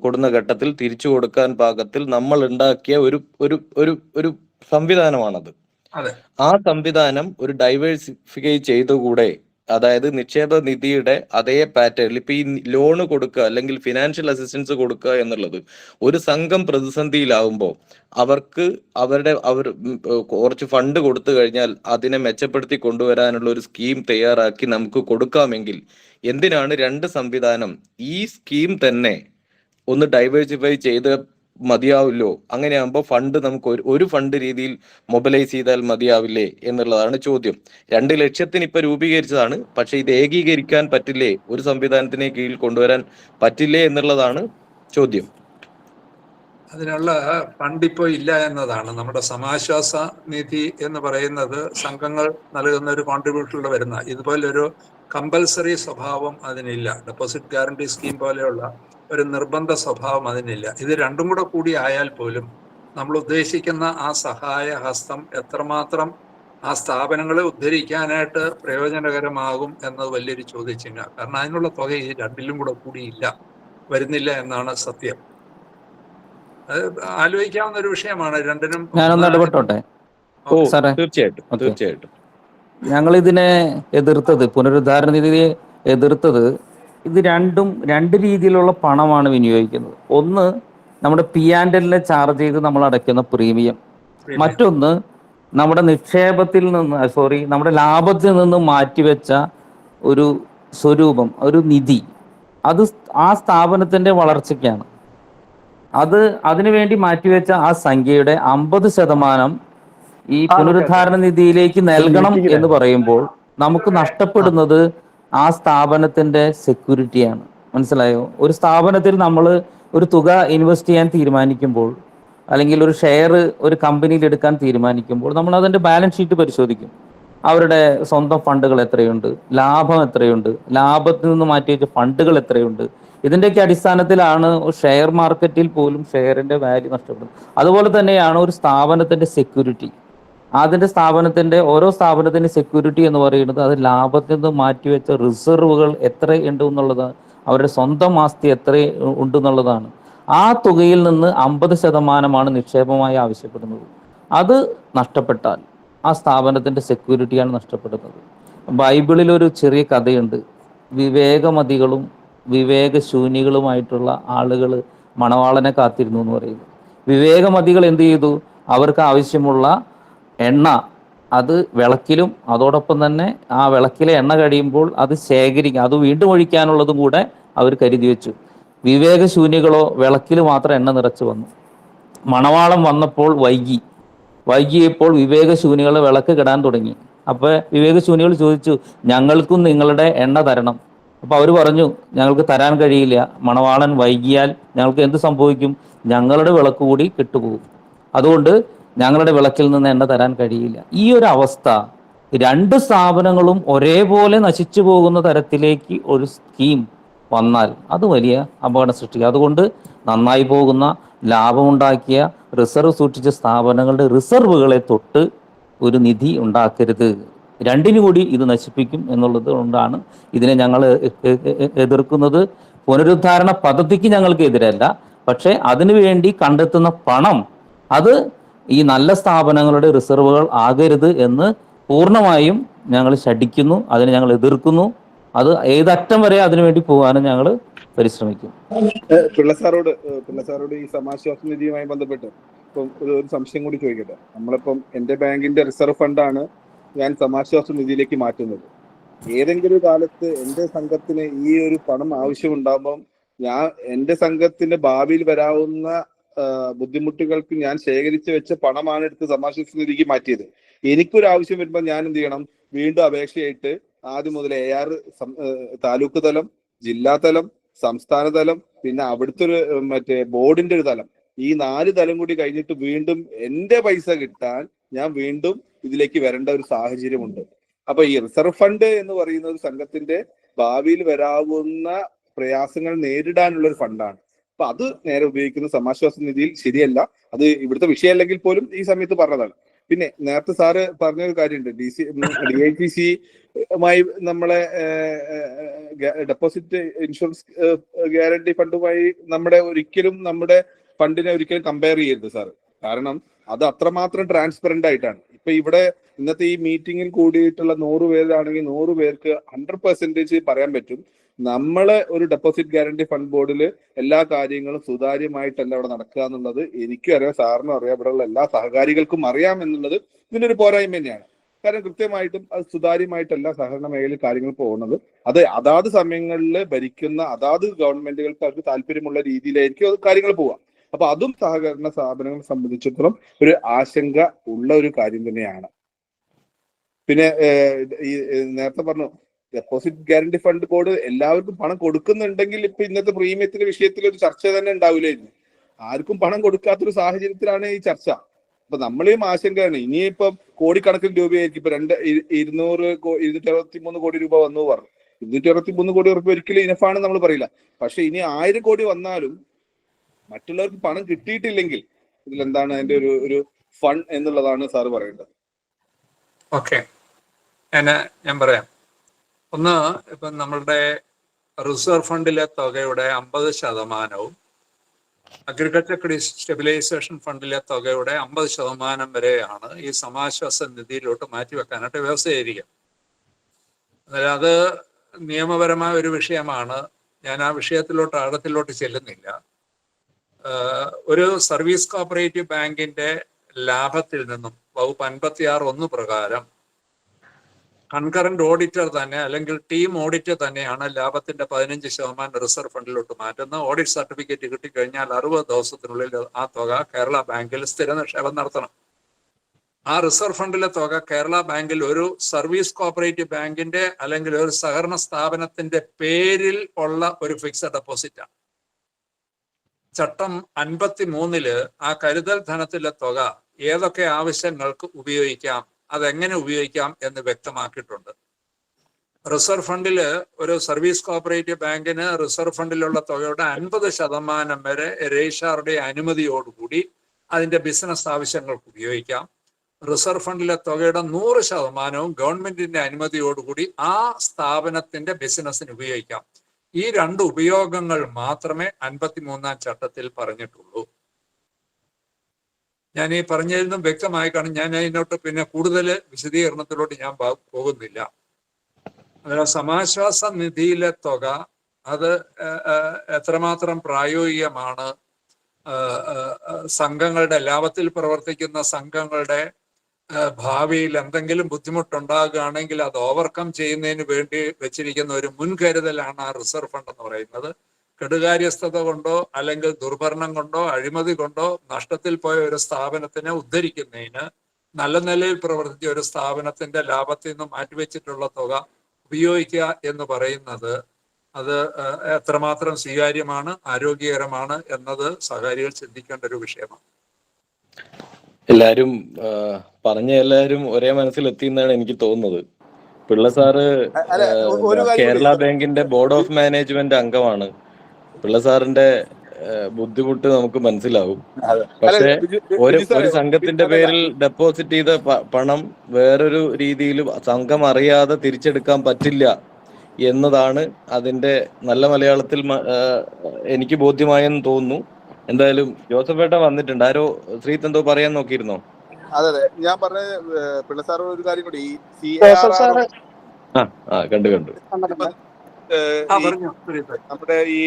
കൊടുക്കുന്ന ഘട്ടത്തിൽ തിരിച്ചു കൊടുക്കാൻ പാകത്തിൽ നമ്മൾ ഉണ്ടാക്കിയ ഒരു സംവിധാനമാണത്. അതെ. ആ സംവിധാനം ഒരു ഡൈവേഴ്സിഫൈ ചെയ്തുകൂടെ? അതായത് നിക്ഷേപ നിധിയുടെ അതേ പാറ്റേണിൽ ഇപ്പൊ ഈ ലോണ് കൊടുക്കുക അല്ലെങ്കിൽ ഫിനാൻഷ്യൽ അസിസ്റ്റൻസ് കൊടുക്കുക എന്നുള്ളത്, ഒരു സംഘം പ്രതിസന്ധിയിലാവുമ്പോൾ അവർ കുറച്ച് ഫണ്ട് കൊടുത്തു കഴിഞ്ഞാൽ അതിനെ മെച്ചപ്പെടുത്തി കൊണ്ടുവരാനുള്ള ഒരു സ്കീം തയ്യാറാക്കി നമുക്ക് കൊടുക്കാമെങ്കിൽ എന്തിനാണ് 2 സംവിധാനം? ഈ സ്കീം തന്നെ ഒന്ന് ഡൈവേഴ്സിഫൈ ചെയ്ത് മതിയാവില്ലോ? അങ്ങനെയാകുമ്പോൾ ഫണ്ട് നമുക്ക് ഒരു ഫണ്ട് രീതിയിൽ മൊബിലൈസ് ചെയ്താൽ മതിയാവില്ലേ എന്നുള്ളതാണ് ചോദ്യം. 2 ലക്ഷ്യത്തിന് ഇപ്പൊ രൂപീകരിച്ചതാണ്, പക്ഷെ ഇത് ഏകീകരിക്കാൻ പറ്റില്ലേ, ഒരു സംവിധാനത്തിനെ കീഴിൽ കൊണ്ടുവരാൻ പറ്റില്ലേ എന്നുള്ളതാണ് ചോദ്യം. അതിനുള്ള ഫണ്ട് ഇപ്പോൾ ഇല്ല എന്നതാണ്. നമ്മുടെ സമാശ്വാസ നിധി എന്ന് പറയുന്നത് സംഘങ്ങൾ നൽകുന്ന ഒരു കോൺട്രിബ്യൂഷനിൽ വരുന്ന ഇതുപോലൊരു കമ്പൽസറി സ്വഭാവം അതിനില്ല. ഡെപ്പോസിറ്റ് ഗ്യാരണ്ടി സ്കീം പോലെയുള്ള ഒരു നിർബന്ധ സ്വഭാവം അതിനില്ല. ഇത് രണ്ടും കൂടി ആയാൽ പോലും നമ്മൾ ഉദ്ദേശിക്കുന്ന ആ സഹായ ഹസ്തം എത്രമാത്രം ആ സ്ഥാപനങ്ങളെ ഉദ്ധരിക്കാനായിട്ട് പ്രയോജനകരമാകും എന്നത് വലിയൊരു ചോദ്യചിഹ്ന. കാരണം അതിനുള്ള തുക ഈ 2ലും കൂടിയില്ല, വരുന്നില്ല എന്നാണ് സത്യം. ആലോചിക്കാവുന്ന ഒരു വിഷയമാണ്. 2നും. ഞാനൊന്ന് ഇടപെട്ടോട്ടെ സാറേ? തീർച്ചയായിട്ടും. ഞങ്ങൾ ഇതിനെ എതിർത്തത്, പുനരുദ്ധാരണ നിധിയെ എതിർത്തത്, ഇത് രണ്ടും 2 രീതിയിലുള്ള പണമാണ് വിനിയോഗിക്കുന്നത്. ഒന്ന്, നമ്മുടെ P&L ചാർജ് ചെയ്ത് നമ്മൾ അടയ്ക്കുന്ന പ്രീമിയം. മറ്റൊന്ന്, നമ്മുടെ നിക്ഷേപത്തിൽ നിന്ന് നമ്മുടെ ലാഭത്തിൽ നിന്ന് മാറ്റിവെച്ച ഒരു സ്വരൂപം, ഒരു നിധി, അത് ആ സ്ഥാപനത്തിന്റെ വളർച്ചയ്ക്കാണ്. അതിനുവേണ്ടി മാറ്റിവെച്ച ആ സംഖ്യയുടെ 50% ഈ പുനരുദ്ധാരണ നിധിയിലേക്ക് നൽകണം എന്ന് പറയുമ്പോൾ നമുക്ക് നഷ്ടപ്പെടുന്നത് ആ സ്ഥാപനത്തിന്റെ സെക്യൂരിറ്റിയാണ്. മനസ്സിലായോ? ഒരു സ്ഥാപനത്തിൽ നമ്മൾ ഒരു തുക ഇൻവെസ്റ്റ് ചെയ്യാൻ തീരുമാനിക്കുമ്പോൾ, അല്ലെങ്കിൽ ഒരു ഷെയർ ഒരു കമ്പനിയിൽ എടുക്കാൻ തീരുമാനിക്കുമ്പോൾ, നമ്മൾ അതിൻ്റെ ബാലൻസ് ഷീറ്റ് പരിശോധിക്കും. അവരുടെ സ്വന്തം ഫണ്ടുകൾ എത്രയുണ്ട്, ലാഭം എത്രയുണ്ട്, ലാഭത്തിൽ നിന്ന് മാറ്റി വെച്ച ഫണ്ടുകൾ എത്രയുണ്ട്. ഇതിൻ്റെയൊക്കെ അടിസ്ഥാനത്തിലാണ് ഷെയർ മാർക്കറ്റിൽ പോലും ഷെയറിൻ്റെ വാല്യൂ നഷ്ടപ്പെടുന്നത്. അതുപോലെ തന്നെയാണ് ഒരു സ്ഥാപനത്തിൻ്റെ സെക്യൂരിറ്റി. അതിൻ്റെ സ്ഥാപനത്തിൻ്റെ ഓരോ സ്ഥാപനത്തിൻ്റെ സെക്യൂരിറ്റി എന്ന് പറയുന്നത് അത് ലാഭത്തിൽ നിന്ന് മാറ്റിവെച്ച റിസർവുകൾ എത്ര ഉണ്ട് എന്നുള്ളതാണ്, അവരുടെ സ്വന്തം ആസ്തി എത്ര ഉണ്ടെന്നുള്ളതാണ്. ആ തുകയിൽ നിന്ന് 50% നിക്ഷേപമായി ആവശ്യപ്പെടുന്നത്. അത് നഷ്ടപ്പെട്ടാൽ ആ സ്ഥാപനത്തിൻ്റെ സെക്യൂരിറ്റിയാണ് നഷ്ടപ്പെടുന്നത്. ബൈബിളിൽ ഒരു ചെറിയ കഥയുണ്ട്. വിവേകമതികളും വിവേകശൂന്യകളുമായിട്ടുള്ള ആളുകൾ മണവാളനെ കാത്തിരുന്നു എന്ന് പറയുന്നു. വിവേകമതികൾ എന്ത് ചെയ്തു? അവർക്ക് ആവശ്യമുള്ള എണ്ണ അത് വിളക്കിലും അതോടൊപ്പം തന്നെ ആ വിളക്കിലെ എണ്ണ കഴിയുമ്പോൾ അത് ശേഖരിക്കുക, അത് വീണ്ടും ഒഴിക്കാനുള്ളതും കൂടെ അവർ കരുതി വെച്ചു. വിവേകശൂന്യകളോ വിളക്കിൽ മാത്രം എണ്ണ നിറച്ച് വന്നു. മണവാളം വന്നപ്പോൾ വൈകിയപ്പോൾ വിവേകശൂന്യകൾ വിളക്ക് കിടാൻ തുടങ്ങി. അപ്പോൾ വിവേകശൂന്യകൾ ചോദിച്ചു, ഞങ്ങൾക്കും നിങ്ങളുടെ എണ്ണ തരണം. അപ്പോൾ അവർ പറഞ്ഞു, ഞങ്ങൾക്ക് തരാൻ കഴിയില്ല. മണവാളൻ വൈകിയാൽ ഞങ്ങൾക്ക് എന്ത് സംഭവിക്കും? ഞങ്ങളുടെ വിളക്ക് കൂടി കെട്ടുപോകും. അതുകൊണ്ട് ഞങ്ങളുടെ വിളക്കിൽ നിന്ന് എണ്ണ തരാൻ കഴിയില്ല. ഈ ഒരു അവസ്ഥ, രണ്ട് സ്ഥാപനങ്ങളും ഒരേപോലെ നശിച്ചു പോകുന്ന തരത്തിലേക്ക് ഒരു സ്കീം വന്നാൽ അത് വലിയ അപകടം സൃഷ്ടിക്കുക. അതുകൊണ്ട് നന്നായി പോകുന്ന, ലാഭമുണ്ടാക്കിയ, റിസർവ് സൂക്ഷിച്ച സ്ഥാപനങ്ങളുടെ റിസർവുകളെ തൊട്ട് ഒരു നിധി ഉണ്ടാക്കരുത്. രണ്ടിനു കൂടി ഇത് നശിപ്പിക്കും എന്നുള്ളത് കൊണ്ടാണ് ഇതിനെ ഞങ്ങൾ എതിർക്കുന്നത്. പുനരുദ്ധാരണ പദ്ധതിക്ക് ഞങ്ങൾക്ക് എതിരല്ല, പക്ഷേ അതിനുവേണ്ടി കണ്ടെത്തുന്ന പണം അത് ഈ നല്ല സ്ഥാപനങ്ങളുടെ റിസർവുകൾ ആകരുത് എന്ന് പൂർണ്ണമായും ഞങ്ങൾ ശഠിക്കുന്നു, അതിനെ ഞങ്ങൾ എതിർക്കുന്നു. അത് ഏതറ്റം വരെ അതിനുവേണ്ടി പോകാനും ഞങ്ങൾ പരിശ്രമിക്കും. പിള്ള സാറോട് ഈ സമാശ്വാസ നിധിയുമായി ബന്ധപ്പെട്ട് ഇപ്പം ഒരു സംശയം കൂടി ചോദിക്കട്ടെ. നമ്മളിപ്പം എന്റെ ബാങ്കിന്റെ റിസർവ് ഫണ്ടാണ് ഞാൻ സമാശ്വാസ നിധിയിലേക്ക് മാറ്റുന്നത്. ഏതെങ്കിലും കാലത്ത് എന്റെ സംഘത്തിന് ഈ ഒരു പണം ആവശ്യമുണ്ടാകുമ്പം എന്റെ സംഘത്തിന്റെ ഭാവിയിൽ വരാവുന്ന ബുദ്ധിമുട്ടുകൾക്ക് ഞാൻ ശേഖരിച്ചു വെച്ച പണമാണ് എടുത്ത് സമാശ്വാസ നിധിക്ക് മാറ്റിയത്. എനിക്കൊരു ആവശ്യം വരുമ്പോൾ ഞാൻ എന്ത് ചെയ്യണം? വീണ്ടും അപേക്ഷയായിട്ട് ആദ്യം മുതൽ AR താലൂക്ക് തലം, ജില്ലാ തലം, സംസ്ഥാന തലം, പിന്നെ അവിടുത്തെ ഒരു ബോർഡിന്റെ ഒരു തലം, ഈ 4 തലം കൂടി കഴിഞ്ഞിട്ട് വീണ്ടും എന്റെ പൈസ കിട്ടാൻ ഞാൻ വീണ്ടും ഇതിലേക്ക് വരേണ്ട ഒരു സാഹചര്യമുണ്ട്. അപ്പൊ ഈ റിസർവ് ഫണ്ട് എന്ന് പറയുന്ന ഒരു സംഘത്തിന്റെ ഭാവിയിൽ വരാവുന്ന പ്രയാസങ്ങൾ നേരിടാനുള്ള ഒരു ഫണ്ടാണ്. അപ്പൊ അത് നേരെ ഉപയോഗിക്കുന്ന സമാശ്വാസ നിധിയിൽ ശരിയല്ല. അത് ഇവിടുത്തെ വിഷയമല്ലെങ്കിൽ പോലും ഈ സമയത്ത് പറഞ്ഞതാണ്. പിന്നെ നേരത്തെ സാറ് പറഞ്ഞൊരു കാര്യമുണ്ട്, DICC-യുമായി നമ്മളെ ഡെപ്പോസിറ്റ് ഇൻഷുറൻസ് ഗ്യാരണ്ടി ഫണ്ടുമായി നമ്മുടെ ഫണ്ടിനെ ഒരിക്കലും കമ്പയർ ചെയ്യരുത് സാറ്. കാരണം അത് അത്രമാത്രം ട്രാൻസ്പെറന്റ് ആയിട്ടാണ്. ഇപ്പൊ ഇവിടെ ഇന്നത്തെ ഈ മീറ്റിംഗിൽ കൂടിയിട്ടുള്ള 100 പേരാണെങ്കിൽ 100 പേർക്ക് 100% പറയാൻ പറ്റും, നമ്മള് ഒരു ഡെപ്പോസിറ്റ് ഗ്യാരണ്ടി ഫണ്ട് ബോർഡിൽ എല്ലാ കാര്യങ്ങളും സുതാര്യമായിട്ടല്ല അവിടെ നടക്കുക എന്നുള്ളത് എനിക്കും അറിയാം, സാറിനും അറിയാം, ഇവിടെയുള്ള എല്ലാ സഹകാരികൾക്കും അറിയാം എന്നുള്ളത് ഇതിനൊരു പോരായ്മ തന്നെയാണ്. കാരണം കൃത്യമായിട്ടും അത് സുതാര്യമായിട്ടല്ല സഹകരണ മേഖലയിൽ കാര്യങ്ങൾ പോകുന്നത്. അത് അതാത് സമയങ്ങളിൽ ഭരിക്കുന്ന അതാത് ഗവൺമെന്റുകൾക്ക് അവർക്ക് താല്പര്യമുള്ള രീതിയിലായിരിക്കും കാര്യങ്ങൾ പോവുക. അപ്പൊ അതും സഹകരണ സ്ഥാപനങ്ങളെ സംബന്ധിച്ചിടത്തോളം ഒരു ആശങ്ക ഉള്ള ഒരു കാര്യം തന്നെയാണ്. പിന്നെ ഈ നേരത്തെ പറഞ്ഞു ഡെപ്പോസിറ്റ് ഗ്യാരണ്ടി ഫണ്ട് ബോർഡ് എല്ലാവർക്കും പണം കൊടുക്കുന്നുണ്ടെങ്കിൽ ഇപ്പൊ ഇന്നത്തെ പ്രീമിയത്തിന്റെ വിഷയത്തിൽ ഒരു ചർച്ച തന്നെ ഉണ്ടാവില്ലായിരുന്നു. ആർക്കും പണം കൊടുക്കാത്തൊരു സാഹചര്യത്തിലാണ് ഈ ചർച്ച. അപ്പൊ നമ്മളെയും ആശങ്കയാണ്. ഇനിയിപ്പം കോടിക്കണക്കിന് രൂപയായിരിക്കും. ഇപ്പൊ 263 കോടി രൂപ വന്നു പറഞ്ഞു. 263 കോടി രൂപ ഒരിക്കലും ഇനഫാണ് നമ്മൾ പറയില്ല. പക്ഷെ ഇനി 1000 കോടി വന്നാലും മറ്റുള്ളവർക്ക് പണം കിട്ടിയിട്ടില്ലെങ്കിൽ ഇതിലെന്താണ് അതിന്റെ ഒരു ഫണ്ട് എന്നുള്ളതാണ് സാറ് പറയേണ്ടത്. ഓക്കെ, ഞാൻ പറയാം. ഒന്ന്, ഇപ്പം നമ്മളുടെ റിസർവ് ഫണ്ടിലെ തുകയുടെ 50%, അഗ്രികൾച്ചർ സ്റ്റെബിലൈസേഷൻ ഫണ്ടിലെ തുകയുടെ 50% വരെയാണ് ഈ സമാശ്വാസ നിധിയിലോട്ട് മാറ്റിവെക്കാനായിട്ട് വ്യവസ്ഥ ചെയ്തിരിക്കുക. അന്നേരം അത് നിയമപരമായ ഒരു വിഷയമാണ്. ഞാൻ ആ വിഷയത്തിലോട്ട് ആഴത്തിലോട്ട് ചെല്ലുന്നില്ല. ഒരു സർവീസ് കോപ്പറേറ്റീവ് ബാങ്കിന്റെ ലാഭത്തിൽ നിന്നും വകുപ്പ് 56(1) പ്രകാരം കൺകറന്റ് ഓഡിറ്റർ തന്നെ അല്ലെങ്കിൽ ടീം ഓഡിറ്റർ തന്നെയാണ് ലാഭത്തിന്റെ 15% റിസർവ് ഫണ്ടിലോട്ട് മാറ്റുന്നത്. ഓഡിറ്റ് സർട്ടിഫിക്കറ്റ് കിട്ടിക്കഴിഞ്ഞാൽ 60 ദിവസത്തിനുള്ളിൽ ആ തുക കേരള ബാങ്കിൽ സ്ഥിര നിക്ഷേപം നടത്തണം. ആ റിസർവ് ഫണ്ടിലെ തുക കേരള ബാങ്കിൽ ഒരു സർവീസ് കോപ്പറേറ്റീവ് ബാങ്കിന്റെ അല്ലെങ്കിൽ ഒരു സഹകരണ സ്ഥാപനത്തിന്റെ പേരിൽ ഉള്ള ഒരു ഫിക്സഡ് ഡെപ്പോസിറ്റാണ്. ചട്ടം 53 ആ കരുതൽ ധനത്തിലെ തുക ഏതൊക്കെ ആവശ്യങ്ങൾക്ക് ഉപയോഗിക്കാം, അതെങ്ങനെ ഉപയോഗിക്കാം എന്ന് വ്യക്തമാക്കിയിട്ടുണ്ട്. റിസർവ് ഫണ്ടില് ഒരു സർവീസ് കോപ്പറേറ്റീവ് ബാങ്കിന് റിസർവ് ഫണ്ടിലുള്ള തുകയുടെ 50% വരെ രജിസ്ട്രാറുടെ അനുമതിയോടുകൂടി അതിന്റെ ബിസിനസ് ആവശ്യങ്ങൾക്ക് ഉപയോഗിക്കാം. റിസർവ് ഫണ്ടിലെ തുകയുടെ 100% ഗവൺമെന്റിന്റെ അനുമതിയോടുകൂടി ആ സ്ഥാപനത്തിന്റെ ബിസിനസ്സിന് ഉപയോഗിക്കാം. ഈ 2 ഉപയോഗങ്ങൾ മാത്രമേ 53-ാം ചട്ടത്തിൽ പറഞ്ഞിട്ടുള്ളൂ. ഞാൻ ഈ പറഞ്ഞതിൽ നിന്നും വ്യക്തമായി കാണും. ഞാൻ അതിനോട്ട് പിന്നെ കൂടുതൽ വിശദീകരണത്തിലോട്ട് ഞാൻ പോകുന്നില്ല. സമാശ്വാസ നിധിയിലെ തുക അത് എത്രമാത്രം പ്രായോഗികമാണ്, സംഘങ്ങളുടെ ലാഭത്തിൽ പ്രവർത്തിക്കുന്ന സംഘങ്ങളുടെ ഭാവിയിൽ എന്തെങ്കിലും ബുദ്ധിമുട്ടുണ്ടാകുകയാണെങ്കിൽ അത് ഓവർകം ചെയ്യുന്നതിന് വേണ്ടി വെച്ചിരിക്കുന്ന ഒരു മുൻകരുതലാണ് ആ റിസർവ് ഫണ്ട് എന്ന് പറയുന്നത്. കെടുകാര്യസ്ഥത കൊണ്ടോ അല്ലെങ്കിൽ ദുർഭരണം കൊണ്ടോ അഴിമതി കൊണ്ടോ നഷ്ടത്തിൽ പോയ ഒരു സ്ഥാപനത്തിനെ ഉദ്ധരിക്കുന്നതിന് നല്ല നിലയിൽ പ്രവർത്തിച്ച ഒരു സ്ഥാപനത്തിന്റെ ലാഭത്തിൽ നിന്ന് മാറ്റിവെച്ചിട്ടുള്ള തുക ഉപയോഗിക്കുക എന്ന് പറയുന്നത് അത് എത്രമാത്രം സ്വീകാര്യമാണ്, ആരോഗ്യകരമാണ് എന്നത് സഹകാരികൾ ചിന്തിക്കേണ്ട ഒരു വിഷയമാണ്. എല്ലാരും എല്ലാരും ഒരേ മനസ്സിലെത്തി എന്നാണ് എനിക്ക് തോന്നുന്നത്. പിള്ള സാറ് കേരള ബാങ്കിന്റെ ബോർഡ് ഓഫ് മാനേജ്മെന്റ് അംഗമാണ്. പിള്ള സാറിന്റെ ബുദ്ധിമുട്ട് നമുക്ക് മനസ്സിലാവും. പക്ഷെ ഒരു സംഘത്തിന്റെ പേരിൽ ഡെപ്പോസിറ്റ് ചെയ്ത പണം വേറൊരു രീതിയിൽ സംഘം അറിയാതെ തിരിച്ചെടുക്കാൻ പറ്റില്ല എന്നതാണ് അതിന്റെ നല്ല മലയാളത്തിൽ എനിക്ക് ബോധ്യമായെന്ന് തോന്നുന്നു. എന്തായാലും ജോസഫേട്ട വന്നിട്ടുണ്ട്. ആരോ ശ്രീത്ത് എന്തോ പറയാൻ നോക്കിയിരുന്നോ? അതെ, ഞാൻ പറഞ്ഞ പിള്ള സാർ ഒരു കാര്യം കൂടി, കണ്ടു നമ്മുടെ ഈ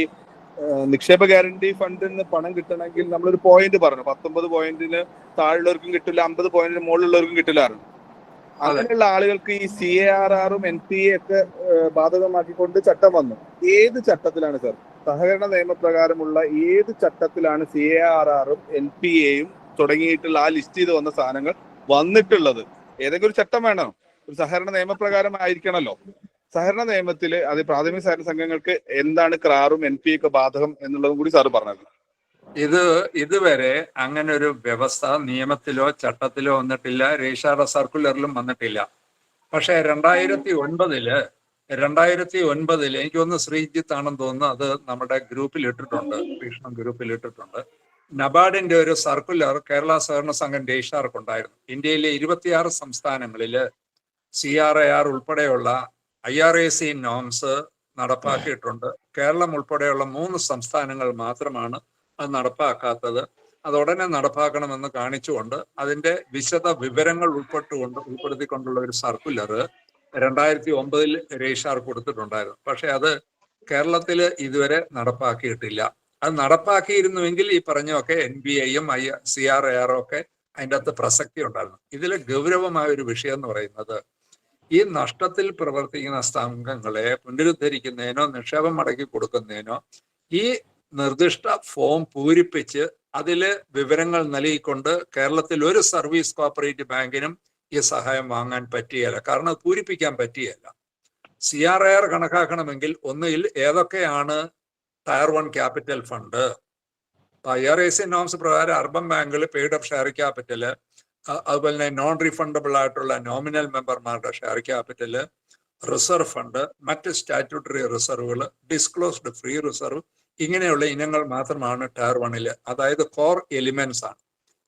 നിക്ഷേപ ഗ്യാരണ്ടി ഫണ്ടിൽ നിന്ന് പണം കിട്ടണമെങ്കിൽ നമ്മളൊരു പോയിന്റ് പറഞ്ഞു, 19 പോയിന്റിന് താഴെയുള്ളവർക്കും കിട്ടില്ല, 50 പോയിന്റിന് മുകളിലുള്ളവർക്കും കിട്ടില്ലായിരുന്നു. അങ്ങനെയുള്ള ആളുകൾക്ക് ഈ CARR-ഉം NPA ഒക്കെ ബാധകമാക്കിക്കൊണ്ട് ചട്ടം വന്നു. ഏത് ചട്ടത്തിലാണ് സാർ, സഹകരണ നിയമപ്രകാരമുള്ള ഏത് ചട്ടത്തിലാണ് CARR-ഉം NPA-യും തുടങ്ങിയിട്ടുള്ള ആ ലിസ്റ്റ് ചെയ്ത് വന്ന സാധനങ്ങൾ വന്നിട്ടുള്ളത്? ഏതെങ്കിലും ഒരു ചട്ടം വേണോ? ഒരു സഹകരണ നിയമപ്രകാരം ആയിരിക്കണമല്ലോ. സഹകരണ നിയമത്തില് അത് പ്രാഥമിക സഹകരണ സംഘങ്ങൾക്ക് എന്താണ് CRAR-ഉം NPA ഒക്കെ ബാധകം എന്നുള്ളതും കൂടി സാറ് പറഞ്ഞത്. ഇതുവരെ അങ്ങനെ ഒരു വ്യവസ്ഥ നിയമത്തിലോ ചട്ടത്തിലോ വന്നിട്ടില്ല, രജിസ്ട്രാർ സർക്കുലറിലും വന്നിട്ടില്ല. പക്ഷെ 2009 എനിക്ക് തോന്നുന്നു ശ്രീജിത്ത് ആണെന്ന് തോന്നുന്നു, അത് നമ്മുടെ ഗ്രൂപ്പിൽ ഇട്ടിട്ടുണ്ട്, ഭീഷണം ഗ്രൂപ്പിൽ ഇട്ടിട്ടുണ്ട്. നബാർഡിന്റെ ഒരു സർക്കുലർ കേരള സഹകരണ സംഘം രജിസ്ട്രാർക്ക് ഉണ്ടായിരുന്നു. ഇന്ത്യയിലെ 26 സംസ്ഥാനങ്ങളില് CRAR ഉൾപ്പെടെയുള്ള IRAC നോംസ് നടപ്പാക്കിയിട്ടുണ്ട്. കേരളം ഉൾപ്പെടെയുള്ള 3 സംസ്ഥാനങ്ങൾ മാത്രമാണ് അത് നടപ്പാക്കാത്തത്. അത് ഉടനെ നടപ്പാക്കണമെന്ന് കാണിച്ചുകൊണ്ട് അതിന്റെ വിശദ വിവരങ്ങൾ ഉൾപ്പെടുത്തിക്കൊണ്ടുള്ള ഒരു സർക്കുലർ 2009 രജിസ്ട്രാർ കൊടുത്തിട്ടുണ്ടായിരുന്നു. പക്ഷെ അത് കേരളത്തിൽ ഇതുവരെ നടപ്പാക്കിയിട്ടില്ല. അത് നടപ്പാക്കിയിരുന്നുവെങ്കിൽ ഈ പറഞ്ഞൊക്കെ NPA-യും CRAR-ഉം ഒക്കെ അതിൻ്റെ അകത്ത് പ്രസക്തി ഉണ്ടായിരുന്നു. ഇതിൽ ഗൗരവമായ ഒരു വിഷയം എന്ന് പറയുന്നത്, ഈ നഷ്ടത്തിൽ പ്രവർത്തിക്കുന്ന സംഘങ്ങളെ പുനരുദ്ധരിക്കുന്നതിനോ നിക്ഷേപം മടക്കി കൊടുക്കുന്നതിനോ ഈ നിർദ്ദിഷ്ട ഫോം പൂരിപ്പിച്ച് അതില് വിവരങ്ങൾ നൽകിക്കൊണ്ട് കേരളത്തിൽ ഒരു സർവീസ് കോപ്പറേറ്റീവ് ബാങ്കിനും ഈ സഹായം വാങ്ങാൻ പറ്റുകയില്ല. കാരണം അത് പൂരിപ്പിക്കാൻ പറ്റുകയില്ല. CRAR കണക്കാക്കണമെങ്കിൽ ഒന്നുകിൽ ഏതൊക്കെയാണ് tier 1 capital fund, IRAC norms പ്രകാരം അർബൻ ബാങ്കിൽ പെയ്ഡ് അപ്പ് ഷെയർ ക്യാപിറ്റല്, അതുപോലെ തന്നെ നോൺ റീഫണ്ടബിൾ ആയിട്ടുള്ള നോമിനൽ മെമ്പർമാരുടെ ഷെയർ ക്യാപിറ്റല്, റിസർവ് ഫണ്ട്, മറ്റ് സ്റ്റാറ്റ്യൂട്ടറി റിസർവുകൾ, ഡിസ്ക്ലോസ്ഡ് ഫ്രീ റിസർവ്, ഇങ്ങനെയുള്ള ഇനങ്ങൾ മാത്രമാണ് ടയർ 1-ല്, അതായത് കോർ എലിമെന്റ്സ് ആണ്.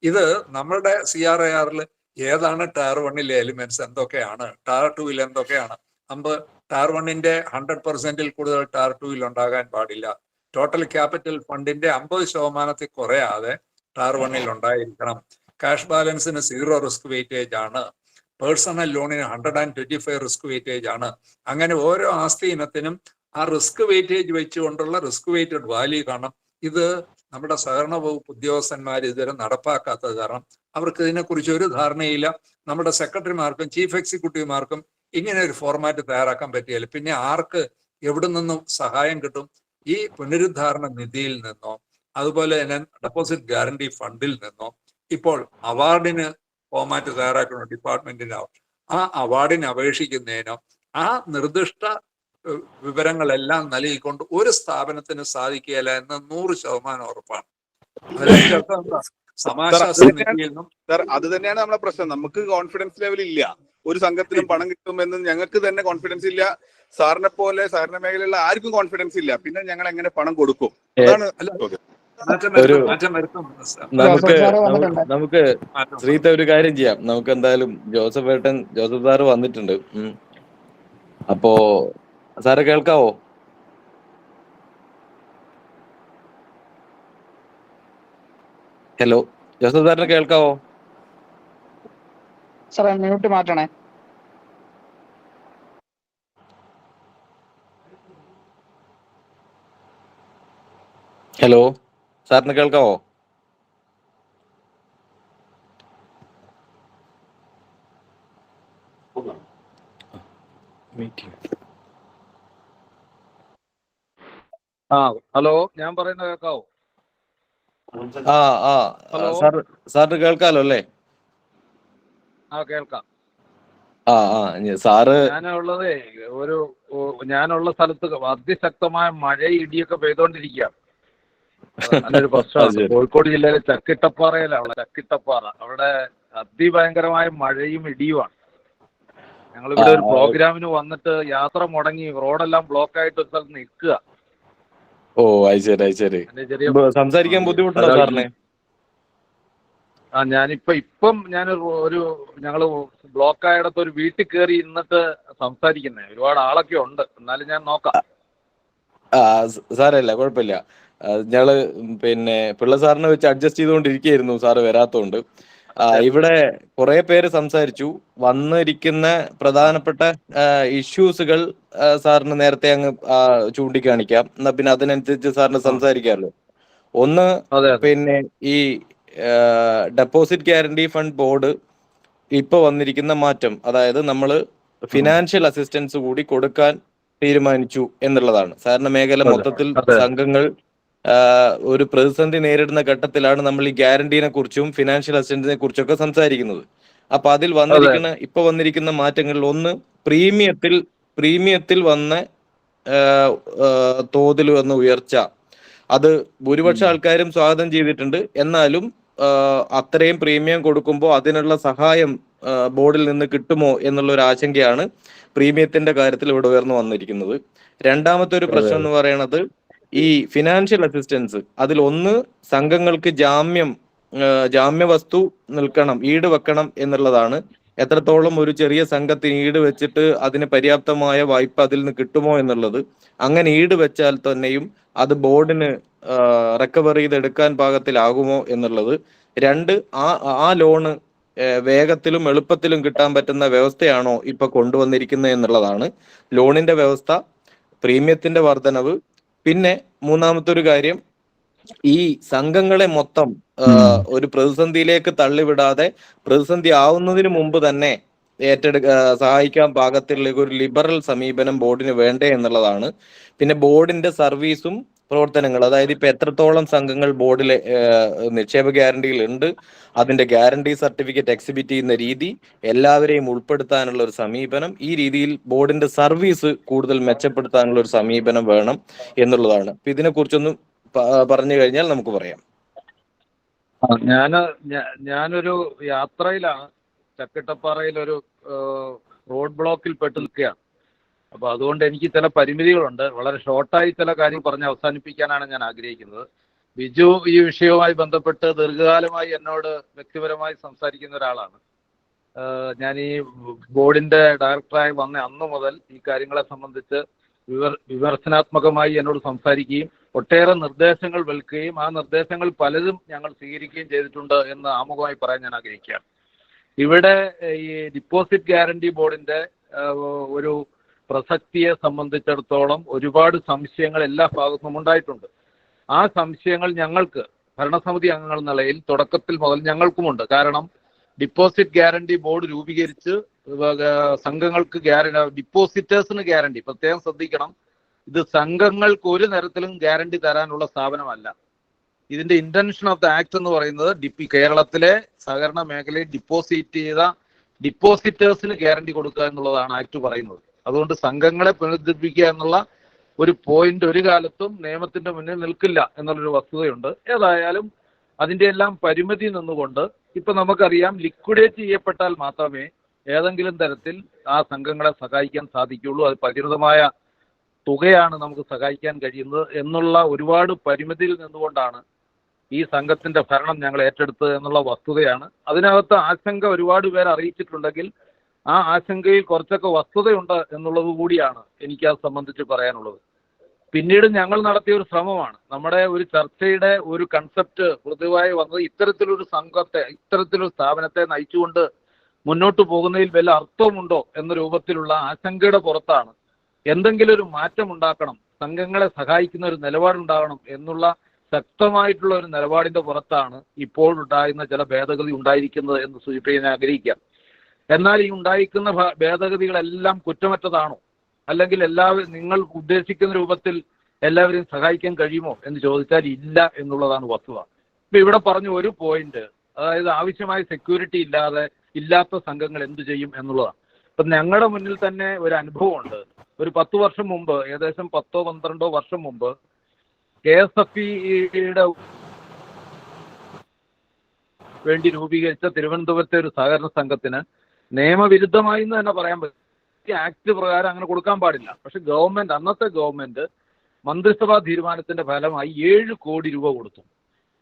ഇത് നമ്മളുടെ CRAR-ൽ ഏതാണ് ടയർ 1-ലെ എലിമെന്റ്സ്, എന്തൊക്കെയാണ്, ടയർ 2-ൽ എന്തൊക്കെയാണ്? ടയർ 1-ന്റെ 100%-ൽ കൂടുതൽ ടയർ 2-ൽ ഉണ്ടാകാൻ പാടില്ല. ടോട്ടൽ ക്യാപിറ്റൽ ഫണ്ടിന്റെ 50% കുറയാതെ ടയർ 1-ൽ ഉണ്ടായിരിക്കണം. കാഷ് ബാലൻസിന് 0 റിസ്ക് വെയിറ്റേജ് ആണ്. പേഴ്സണൽ ലോണിന് 125 റിസ്ക് വെയിറ്റേജ് ആണ്. അങ്ങനെ ഓരോ ആസ്തി ഇനത്തിനും ആ റിസ്ക് വെയിറ്റേജ് വെച്ചുകൊണ്ടുള്ള റിസ്ക് വെയിറ്റഡ് വാല്യൂ കാണണം. ഇത് നമ്മുടെ സഹകരണ വകുപ്പ് ഉദ്യോഗസ്ഥന്മാർ ഇതുവരെ നടപ്പാക്കാത്തത് കാരണം അവർക്ക് ഇതിനെക്കുറിച്ച് ഒരു ധാരണയില്ല. നമ്മുടെ സെക്രട്ടറിമാർക്കും ചീഫ് എക്സിക്യൂട്ടീവുമാർക്കും ഇങ്ങനെ ഒരു ഫോർമാറ്റ് തയ്യാറാക്കാൻ പറ്റിയാലും പിന്നെ ആർക്ക് എവിടെ നിന്നും സഹായം കിട്ടും? ഈ പുനരുദ്ധാരണ നിധിയിൽ നിന്നോ അതുപോലെ തന്നെ ഡെപ്പോസിറ്റ് ഗ്യാരണ്ടി ഫണ്ടിൽ നിന്നോ ഇപ്പോൾ അവാർഡിന് ഫോമാറ്റ് തയ്യാറാക്കുന്ന ഡിപ്പാർട്ട്മെന്റിന്റെ ആ അവാർഡിന് അപേക്ഷിക്കുന്നതിനോ ആ നിർദ്ദിഷ്ട വിവരങ്ങളെല്ലാം നൽകിക്കൊണ്ട് ഒരു സ്ഥാപനത്തിന് സാധിക്കുകയില്ല എന്ന് 100% ഉറപ്പാണ്. അതിന്റെ അർത്ഥം എന്താ? സമാശ്വാസ നിധിയിൽ നിന്നും സാർ അത് തന്നെയാണ് നമ്മളെ പ്രശ്നം. നമുക്ക് കോൺഫിഡൻസ് ലെവൽ ഇല്ല. ഒരു സംഘത്തിനും പണം കിട്ടുമെന്ന് ഞങ്ങൾക്ക് തന്നെ കോൺഫിഡൻസ് ഇല്ല. സാറിനെ പോലെ സാറിന്റെ മേഖലയിലുള്ള ആർക്കും കോൺഫിഡൻസ് ഇല്ല. പിന്നെ ഞങ്ങൾ എങ്ങനെ പണം കൊടുക്കും? അതാണ് മാറ്റം വരുത്തും. നമുക്ക് ശ്രീത്തെ ഒരു കാര്യം ചെയ്യാം. നമുക്ക് എന്തായാലും ജോസഫ് സാറ് വന്നിട്ടുണ്ട്. അപ്പോ സാറ് കേൾക്കാവോ? ഹലോ, ജോസഫ് സാറിന് കേൾക്കാവോ? സാറേ മ്യൂട്ട് മാറ്റണേ. ഹലോ, സാറിന് കേൾക്കാവോ? ഹലോ, ഞാൻ പറയുന്നത് കേൾക്കാവോ? സാറിന് കേൾക്കാലോ അല്ലേ? കേൾക്കാം. സാറ് ഞാനുള്ള സ്ഥലത്ത് അതിശക്തമായ മഴ ഇടിയൊക്കെ പെയ്തോണ്ടിരിക്കുക. നല്ലൊരു പ്രശ്നമാണ്. കോഴിക്കോട് ജില്ലയിലെ ചക്കിട്ടപ്പാറയിലാണ്. ചക്കിട്ടപ്പാറ അവിടെ അതിഭയങ്കരമായ മഴയും ഇടിയുമാണ്. ഞങ്ങളിവിടെ ഒരു പ്രോഗ്രാമിന് വന്നിട്ട് യാത്ര മുടങ്ങി, റോഡെല്ലാം ബ്ലോക്ക് ആയിട്ട് ഒരു സ്ഥലത്ത് നിൽക്കുക. ഓ, ശരി. സംസാരിക്കാൻ ബുദ്ധിമുട്ടുണ്ടോ സാറിന്? ഇപ്പം ഞങ്ങള് ബ്ലോക്ക് ആയിടത്ത് ഒരു വീട്ടിൽ കയറി ഇരുന്നിട്ട് സംസാരിക്കുന്നേ. ഒരുപാട് ആളൊക്കെ ഉണ്ട്, എന്നാലും ഞാൻ നോക്കാം. സാരമില്ല, കുഴപ്പമില്ല. ഞങ്ങള് പിള്ള സാറിനെ വെച്ച് അഡ്ജസ്റ്റ് ചെയ്തുകൊണ്ടിരിക്കുകയായിരുന്നു, സാറ് വരാത്തോണ്ട്. ഇവിടെ കുറെ പേര് സംസാരിച്ചു. വന്നിരിക്കുന്ന പ്രധാനപ്പെട്ട ഇഷ്യൂസുകൾ സാറിന് നേരത്തെ അങ്ങ് ചൂണ്ടിക്കാണിക്കാം. എന്നാ പിന്നെ അതിനനുസരിച്ച് സാറിന് സംസാരിക്കാമല്ലോ. ഒന്ന്, ഈ ഡെപ്പോസിറ്റ് ഗ്യാരണ്ടി ഫണ്ട് ബോർഡ് ഇപ്പൊ വന്നിരിക്കുന്ന മാറ്റം, അതായത് നമ്മൾ ഫിനാൻഷ്യൽ അസിസ്റ്റൻസ് കൂടി കൊടുക്കാൻ തീരുമാനിച്ചു എന്നുള്ളതാണ്. സാറിന്റെ മേഖല മൊത്തത്തിൽ സംഘങ്ങൾ ഒരു പ്രതിസന്ധി നേരിടുന്ന ഘട്ടത്തിലാണ് നമ്മൾ ഈ ഗ്യാരണ്ടീനെ കുറിച്ചും ഫിനാൻഷ്യൽ അസിസ്റ്റൻസിനെ കുറിച്ചൊക്കെ സംസാരിക്കുന്നത്. അപ്പൊ അതിൽ വന്നിരിക്കുന്ന മാറ്റങ്ങളിൽ ഒന്ന്, പ്രീമിയത്തിൽ വന്ന തോതിൽ വന്ന ഉയർച്ച. അത് ഭൂരിപക്ഷ ആൾക്കാരും സ്വാഗതം ചെയ്തിട്ടുണ്ട്. എന്നാലും അത്രയും പ്രീമിയം കൊടുക്കുമ്പോൾ അതിനുള്ള സഹായം ബോർഡിൽ നിന്ന് കിട്ടുമോ എന്നുള്ള ഒരു ആശങ്കയാണ് പ്രീമിയത്തിന്റെ കാര്യത്തിൽ ഇവിടെ ഉയർന്നു വന്നിരിക്കുന്നത്. രണ്ടാമത്തെ ഒരു പ്രശ്നം എന്ന് പറയുന്നത് ഈ ഫിനാൻഷ്യൽ അസിസ്റ്റൻസ്. അതിലൊന്ന്, സംഘങ്ങൾക്ക് ജാമ്യവസ്തു നിൽക്കണം, ഈട് വെക്കണം എന്നുള്ളതാണ്. എത്രത്തോളം ഒരു ചെറിയ സംഘത്തിന് ഈട് വെച്ചിട്ട് അതിന് പര്യാപ്തമായ വായ്പ അതിൽ നിന്ന് കിട്ടുമോ എന്നുള്ളത്. അങ്ങനെ ഈട് വെച്ചാൽ തന്നെയും അത് ബോർഡിന് റിക്കവർ ചെയ്തെടുക്കാൻ പാകത്തിലാകുമോ എന്നുള്ളത്. രണ്ട്, ആ ലോണ് വേഗത്തിലും എളുപ്പത്തിലും കിട്ടാൻ പറ്റുന്ന വ്യവസ്ഥയാണോ ഇപ്പൊ കൊണ്ടുവന്നിരിക്കുന്നത് എന്നുള്ളതാണ്. ലോണിന്റെ വ്യവസ്ഥ, പ്രീമിയത്തിന്റെ വർധനവ്. പിന്നെ മൂന്നാമത്തെ ഒരു കാര്യം, ഈ സംഘങ്ങളെ മൊത്തം ഒരു പ്രതിസന്ധിയിലേക്ക് തള്ളിവിടാതെ പ്രതിസന്ധി ആവുന്നതിന് മുമ്പ് തന്നെ സഹായിക്കാൻ പാകത്തിലുള്ള ഒരു ലിബറൽ സമീപനം ബോർഡിന് വേണ്ടേ എന്നുള്ളതാണ്. പിന്നെ ബോർഡിന്റെ സർവീസും പ്രവർത്തനങ്ങൾ, അതായത് ഇപ്പൊ എത്രത്തോളം സംഘങ്ങൾ ബോർഡിലെ നിക്ഷേപ ഗ്യാരണ്ടിയിൽ ഉണ്ട്, അതിന്റെ ഗ്യാരണ്ടി സർട്ടിഫിക്കറ്റ് എക്സിബിറ്റ് ചെയ്യുന്ന രീതി, എല്ലാവരെയും ഉൾപ്പെടുത്താനുള്ള ഒരു സമീപനം, ഈ രീതിയിൽ ബോർഡിന്റെ സർവീസ് കൂടുതൽ മെച്ചപ്പെടുത്താനുള്ള ഒരു സമീപനം വേണം എന്നുള്ളതാണ്. അപ്പൊ ഇതിനെ കുറിച്ചൊന്ന് പറഞ്ഞു കഴിഞ്ഞാൽ നമുക്ക് പറയാം. ഞാനൊരു യാത്രയിലാണ്. ചക്കിട്ടപ്പാറയിൽ ഒരു റോഡ് ബ്ലോക്കിൽ പെട്ട് നിൽക്കുകയാണ്. അപ്പോൾ അതുകൊണ്ട് എനിക്ക് ചില പരിമിതികളുണ്ട്. വളരെ ഷോർട്ടായി ചില കാര്യം പറഞ്ഞ് അവസാനിപ്പിക്കാനാണ് ഞാൻ ആഗ്രഹിക്കുന്നത്. ബിജു ഈ വിഷയവുമായി ബന്ധപ്പെട്ട് ദീർഘകാലമായി എന്നോട് വ്യക്തിപരമായി സംസാരിക്കുന്ന ഒരാളാണ്. ഞാൻ ഈ ബോർഡിന്റെ ഡയറക്ടറായി വന്ന അന്ന് മുതൽ ഈ കാര്യങ്ങളെ സംബന്ധിച്ച് വിമർശനാത്മകമായി എന്നോട് സംസാരിക്കുകയും ഒട്ടേറെ നിർദ്ദേശങ്ങൾ വെൽക്കുകയും ആ നിർദ്ദേശങ്ങൾ പലതും ഞങ്ങൾ സ്വീകരിക്കുകയും ചെയ്തിട്ടുണ്ട് എന്ന് ആമുഖമായി പറയാൻ ഞാൻ ആഗ്രഹിക്കുകയാണ്. ഇവിടെ ഈ ഡിപ്പോസിറ്റ് ഗ്യാരണ്ടി ബോർഡിന്റെ ഒരു പ്രസക്തിയെ സംബന്ധിച്ചിടത്തോളം ഒരുപാട് സംശയങ്ങൾ എല്ലാ ഭാഗത്തും ഉണ്ടായിട്ടുണ്ട്. ആ സംശയങ്ങൾ ഞങ്ങൾക്ക് ഭരണസമിതി അംഗങ്ങൾ എന്ന നിലയിൽ തുടക്കത്തിൽ മുതൽ ഞങ്ങൾക്കുമുണ്ട്. കാരണം ഡിപ്പോസിറ്റ് ഗ്യാരണ്ടി ബോർഡ് രൂപീകരിച്ച് സംഘങ്ങൾക്ക് ഡിപ്പോസിറ്റേഴ്സിന് ഗ്യാരണ്ടി, പ്രത്യേകം ശ്രദ്ധിക്കണം, ഇത് സംഘങ്ങൾക്ക് ഒരു തരത്തിലും ഗ്യാരണ്ടി തരാനുള്ള സ്ഥാപനമല്ല. ഇതിന്റെ ഇന്റൻഷൻ ഓഫ് ദ ആക്ട് എന്ന് പറയുന്നത് കേരളത്തിലെ സഹകരണ മേഖലയിൽ ഡിപ്പോസിറ്റ് ചെയ്ത ഡിപ്പോസിറ്റേഴ്സിന് ഗ്യാരണ്ടി കൊടുക്കുക എന്നുള്ളതാണ് ആക്ട് പറയുന്നത്. അതുകൊണ്ട് സംഘങ്ങളെ പുനരുദ്ധരിപ്പിക്കുക എന്നുള്ള ഒരു പോയിന്റ് ഒരു കാലത്തും നിയമത്തിന്റെ മുന്നിൽ നിൽക്കില്ല എന്നുള്ളൊരു വസ്തുതയുണ്ട്. ഏതായാലും അതിന്റെ എല്ലാം പരിമിതി നിന്നുകൊണ്ട് ഇപ്പൊ നമുക്കറിയാം, ലിക്വിഡേറ്റ് ചെയ്യപ്പെട്ടാൽ മാത്രമേ ഏതെങ്കിലും തരത്തിൽ ആ സംഘങ്ങളെ സഹായിക്കാൻ സാധിക്കുകയുള്ളൂ. അത് പരിമിതമായ തുകയാണ് നമുക്ക് സഹായിക്കാൻ കഴിയുന്നത് എന്നുള്ള ഒരുപാട് പരിമിതിയിൽ നിന്നുകൊണ്ടാണ് ഈ സംഘത്തിന്റെ ഭരണം ഞങ്ങൾ ഏറ്റെടുത്തത് എന്നുള്ള വസ്തുതയാണ്. അതിനകത്ത് ആശങ്ക ഒരുപാട് പേർ അറിയിച്ചിട്ടുണ്ടെങ്കിൽ ആ ആശങ്കയിൽ കുറച്ചൊക്കെ വസ്തുതയുണ്ട് എന്നുള്ളത് കൂടിയാണ് എനിക്ക് അത് സംബന്ധിച്ച് പറയാനുള്ളത്. പിന്നീട് ഞങ്ങൾ നടത്തിയ ഒരു ശ്രമമാണ്, നമ്മുടെ ഒരു ചർച്ചയുടെ ഒരു കൺസെപ്റ്റ് പൊതുവായി വന്നത് ഇത്തരത്തിലൊരു സംഘത്തെ, ഇത്തരത്തിലൊരു സ്ഥാപനത്തെ നയിച്ചുകൊണ്ട് മുന്നോട്ട് പോകുന്നതിൽ വല്ല അർത്ഥമുണ്ടോ എന്ന രൂപത്തിലുള്ള ആശങ്കയുടെ പുറത്താണ് എന്തെങ്കിലും ഒരു മാറ്റം ഉണ്ടാക്കണം, സംഘങ്ങളെ സഹായിക്കുന്ന ഒരു നിലപാടുണ്ടാകണം എന്നുള്ള ശക്തമായിട്ടുള്ള ഒരു നിലപാടിന്റെ പുറത്താണ് ഇപ്പോൾ ഉണ്ടായിരുന്ന ചില ഭേദഗതി ഉണ്ടായിരിക്കുന്നത് എന്ന് സൂചിപ്പിക്കാൻ ആഗ്രഹിക്കാം. എന്നാൽ ഈ ഉണ്ടായിരിക്കുന്ന ഭേദഗതികളെല്ലാം കുറ്റമറ്റതാണോ, അല്ലെങ്കിൽ എല്ലാവരും നിങ്ങൾ ഉദ്ദേശിക്കുന്ന രൂപത്തിൽ എല്ലാവരെയും സഹായിക്കാൻ കഴിയുമോ എന്ന് ചോദിച്ചാൽ ഇല്ല എന്നുള്ളതാണ് വസ്തുത. ഇപ്പൊ ഇവിടെ പറഞ്ഞ ഒരു പോയിന്റ്, അതായത് ആവശ്യമായ സെക്യൂരിറ്റി ഇല്ലാത്ത സംഘങ്ങൾ എന്തു ചെയ്യും എന്നുള്ളതാണ്. ഇപ്പൊ ഞങ്ങളുടെ മുന്നിൽ തന്നെ ഒരു അനുഭവമുണ്ട്. ഒരു 10 വർഷം മുമ്പ്, ഏകദേശം 10-12 വർഷം മുമ്പ് KSFE-യുടെ വേണ്ടി രൂപീകരിച്ച തിരുവനന്തപുരത്തെ ഒരു സഹകരണ സംഘത്തിന് നിയമവിരുദ്ധമായി എന്ന് തന്നെ പറയാൻ പറ്റും. ആക്ട് പ്രകാരം അങ്ങനെ കൊടുക്കാൻ പാടില്ല. പക്ഷെ ഗവൺമെന്റ്, അന്നത്തെ ഗവൺമെന്റ് മന്ത്രിസഭാ തീരുമാനത്തിന്റെ ഫലമായി 7 കോടി രൂപ കൊടുത്തു.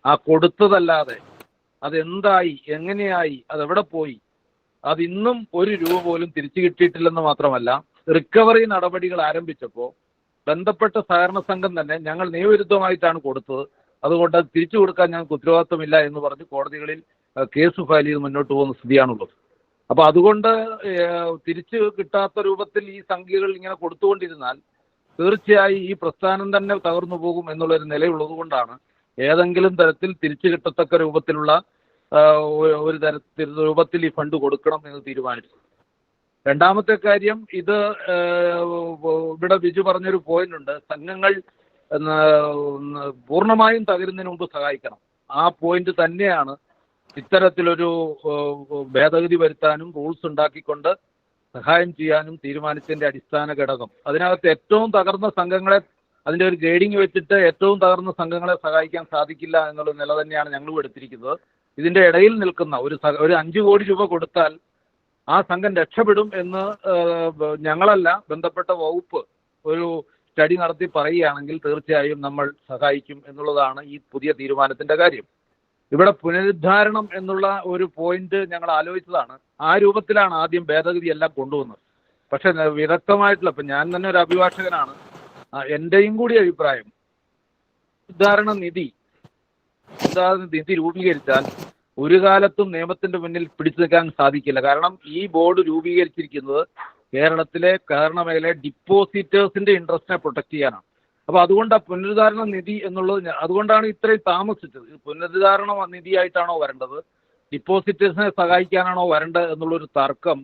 ആ കൊടുത്തതല്ലാതെ അതെന്തായി, എങ്ങനെയായി, അതെവിടെ പോയി, അതിന്നും 1 രൂപ പോലും തിരിച്ചു കിട്ടിയിട്ടില്ലെന്ന് മാത്രമല്ല, റിക്കവറി നടപടികൾ ആരംഭിച്ചപ്പോൾ ബന്ധപ്പെട്ട സഹകരണ സംഘം തന്നെ ഞങ്ങൾ നിയമവിരുദ്ധമായിട്ടാണ് കൊടുത്തത്, അതുകൊണ്ട് അത് തിരിച്ചു കൊടുക്കാൻ ഞങ്ങൾക്ക് ഉത്തരവാദിത്വമില്ല എന്ന് പറഞ്ഞ് കോടതികളിൽ കേസ് ഫയൽ ചെയ്ത് മുന്നോട്ട് പോകുന്ന സ്ഥിതിയാണുള്ളത്. അപ്പൊ അതുകൊണ്ട് തിരിച്ചു കിട്ടാത്ത രൂപത്തിൽ ഈ സംഖ്യകൾ ഇങ്ങനെ കൊടുത്തുകൊണ്ടിരുന്നാൽ തീർച്ചയായും ഈ പ്രസ്ഥാനം തന്നെ തകർന്നു പോകും എന്നുള്ളൊരു നിലയുള്ളത് കൊണ്ടാണ് ഏതെങ്കിലും തരത്തിൽ തിരിച്ചു കിട്ടത്തക്ക രൂപത്തിലുള്ള ഒരു രൂപത്തിൽ ഈ ഫണ്ട് കൊടുക്കണം എന്ന് തീരുമാനിച്ചു. രണ്ടാമത്തെ കാര്യം, ഇത് ഇവിടെ ബിജു പറഞ്ഞൊരു പോയിന്റ് ഉണ്ട്, സംഘങ്ങൾ പൂർണ്ണമായും തകരുന്നതിന് മുമ്പ് സഹായിക്കണം. ആ പോയിന്റ് തന്നെയാണ് ഇത്തരത്തിലൊരു ഭേദഗതി വരുത്താനും റൂൾസ് ഉണ്ടാക്കിക്കൊണ്ട് സഹായം ചെയ്യാനും തീരുമാനിച്ചതിന്റെ അടിസ്ഥാന ഘടകം. അതിനകത്ത് ഏറ്റവും തകർന്ന സംഘങ്ങളെ, അതിന്റെ ഒരു ഗ്രേഡിംഗ് വെച്ചിട്ട് ഏറ്റവും തകർന്ന സംഘങ്ങളെ സഹായിക്കാൻ സാധിക്കില്ല എന്നുള്ള നില തന്നെയാണ് ഞങ്ങളും എടുത്തിരിക്കുന്നത്. ഇതിന്റെ ഇടയിൽ നിൽക്കുന്ന ഒരു 5 കോടി രൂപ കൊടുത്താൽ ആ സംഘം രക്ഷപ്പെടും എന്ന് ഞങ്ങളല്ല, ബന്ധപ്പെട്ട വകുപ്പ് ഒരു സ്റ്റഡി നടത്തി പറയുകയാണെങ്കിൽ തീർച്ചയായും നമ്മൾ സഹായിക്കും എന്നുള്ളതാണ് ഈ പുതിയ തീരുമാനത്തിന്റെ കാര്യം. ഇവിടെ പുനരുദ്ധാരണം എന്നുള്ള ഒരു പോയിന്റ് ഞങ്ങൾ ആലോചിച്ചതാണ്. ആ രൂപത്തിലാണ് ആദ്യം ഭേദഗതി എല്ലാം കൊണ്ടുവന്നത്. പക്ഷെ വിദഗ്ധമായിട്ടുള്ള, ഇപ്പം ഞാൻ തന്നെ ഒരു അഭിഭാഷകനാണ്, എൻ്റെയും കൂടി അഭിപ്രായം, ഉദ്ധാരണ നിധി രൂപീകരിച്ചാൽ ഒരു കാലത്തും നിയമത്തിന്റെ മുന്നിൽ പിടിച്ചു നിൽക്കാൻ സാധിക്കില്ല. കാരണം ഈ ബോർഡ് രൂപീകരിച്ചിരിക്കുന്നത് കേരളത്തിലെ സഹകരണ മേഖലയിലെ ഡിപ്പോസിറ്റേഴ്സിന്റെ ഇൻട്രസ്റ്റിനെ പ്രൊട്ടക്ട് ചെയ്യാനാണ്. അപ്പൊ അതുകൊണ്ട് പുനരുദ്ധാരണ നിധി എന്നുള്ളത്, അതുകൊണ്ടാണ് ഇത്രയും താമസിച്ചത്. പുനരുദ്ധാരണ നിധിയായിട്ടാണോ വരേണ്ടത്, ഡിപ്പോസിറ്റേഴ്സിനെ സഹായിക്കാനാണോ വരേണ്ടത് എന്നുള്ളൊരു തർക്കം,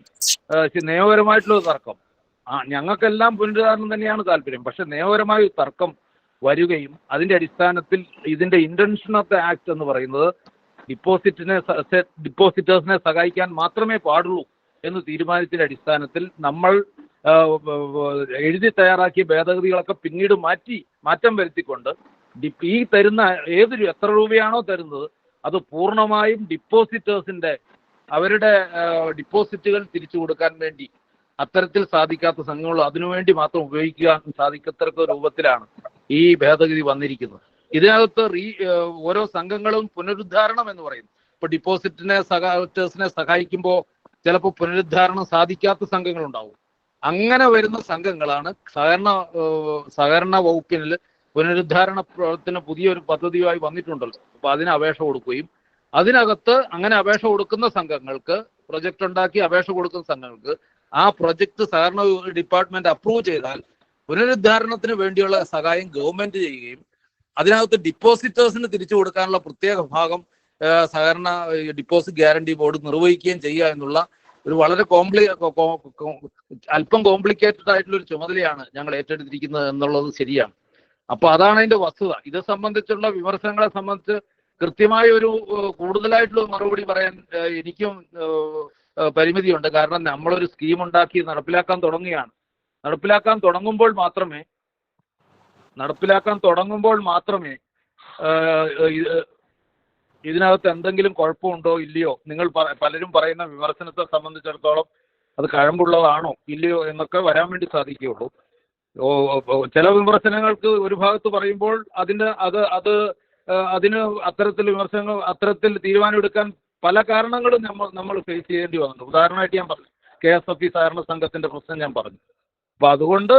നിയമപരമായിട്ടുള്ളൊരു തർക്കം. ഞങ്ങൾക്കെല്ലാം പുനരുദ്ധാരണം തന്നെയാണ് താല്പര്യം. പക്ഷെ നിയമപരമായ ഒരു തർക്കം വരികയും അതിന്റെ അടിസ്ഥാനത്തിൽ ഇതിന്റെ ഇന്റൻഷൻ ഓഫ് ദ ആക്ട് എന്ന് പറയുന്നത് ഡിപ്പോസിറ്റേഴ്സിനെ സഹായിക്കാൻ മാത്രമേ പാടുള്ളൂ എന്ന് തീരുമാനത്തിന്റെ അടിസ്ഥാനത്തിൽ നമ്മൾ എഴുതി തയ്യാറാക്കിയ ഭേദഗതികളൊക്കെ പിന്നീട് മാറ്റം വരുത്തിക്കൊണ്ട് ഈ തരുന്ന എത്ര രൂപയാണോ തരുന്നത് അത് പൂർണ്ണമായും ഡിപ്പോസിറ്റേഴ്സിന്റെ അവരുടെ ഡിപ്പോസിറ്റുകൾ തിരിച്ചു കൊടുക്കാൻ വേണ്ടി അത്തരത്തിൽ സാധിക്കാത്ത സംഘങ്ങൾ അതിനുവേണ്ടി മാത്രം ഉപയോഗിക്കാൻ സാധിക്കത്തക്ക രൂപത്തിലാണ് ഈ ഭേദഗതി വന്നിരിക്കുന്നത്. ഇതിനകത്ത് ഓരോ സംഘങ്ങളും പുനരുദ്ധാരണം എന്ന് പറയുന്നു. ഇപ്പൊ ഡിപ്പോസിറ്റേഴ്സിനെ സഹായിക്കുമ്പോൾ ചിലപ്പോൾ പുനരുദ്ധാരണം സാധിക്കാത്ത സംഘങ്ങളുണ്ടാവും. അങ്ങനെ വരുന്ന സംഘങ്ങളാണ് സഹകരണ വകുപ്പിൽ പുനരുദ്ധാരണ പ്രവർത്തന പുതിയൊരു പദ്ധതിയുമായി വന്നിട്ടുണ്ടല്ലോ. അപ്പൊ അതിന് അപേക്ഷ കൊടുക്കുകയും അതിനകത്ത് അങ്ങനെ അപേക്ഷ കൊടുക്കുന്ന സംഘങ്ങൾക്ക്, പ്രൊജക്ട് ഉണ്ടാക്കി അപേക്ഷ കൊടുക്കുന്ന സംഘങ്ങൾക്ക് ആ പ്രൊജക്ട് സഹകരണ ഡിപ്പാർട്ട്മെന്റ് അപ്രൂവ് ചെയ്താൽ പുനരുദ്ധാരണത്തിന് വേണ്ടിയുള്ള സഹായം ഗവൺമെന്റ് ചെയ്യുകയും അതിനകത്ത് ഡിപ്പോസിറ്റേഴ്സിന് തിരിച്ചു കൊടുക്കാനുള്ള പ്രത്യേക ഭാഗം സഹകരണ ഡിപ്പോസിറ്റ് ഗ്യാരണ്ടി ബോർഡ് നിർവഹിക്കുകയും ചെയ്യുക എന്നുള്ള ഒരു വളരെ അല്പം കോംപ്ലിക്കേറ്റഡ് ആയിട്ടുള്ള ഒരു ചുമതലയാണ് ഞങ്ങൾ ഏറ്റെടുത്തിരിക്കുന്നത് എന്നുള്ളത് ശരിയാണ്. അപ്പൊ അതാണ് അതിന്റെ വസ്തുത. ഇത് സംബന്ധിച്ചുള്ള വിമർശനങ്ങളെ സംബന്ധിച്ച് കൃത്യമായ ഒരു കൂടുതലായിട്ടുള്ള മറുപടി പറയാൻ എനിക്കും പരിമിതിയുണ്ട്. കാരണം നമ്മളൊരു സ്കീം ഉണ്ടാക്കി നടപ്പിലാക്കാൻ തുടങ്ങുകയാണ്. നടപ്പിലാക്കാൻ തുടങ്ങുമ്പോൾ മാത്രമേ ഇതിനകത്ത് എന്തെങ്കിലും കുഴപ്പമുണ്ടോ ഇല്ലയോ, നിങ്ങൾ പലരും പറയുന്ന വിമർശനത്തെ സംബന്ധിച്ചിടത്തോളം അത് കഴമ്പുള്ളതാണോ ഇല്ലയോ എന്നൊക്കെ വരാൻ വേണ്ടി സാധിക്കുകയുള്ളൂ. ചില വിമർശനങ്ങൾക്ക് ഒരു ഭാഗത്ത് പറയുമ്പോൾ അതിന് അത്തരത്തിൽ തീരുമാനമെടുക്കാൻ പല കാരണങ്ങളും നമ്മൾ ഫേസ് ചെയ്യേണ്ടി വന്നു. ഉദാഹരണമായിട്ട് ഞാൻ പറഞ്ഞു, KSFE സഹകരണ സംഘത്തിന്റെ പ്രശ്നം ഞാൻ പറഞ്ഞു. അപ്പൊ അതുകൊണ്ട്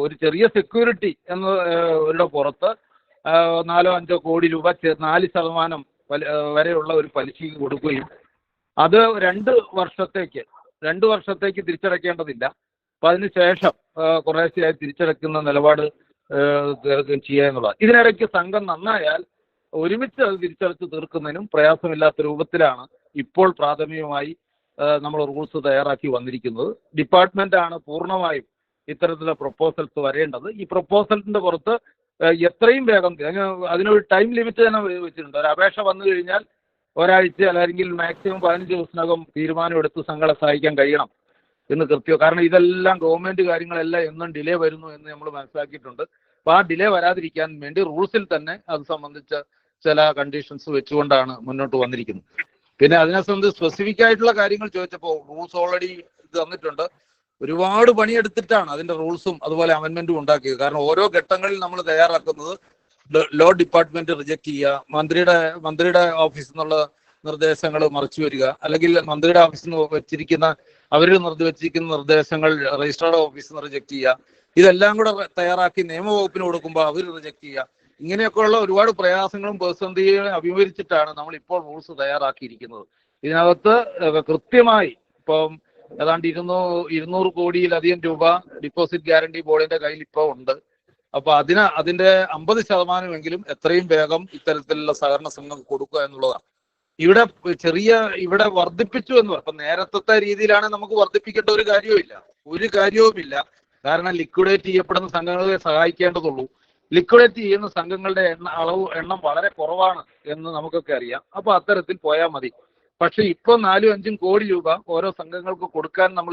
ഒരു ചെറിയ സെക്യൂരിറ്റി എന്നതിന്റെ പുറത്ത് 4-5 കോടി രൂപ 4% വരെയുള്ള ഒരു പലിശയ്ക്ക് കൊടുക്കുകയും അത് 2 വർഷത്തേക്ക് തിരിച്ചടയ്ക്കേണ്ടതില്ല. അപ്പൊ അതിനുശേഷം കുറേശ്ശെയായി തിരിച്ചടയ്ക്കുന്ന നിലപാട് ചെയ്യുക എന്നുള്ളത്. ഇതിനിടയ്ക്ക് സംഘം നന്നായാൽ ഒരുമിച്ച് അത് തിരിച്ചടച്ച് തീർക്കുന്നതിനും പ്രയാസമില്ലാത്ത രൂപത്തിലാണ് ഇപ്പോൾ പ്രാഥമികമായി നമ്മൾ റൂൾസ് തയ്യാറാക്കി വന്നിരിക്കുന്നത്. ഡിപ്പാർട്ട്മെന്റാണ് പൂർണ്ണമായും ഇത്തരത്തിലുള്ള പ്രപ്പോസൽസ് വരേണ്ടത്. ഈ പ്രപ്പോസലിന്റെ പുറത്ത് എത്രയും വേഗം അതിനൊരു ടൈം ലിമിറ്റ് തന്നെ വെച്ചിട്ടുണ്ട്. ഒരു അപേക്ഷ വന്നു കഴിഞ്ഞാൽ ഒരാഴ്ച അല്ലെങ്കിൽ മാക്സിമം 15 ദിവസത്തിനകം തീരുമാനമെടുത്ത് സംഘങ്ങളെ സഹായിക്കാൻ കഴിയണം എന്ന് കൃത്യം. കാരണം ഇതെല്ലാം ഗവൺമെന്റ് കാര്യങ്ങളെല്ലാം എന്നും ഡിലേ വരുന്നു എന്ന് നമ്മൾ മനസ്സിലാക്കിയിട്ടുണ്ട്. അപ്പോൾ ആ ഡിലേ വരാതിരിക്കാൻ വേണ്ടി റൂൾസിൽ തന്നെ അത് സംബന്ധിച്ച ചില കണ്ടീഷൻസ് വെച്ചുകൊണ്ടാണ് മുന്നോട്ട് വന്നിരിക്കുന്നത്. പിന്നെ അതിനെ സംബന്ധിച്ച് സ്പെസിഫിക് ആയിട്ടുള്ള കാര്യങ്ങൾ ചോദിച്ചപ്പോൾ റൂൾസ് ഓൾറെഡി തന്നിട്ടുണ്ട്. ഒരുപാട് പണിയെടുത്തിട്ടാണ് അതിന്റെ റൂൾസും അതുപോലെ അമെന്റ്മെന്റും ഉണ്ടാക്കിയത്. കാരണം ഓരോ ഘട്ടങ്ങളിൽ നമ്മൾ തയ്യാറാക്കുന്നത് ലോ ഡിപ്പാർട്ട്മെന്റ് റിജക്ട് ചെയ്യുക, മന്ത്രിയുടെ ഓഫീസിൽ നിന്നുള്ള നിർദ്ദേശങ്ങൾ മറിച്ചു വരിക, അല്ലെങ്കിൽ മന്ത്രിയുടെ ഓഫീസിൽ നിന്ന് അവർ വെച്ചിരിക്കുന്ന നിർദ്ദേശങ്ങൾ രജിസ്ട്രാർഡ് ഓഫീസിൽ നിന്ന് റിജക്ട് ചെയ്യുക. ഇതെല്ലാം കൂടെ തയ്യാറാക്കി നിയമവകുപ്പിന് കൊടുക്കുമ്പോൾ അവർ റിജക്ട് ചെയ്യുക. ഇങ്ങനെയൊക്കെയുള്ള ഒരുപാട് പ്രയാസങ്ങളും പ്രതിസന്ധികളും അഭിമുഖീകരിച്ചിട്ടാണ് നമ്മൾ ഇപ്പോൾ റൂൾസ് തയ്യാറാക്കിയിരിക്കുന്നത്. ഇതിനകത്ത് കൃത്യമായി ഇപ്പം ഏതാണ്ട് 200 കോടിയിലധികം രൂപ ഡിപ്പോസിറ്റ് ഗ്യാരണ്ടി ബോർഡിന്റെ കയ്യിൽ ഇപ്പോൾ ഉണ്ട്. അപ്പൊ അതിന്റെ 50% എത്രയും വേഗം ഇത്തരത്തിലുള്ള സഹകരണ സംഘം കൊടുക്കുക എന്നുള്ളതാണ്. ഇവിടെ വർദ്ധിപ്പിച്ചു എന്ന് പറയും. അപ്പൊ നേരത്തെ രീതിയിലാണ് നമുക്ക് വർദ്ധിപ്പിക്കേണ്ട ഒരു കാര്യവുമില്ല. കാരണം ലിക്വിഡേറ്റ് ചെയ്യപ്പെടുന്ന സംഘങ്ങളെ സഹായിക്കേണ്ടതുള്ളൂ. ലിക്വിഡേറ്റ് ചെയ്യുന്ന സംഘങ്ങളുടെ എണ്ണം വളരെ കുറവാണ് എന്ന് നമുക്കൊക്കെ അറിയാം. അപ്പൊ അത്തരത്തിൽ പോയാൽ മതി. പക്ഷെ ഇപ്പൊ 4-5 കോടി രൂപ ഓരോ സംഘങ്ങൾക്ക് കൊടുക്കാൻ നമ്മൾ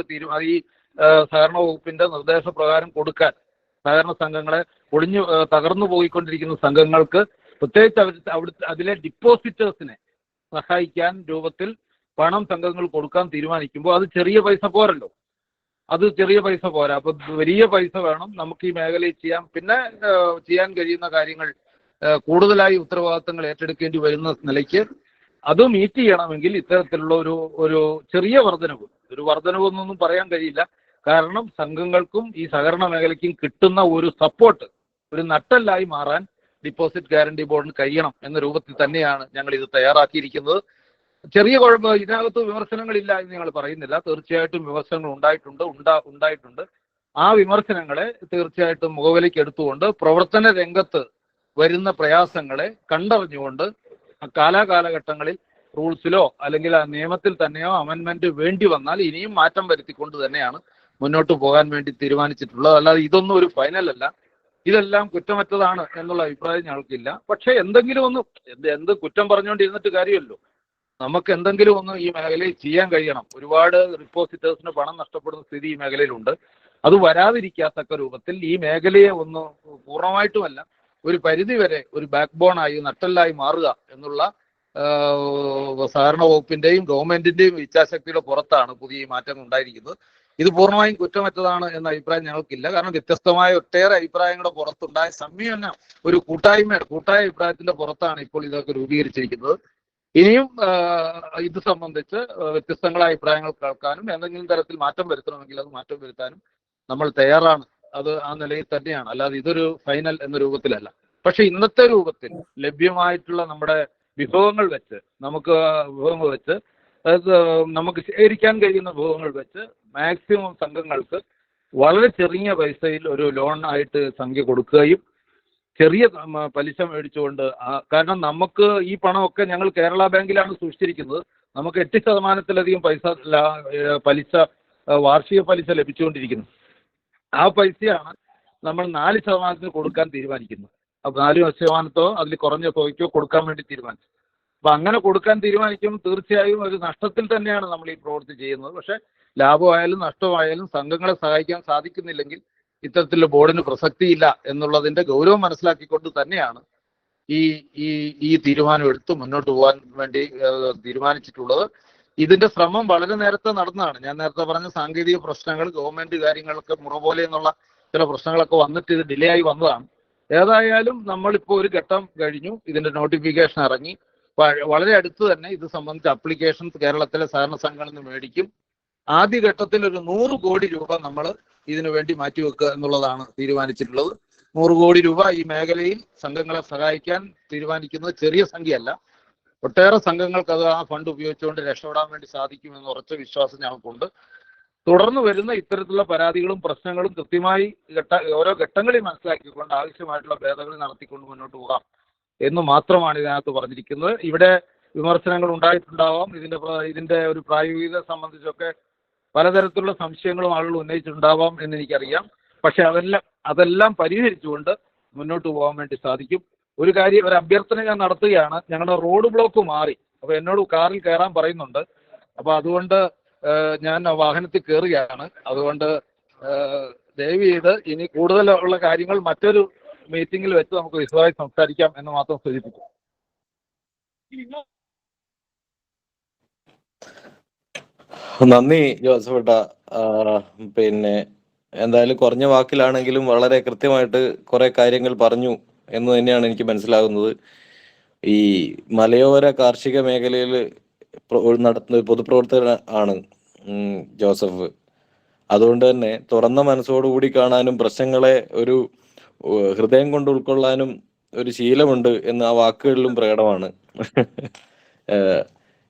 ഈ സഹകരണ വകുപ്പിന്റെ നിർദ്ദേശപ്രകാരം കൊടുക്കാൻ, സഹകരണ സംഘങ്ങളെ തകർന്നു പോയിക്കൊണ്ടിരിക്കുന്ന സംഘങ്ങൾക്ക് പ്രത്യേകിച്ച് അതിലെ ഡിപ്പോസിറ്റേഴ്സിനെ സഹായിക്കാൻ രൂപത്തിൽ പണം സംഘങ്ങൾ കൊടുക്കാൻ തീരുമാനിക്കുമ്പോൾ അത് ചെറിയ പൈസ പോരല്ലോ. അപ്പൊ വലിയ പൈസ വേണം നമുക്ക് ഈ മേഖലയിൽ ചെയ്യാൻ. പിന്നെ ചെയ്യാൻ കഴിയുന്ന കാര്യങ്ങൾ കൂടുതലായി ഉത്തരവാദിത്തങ്ങൾ ഏറ്റെടുക്കേണ്ടി വരുന്ന നിലയ്ക്ക് അത് മീറ്റ് ചെയ്യണമെങ്കിൽ ഇത്തരത്തിലുള്ള ഒരു ചെറിയ വർധനവെന്നൊന്നും പറയാൻ കഴിയില്ല. കാരണം സംഘങ്ങൾക്കും ഈ സഹകരണ മേഖലയ്ക്കും കിട്ടുന്ന ഒരു സപ്പോർട്ട്, ഒരു നട്ടെല്ലായി മാറാൻ ഡിപ്പോസിറ്റ് ഗ്യാരണ്ടി ബോർഡിന് കഴിയണം എന്ന രൂപത്തിൽ തന്നെയാണ് ഞങ്ങൾ ഇത് തയ്യാറാക്കിയിരിക്കുന്നത്. ചെറിയ കുഴപ്പം ഇതിനകത്ത് വിമർശനങ്ങളില്ല എന്ന് ഞങ്ങൾ പറയുന്നില്ല. തീർച്ചയായിട്ടും വിമർശനങ്ങൾ ഉണ്ടായിട്ടുണ്ട്. ആ വിമർശനങ്ങളെ തീർച്ചയായിട്ടും മുഖവിലേക്ക് എടുത്തുകൊണ്ട് പ്രവർത്തന രംഗത്ത് വരുന്ന പ്രയാസങ്ങളെ കണ്ടറിഞ്ഞുകൊണ്ട് കാലാകാലഘട്ടങ്ങളിൽ റൂൾസിലോ അല്ലെങ്കിൽ ആ നിയമത്തിൽ തന്നെയോ അമെന്റ്മെന്റ് വേണ്ടി വന്നാൽ ഇനിയും മാറ്റം വരുത്തിക്കൊണ്ട് തന്നെയാണ് മുന്നോട്ട് പോകാൻ വേണ്ടി തീരുമാനിച്ചിട്ടുള്ളത്. അല്ലാതെ ഇതൊന്നും ഒരു ഫൈനൽ അല്ല. ഇതെല്ലാം കുറ്റമറ്റതാണ് എന്നുള്ള അഭിപ്രായം ഞങ്ങൾക്കില്ല. പക്ഷെ എന്തെങ്കിലും ഒന്ന് എന്ത് കുറ്റം പറഞ്ഞുകൊണ്ടിരുന്നിട്ട് കാര്യമല്ലോ. നമുക്ക് എന്തെങ്കിലും ഒന്ന് ഈ മേഖലയിൽ ചെയ്യാൻ കഴിയണം. ഒരുപാട് ഡിപ്പോസിറ്റേഴ്സിന് പണം നഷ്ടപ്പെടുന്ന സ്ഥിതി ഈ മേഖലയിലുണ്ട്. അത് വരാതിരിക്കാത്തക്ക രൂപത്തിൽ ഈ മേഖലയെ ഒന്ന് പൂർണ്ണമായിട്ടുമല്ല ഒരു പരിധിവരെ ഒരു ബാക്ക് ബോണായി നട്ടെല്ലായി മാറുക എന്നുള്ള സഹകരണ വകുപ്പിന്റെയും ഗവൺമെന്റിന്റെയും ഇച്ഛാശക്തിയുടെ പുറത്താണ് പുതിയ മാറ്റങ്ങൾ ഉണ്ടായിരിക്കുന്നത്. ഇത് പൂർണ്ണമായും കുറ്റമറ്റതാണ് എന്ന അഭിപ്രായം ഞങ്ങൾക്കില്ല. കാരണം വ്യത്യസ്തമായ ഒട്ടേറെ അഭിപ്രായങ്ങളുടെ പുറത്തുണ്ടായ സംയോജനം ഒരു കൂട്ടായ അഭിപ്രായത്തിന്റെ പുറത്താണ് ഇപ്പോൾ ഇതൊക്കെ രൂപീകരിച്ചിരിക്കുന്നത്. ഇനിയും ഇത് സംബന്ധിച്ച് വ്യത്യസ്തങ്ങളായ അഭിപ്രായങ്ങൾ കേൾക്കാനും എന്തെങ്കിലും തരത്തിൽ മാറ്റം വരുത്തണമെങ്കിൽ അത് മാറ്റം വരുത്താനും നമ്മൾ തയ്യാറാണ്. അത് ആ നിലയിൽ തന്നെയാണ്. അല്ലാതെ ഇതൊരു ഫൈനൽ എന്ന രൂപത്തിലല്ല. പക്ഷെ ഇന്നത്തെ രൂപത്തിൽ ലഭ്യമായിട്ടുള്ള നമ്മുടെ വിഭവങ്ങൾ വെച്ച് നമുക്ക് ശേഖരിക്കാൻ കഴിയുന്ന വിഭവങ്ങൾ വെച്ച് മാക്സിമം സംഘങ്ങൾക്ക് വളരെ ചെറിയ പൈസയിൽ ഒരു ലോൺ ആയിട്ട് സംഖ്യ കൊടുക്കുകയും ചെറിയ പലിശ മേടിച്ചുകൊണ്ട്, കാരണം നമുക്ക് ഈ പണമൊക്കെ ഞങ്ങൾ കേരള ബാങ്കിലാണ് സൂക്ഷിച്ചിരിക്കുന്നത്. നമുക്ക് 8%-ലധികം പലിശ വാർഷിക പലിശ ലഭിച്ചുകൊണ്ടിരിക്കുന്നു. ആ പൈസയാണ് നമ്മൾ 4% കൊടുക്കാൻ തീരുമാനിക്കുന്നു. അപ്പൊ 4% അതിൽ കുറഞ്ഞ തുകയ്ക്കോ കൊടുക്കാൻ വേണ്ടി തീരുമാനിച്ചു. അപ്പൊ അങ്ങനെ കൊടുക്കാൻ തീരുമാനിക്കുമ്പോൾ തീർച്ചയായും ഒരു നഷ്ടത്തിൽ തന്നെയാണ് നമ്മൾ ഈ പ്രവൃത്തി ചെയ്യുന്നത്. പക്ഷെ ലാഭമായാലും നഷ്ടമായാലും സംഘങ്ങളെ സഹായിക്കാൻ സാധിക്കുന്നില്ലെങ്കിൽ ഇത്തരത്തിലുള്ള ബോർഡിന് പ്രസക്തിയില്ല എന്നുള്ളതിന്റെ ഗൗരവം മനസ്സിലാക്കിക്കൊണ്ട് തന്നെയാണ് ഈ ഈ ഈ തീരുമാനം എടുത്ത് മുന്നോട്ട് പോകാൻ വേണ്ടി തീരുമാനിച്ചിട്ടുള്ളത്. ഇതിന്റെ ശ്രമം വളരെ നേരത്തെ നടന്നതാണ്. ഞാൻ നേരത്തെ പറഞ്ഞ സാങ്കേതിക പ്രശ്നങ്ങൾ, ഗവൺമെന്റ് കാര്യങ്ങളൊക്കെ മുറ പോലെ എന്നുള്ള ചില പ്രശ്നങ്ങളൊക്കെ വന്നിട്ട് ഇത് ഡിലേ ആയി വന്നതാണ്. ഏതായാലും നമ്മളിപ്പോൾ ഒരു ഘട്ടം കഴിഞ്ഞു, ഇതിന്റെ നോട്ടിഫിക്കേഷൻ ഇറങ്ങി. വളരെ അടുത്ത് തന്നെ ഇത് സംബന്ധിച്ച അപ്ലിക്കേഷൻ കേരളത്തിലെ സഹകരണ സംഘങ്ങളിൽ നിന്ന് മേടിക്കും. ആദ്യ ഘട്ടത്തിൽ ഒരു 100 കോടി രൂപ നമ്മൾ ഇതിനു വേണ്ടി മാറ്റിവെക്കുക എന്നുള്ളതാണ് തീരുമാനിച്ചിട്ടുള്ളത്. 100 കോടി രൂപ ഈ മേഖലയിൽ സംഘങ്ങളെ സഹായിക്കാൻ തീരുമാനിക്കുന്നത് ചെറിയ സംഖ്യയല്ല. ഒട്ടേറെ സംഘങ്ങൾക്ക് അത് ആ ഫണ്ട് ഉപയോഗിച്ചുകൊണ്ട് രക്ഷപ്പെടാൻ വേണ്ടി സാധിക്കുമെന്ന് ഉറച്ച വിശ്വാസം ഞങ്ങൾക്കുണ്ട്. തുടർന്ന് വരുന്ന ഇത്തരത്തിലുള്ള പരാതികളും പ്രശ്നങ്ങളും കൃത്യമായി ഓരോ ഘട്ടങ്ങളിൽ മനസ്സിലാക്കിക്കൊണ്ട് ആവശ്യമായിട്ടുള്ള ഭേദഗതി നടത്തിക്കൊണ്ട് മുന്നോട്ട് പോകാം എന്ന് മാത്രമാണ് ഇതിനകത്ത് പറഞ്ഞിരിക്കുന്നത്. ഇവിടെ വിമർശനങ്ങൾ ഉണ്ടായിട്ടുണ്ടാവാം. ഇതിന്റെ ഒരു പ്രായോഗികത സംബന്ധിച്ചൊക്കെ പലതരത്തിലുള്ള സംശയങ്ങളും ആളുകൾ ഉന്നയിച്ചിട്ടുണ്ടാവാം എന്ന് എനിക്കറിയാം. പക്ഷെ അതെല്ലാം പരിഹരിച്ചുകൊണ്ട് മുന്നോട്ട് പോകാൻ വേണ്ടി സാധിക്കും. ഒരു അഭ്യർത്ഥന ഞാൻ നടത്തുകയാണ്. ഞങ്ങളുടെ റോഡ് ബ്ലോക്ക് മാറി. അപ്പൊ എന്നോട് കാറിൽ കയറാൻ പറയുന്നുണ്ട്. അപ്പൊ അതുകൊണ്ട് ഞാൻ വാഹനത്തിൽ കയറുകയാണ്. അതുകൊണ്ട് ദയവ് ചെയ്ത് ഇനി കൂടുതലുള്ള കാര്യങ്ങൾ മറ്റൊരു മീറ്റിംഗിൽ വെച്ച് നമുക്ക് വിശദമായി സംസാരിക്കാം എന്ന് മാത്രം സൂചിപ്പിക്കും. നന്ദി ജോസഫ് ഏട്ടാ. പിന്നെ എന്തായാലും കുറഞ്ഞ വാക്കിലാണെങ്കിലും വളരെ കൃത്യമായിട്ട് കുറെ കാര്യങ്ങൾ പറഞ്ഞു എന്ന് തന്നെയാണ് എനിക്ക് മനസ്സിലാകുന്നത്. ഈ മലയോര കാർഷിക മേഖലയിൽ നടത്തുന്ന പൊതുപ്രവർത്തകൻ ആണ് ജോസഫ്. അതുകൊണ്ട് തന്നെ തുറന്ന മനസ്സോടുകൂടി കാണാനും പ്രശ്നങ്ങളെ ഒരു ഹൃദയം കൊണ്ട് ഉൾക്കൊള്ളാനും ഒരു ശീലമുണ്ട് എന്ന് ആ വാക്കുകളിലും പ്രകടമാണ്.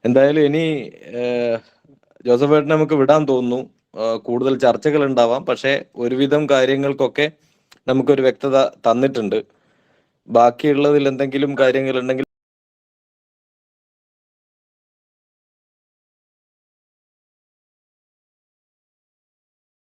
എന്തായാലും ഇനി ജോസഫ് ഏട്ടനെ നമുക്ക് വിടാൻ തോന്നുന്നു. കൂടുതൽ ചർച്ചകൾ ഉണ്ടാവാം. പക്ഷെ ഒരുവിധം കാര്യങ്ങൾക്കൊക്കെ നമുക്കൊരു വ്യക്തത തന്നിട്ടുണ്ട്. ബാക്കിയുള്ളതിൽ എന്തെങ്കിലും കാര്യങ്ങളുണ്ടെങ്കിൽ